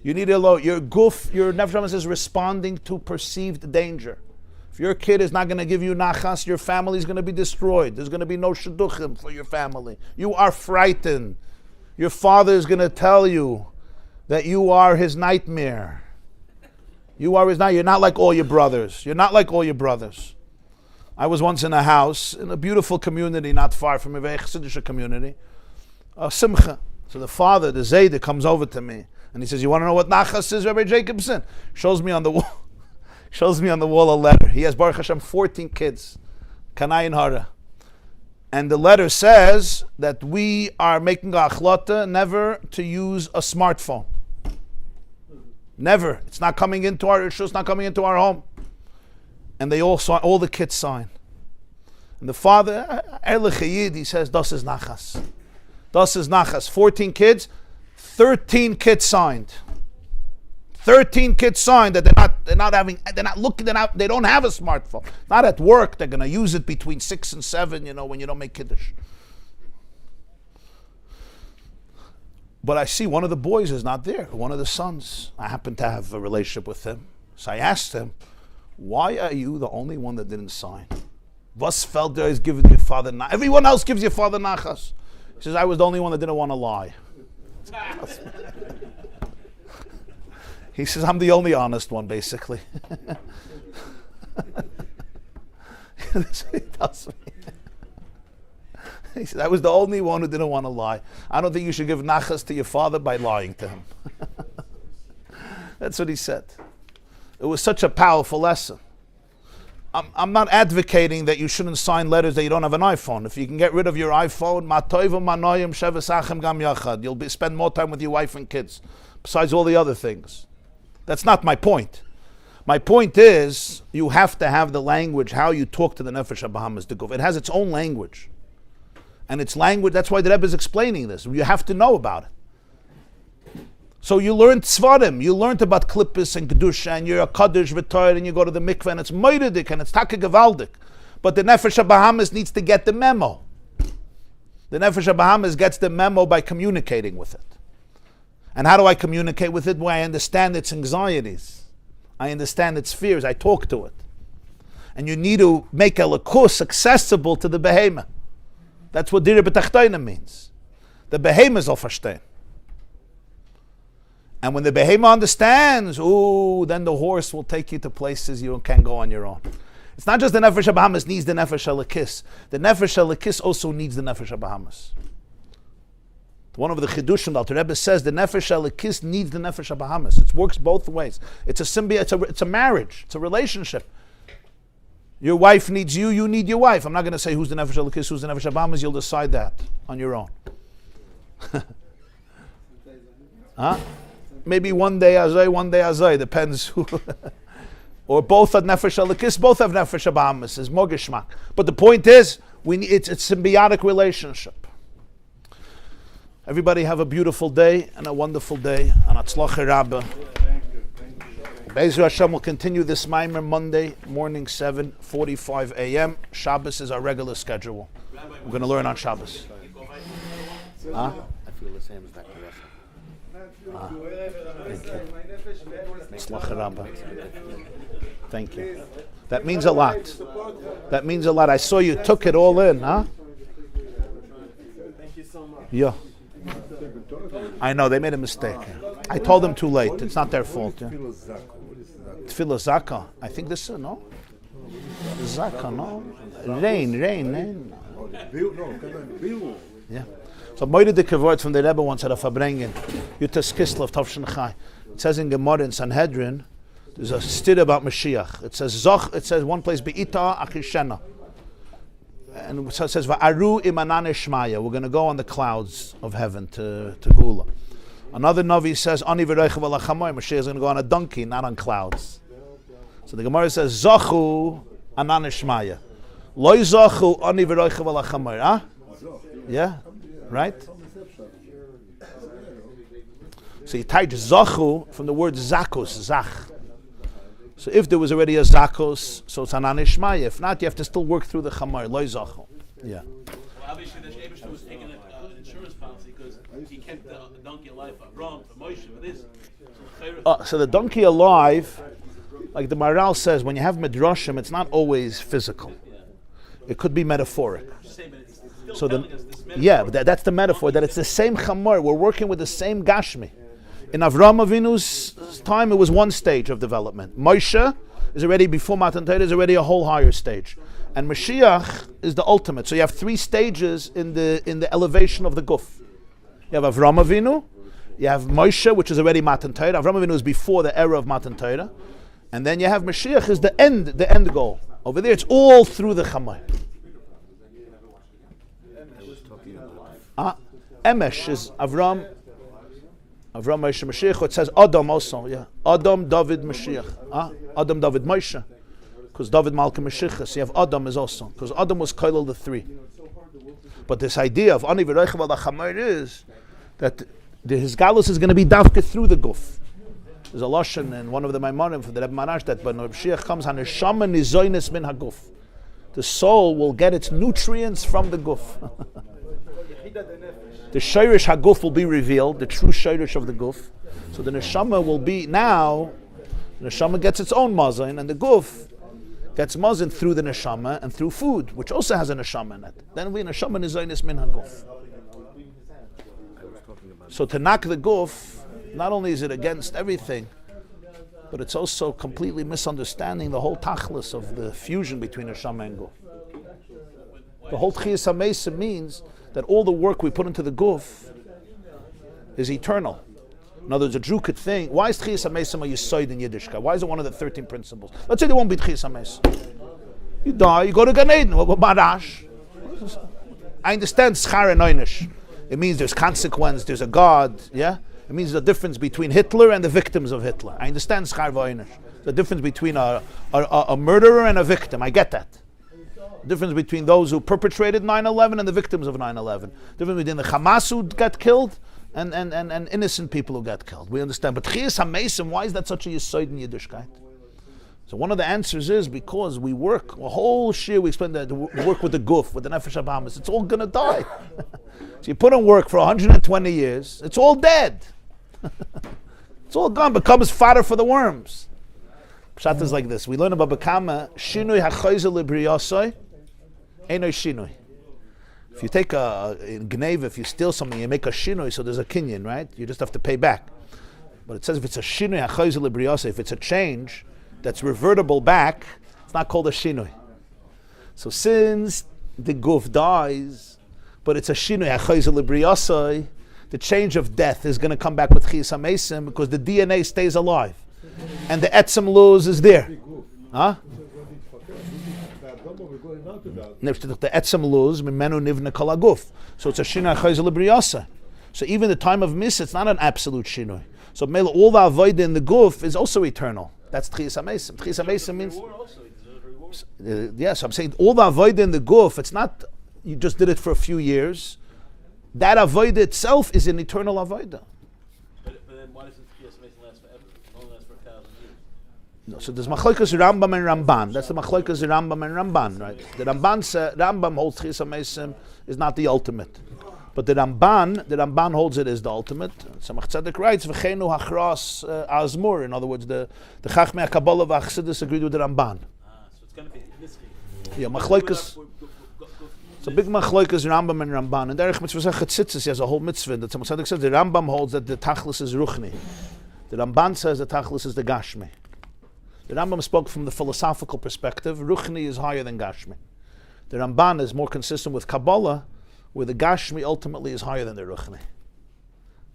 You need to know your guf, your nefesh habahamis is responding to perceived danger. If your kid is not going to give you nachas, your family is going to be destroyed. There's going to be no shidduchim for your family. You are frightened. Your father is going to tell you that you are his nightmare. You are his nightmare. You're not like all your brothers. You're not like all your brothers. I was once in a house, in a beautiful community, not far from a very Chassidic community, a simcha. So the father, the Zayda, comes over to me, and he says, "You want to know what nachas is, Rabbi Jacobson?" Shows me on the wall. Shows me on the wall a letter. He has, Baruch Hashem, 14 kids. Kanai and Hara. And the letter says that we are making a achlata never to use a smartphone. Never. It's not coming into our issue, it's not coming into our home. And they all sign, all the kids sign. And the father, he says, Das is nachas. Das is nachas. 14 kids, 13 kids signed. 13 kids signed that they don't have a smartphone. Not at work, they're going to use it between 6 and 7, when you don't make kiddush. But I see one of the boys is not there, one of the sons. I happen to have a relationship with him. So I asked him, why are you the only one that didn't sign? Was Felder is giving your father nachas. Everyone else gives your father nachas. He says, I was the only one that didn't want to lie. He says, I'm the only honest one, basically. That's what he tells me. He says, I was the only one who didn't want to lie. I don't think you should give nachas to your father by lying to him. That's what he said. It was such a powerful lesson. I'm not advocating that you shouldn't sign letters that you don't have an iPhone. If you can get rid of your iPhone, you'll spend more time with your wife and kids, besides all the other things. That's not my point. My point is, you have to have the language, how you talk to the Nefesh HaBahamis, the Guf. It has its own language. And its language, that's why the Rebbe is explaining this. You have to know about it. So you learned Tzvarim, you learned about Klippus and Kedusha, and you're a Kaddish V'Torah, and you go to the mikveh, and it's Moiridik, and it's Taka Gevaldik. But the Nefesh HaBahamis needs to get the memo. The Nefesh HaBahamis gets the memo by communicating with it. And how do I communicate with it? Well, I understand its anxieties. I understand its fears. I talk to it. And you need to make a lakus accessible to the behemoth. That's what Dira B'Tachtoina means. The behemoth is al verstehen. And when the behemoth understands, then the horse will take you to places you can't go on your own. It's not just the Nefesh HaBahamis needs the Nefesh HaLekis. The Nefesh HaLekis also needs the Nefesh HaBahamis. One of the Chidushim, the Rebbe says, the Nefesh HaLekis needs the Nefesh HaBahamis. It works both ways. It's a symbiote, it's a marriage, it's a relationship. Your wife needs you, you need your wife. I'm not going to say who's the Nefesh HaLekis, who's the Nefesh HaBahamis. You'll decide that on your own. Huh? Maybe one day Azay, depends who. Or both have Nefesh HaLekis, both have Nefesh HaBahamis. It's more geschmack. But the point is, it's a symbiotic relationship. Everybody have a beautiful day and a wonderful day. And Atzlacha Rabbi. Be'ezer Hashem will continue this Maamar Monday morning, 7:45 a.m. Shabbos is our regular schedule. We're going to learn on Shabbos. Huh? I feel the same as Dr. Russell. Thank you. That means a lot. That means a lot. I saw you took it all in, huh? Thank you so much. Yeah. I know, they made a mistake. I told them too late. It's not their fault. Yeah. Tefillah Zaka. I think this is, no? Zaka, no? Rain. Yeah. So Moide de Kavod from the Rebbe once at a Farbrengen, Yutas Kislev Tovshin Chai. It says in Gemara in Sanhedrin, there's a stid about Mashiach. It says one place, Be'ita Achishena. And it says, Va'aru imanane shmaya. We're going to go on the clouds of heaven to Gula. Another Navi says, Ani v'reichav ala chamoy, Mashiach is going to go on a donkey, not on clouds. So the Gemara says, Zachu anan ishmaya. Loi zachu ani v'reichav ala chamoy. Huh? Yeah? Right? So you tie zachu from the word zakos, zach. So if there was already a zakos, so it's anan ishmaya. If not, you have to still work through the chamoy. Loi zachu. Yeah. Well, obviously, the Shebesh was taking an insurance policy because he kept the donkey alive for Abraham, for Moshe, for this. So the donkey alive, like the Maral says, when you have Medrashim, it's not always physical. It could be metaphoric. So that's the metaphor, that it's the same chamor. We're working with the same gashmi. In Avraham Avinu's time, it was one stage of development. Moshe is already, before Matan Torah, is already a whole higher stage. And Mashiach is the ultimate. So you have three stages in the elevation of the guf. You have Avraham Avinu, you have Moshe, which is already Matan Torah. Avraham Avinu is before the era of Matan Torah. And then you have Mashiach is the end goal. Over there, it's all through the Chamay. Emesh is Avraham, Moshe, Mashiach. It says Adam also, yeah. Adam, David, Mashiach. Adam, David, Moshe. Because David, Malka, Mashiach. So you have Adam is also. Because Adam was Kailal the three. But this idea of Ani v'reichav al Chamay is that his galus is going to be dafka through the guf. There's a lashon in one of the Maamarim for the Rebbe Marash that when Mashiach comes, haneshama nizoynes min haguf. The soul will get its nutrients from the guf. The shayrish haguf will be revealed, the true shayrish of the guf. So the neshama will be now. The neshama gets its own mazon, and the guf gets mazon through the neshama and through food, which also has a neshama in it. Then we neshama nizoynes min haguf. So to knock the guf, not only is it against everything, but it's also completely misunderstanding the whole tachlis of the fusion between neshama and guf. The whole Tchiyas HaMeisa means that all the work we put into the guf is eternal. In other words, a Jew could think, why is Tchiyas HaMeisa a Yisoid in Yiddishkeit? Why is it one of the 13 principles? Let's say there won't be Tchiyas HaMeisa. You die, you go to Gan Eden. Marash. I understand Schar and Einish. It means there's consequence, there's a God, yeah? It means the difference between Hitler and the victims of Hitler. I understand Schar v'Einish. The difference between a murderer and a victim. I get that. The difference between those who perpetrated 9/11 and the victims of 9/11. The difference between the Hamas who got killed and innocent people who got killed. We understand. But Chiyas HaMesim, why is that such a Yisoid in Yiddishkeit? So one of the answers is because we work, a whole shir, we explain that we work with the guf, with the Nefesh HaBahamas. It's all going to die. So you put in work for 120 years, it's all dead. It's all gone, becomes fodder for the worms. Pshat is like this. We learn about Bekama, Shinui HaChoyze Libriyosoi, Einoi Shinui. If you take in Gneva, if you steal something, you make a Shinui, so there's a kinyan, right? You just have to pay back. But it says if it's a Shinui HaChoyze Libriyosoi, if it's a change that's revertible back, it's not called a Shinui. So since the guf dies, but it's a Shinui HaChoyze Libriyosoi, the change of death is going to come back with Chiyas HaMesim because the DNA stays alive. And the etzem luz is there. Huh? The etzem luz, mimenu nivna kol haguf. So it's a Shinui HaChoyze Libriyosoi. So even the time of Misa, it's not an absolute Shinui. So all the avoid in the guf is also eternal. That's Tchiyas HaMesim. Tchiyas HaMesim means... yes, I'm saying all the avoid in the guf, it's not you just did it for a few years. That avoid itself is an eternal avoid. But then why doesn't Tchiyas HaMesim last forever? It only lasts for 1,000 years. No, so there's Machlokes Rambam and Ramban. That's the Machlokes Rambam and Ramban, right? The Rambam holds Tchiyas HaMesim is not the ultimate. But the Ramban holds it as the ultimate. Tzemach Tzedek writes, "V'cheinu hachras azmur." In other words, the Chachmei Kabbalah v'Achsidus agreed with the Ramban. So it's going to be this case. Yeah, Machlokes. It's a big Machlokes Rambam and Ramban. And Derech Mitzvah Chetzitzis, he has a whole mitzvah. That Tzemach Tzedek says the Rambam holds that the Tachlis is Ruchni. The Ramban says the Tachlis is the Gashmi. The Rambam spoke from the philosophical perspective. Ruchni is higher than Gashmi. The Ramban is more consistent with Kabbalah, where the Gashmi ultimately is higher than the Ruchni.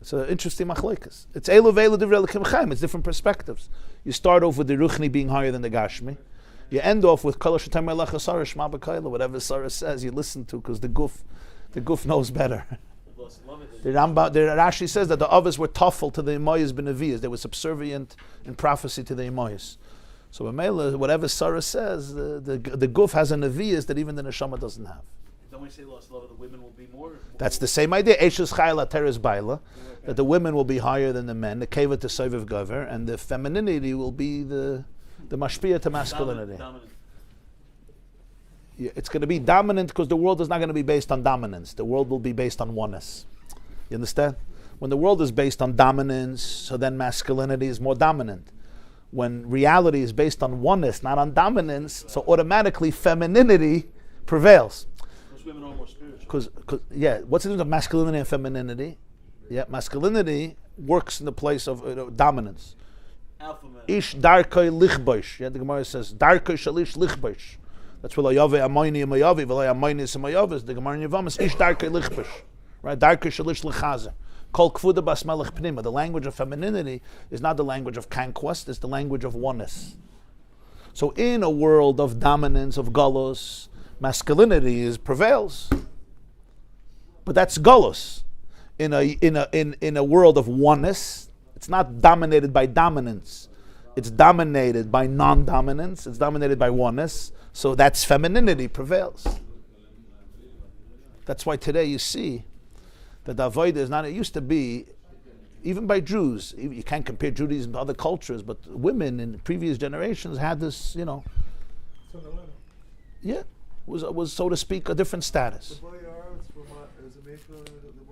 It's an interesting machlekes. It's Elu V'Elu Divrei Elokim Chaim. It's different perspectives. You start off with the Ruchni being higher than the Gashmi. You end off with Kol Hashem Melech HaSarah Shema B'Kaila. Whatever Sarah says, you listen to because the Guf knows better. The Rashi says that the Avos were tough to the Imayas Benavias. They were subservient in prophecy to the Imayas. So whatever Sarah says, the Guf has a Nevias that even the Neshama doesn't have. Don't we say lost love, the women will be more? That's the same idea. Eshes Chayla Teres Baila, that the women will be higher than the men. The Keva to Soviv Gover, and the femininity will be the Mashpia to masculinity. Dominant. Yeah, it's going to be dominant because the world is not going to be based on dominance. The world will be based on oneness. You understand? When the world is based on dominance, so then masculinity is more dominant. When reality is based on oneness, not on dominance, so automatically femininity prevails. Because women are more spiritual. Because what's the difference of masculinity and femininity? Yeah, masculinity works in the place of dominance. Alpha man. Ish darkei lichboish. Yeah, the Gemara says darkei shalish lichboish. That's what Yave Amoini Mayavi, V'lay Amoini Samayavis. The Gemara in Yavamas Ish darkei lichboish. Right, darkei shalish lichazer. Kol kfuda bas melech pnima. The language of femininity is not the language of conquest; it's the language of oneness. So, in a world of dominance of galus, masculinity prevails. But that's galus. In a world of oneness, it's not dominated by dominance. It's dominated by non-dominance. It's dominated by oneness. So that's femininity prevails. That's why today you see that the avodah is not. It used to be, even by Jews. You can't compare Judaism to other cultures, but women in previous generations had this, was so to speak a different status. The boy arts were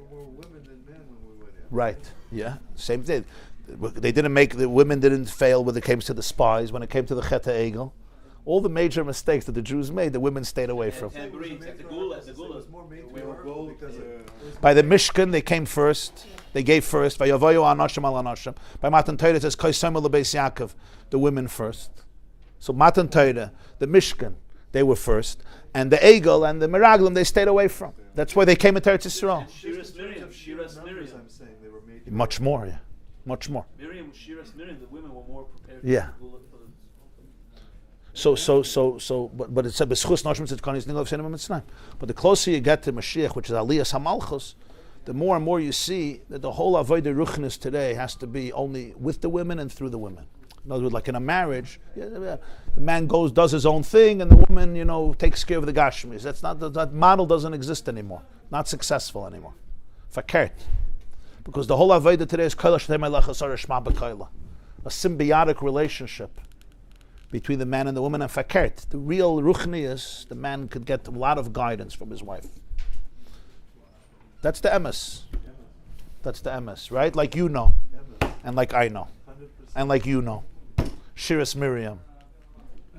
more women than men when we went in. Right. Yeah. Same thing. The women didn't fail when it came to the spies, when it came to the Chet HaEgel. All the major mistakes that the Jews made, the women stayed away from. By the Mishkan, they came first. They gave first. By Yavoyu Anashim al Anashim. By Matan Torah, it says Koisem Beis Yaakov, the women first. So Matan Torah, the Mishkan, they were first, and the Egel and the Meraglim, they stayed away from. That's why they came into Eretz Yisrael. Shiras Miriam. I'm saying they were made Much more, yeah. Much more. Miriam, Shiras Miriam, the women were more prepared. Yeah. But it said b'schus nashim tzidkanis niglav shenim mitzrayim. But the closer you get to Mashiach, which is Aliyas Hamalchus, the more and more you see that the whole avodah ruchnis today has to be only with the women and through the women. In other words, like in a marriage, the man does his own thing, and the woman, takes care of the gashmis. That model doesn't exist anymore. Not successful anymore. Fakert. Because the whole avodah today is a symbiotic relationship between the man and the woman, and fakert. The real ruchnius, the man could get a lot of guidance from his wife. That's the emes. That's the emes, right? Like you know, and like I know, 100%. and like you know. Shiras Miriam.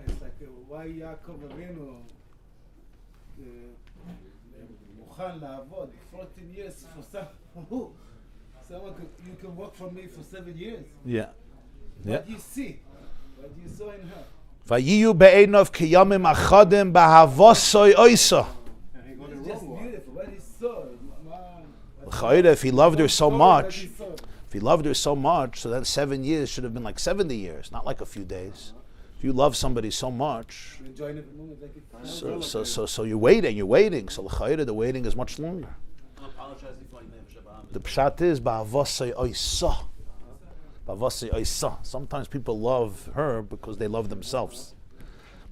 It's like why Yaakov Avinu mukhan la'avod 14 years for someone you can work for me for 7 years. Yeah. What do you see? What you saw in her. Vayiyu be'enov kiyamim achadim b'havosoi oisa. It's just beautiful. What he saw, man. Chayre, if he loved her so much, so then 7 years should have been like 70 years, not like a few days. If you love somebody so much, Enjoying every moment like it. so you're waiting. So l'chayre, the waiting is much longer. I'm apologizing for my name, Shabbat. The pshat is b'havosoi oisa. Bavasi Aisa. Sometimes people love her because they love themselves.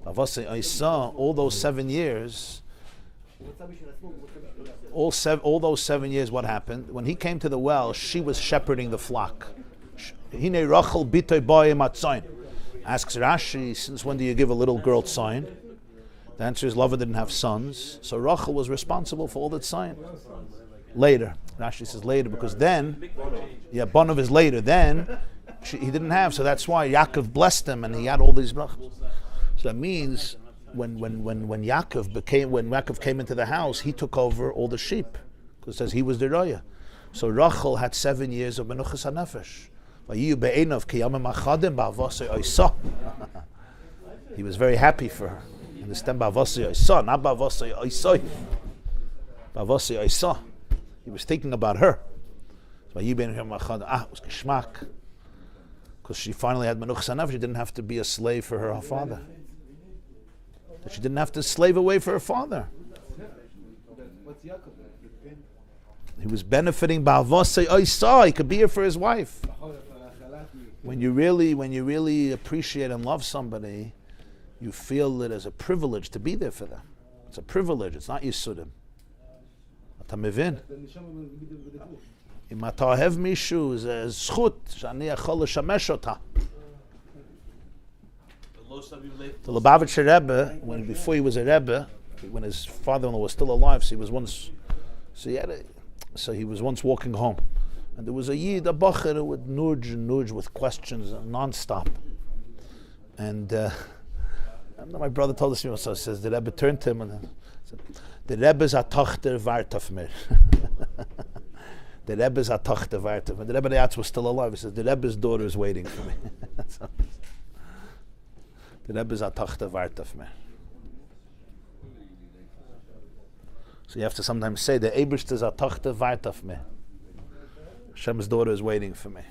Bavasi Aisa, all those 7 years, all those 7 years, what happened? When he came to the well, she was shepherding the flock. Hine Rachel bitoy boyim atzayin. Asks Rashi, since when do you give a little girl tzayin? The answer is Lavan didn't have sons, so Rachel was responsible for all that tzayin. Later. Rashi says later because then, Bonav is later. Then he didn't have, so that's why Yaakov blessed him and he had all these brachos. So that means when Yaakov came into the house, he took over all the sheep because it says he was the roya. So Rachel had 7 years of menuchas hanefesh. He was very happy for her. Understand? Bavasi Oisa, not Bavasi Oisoi. Bavasi Oisa. He was thinking about her. It was geschmack. Because she finally had menuchas hanefesh. She didn't have to be a slave for her father. She didn't have to slave away for her father. What's Yaakov? He was benefiting ba'avosei oisa. He could be here for his wife. When you really appreciate and love somebody, you feel it as a privilege to be there for them. It's a privilege. It's not yisudim. אתה מבין? אם אתה אוהב מישהו, זה זכות שאני יכול לשמש אותה. The Lubavitcher Rebbe, before he was a Rebbe, when his father-in-law was still alive, so he was once walking home, and there was a yid, a bacher, who would nudge with questions non-stop. And my brother told us, so says the Rebbe turned to him and said, "The Rebbe's a tochter vart of mir." The Rebbe's a tochter vart of mir. The Rebbe Yatz was still alive. He says, "The Rebbe's daughter is waiting for me." The Rebbe's a tochter vart of mir. So you have to sometimes say, the Eibishter's a tochter vart of mir. Hashem's daughter is waiting for me.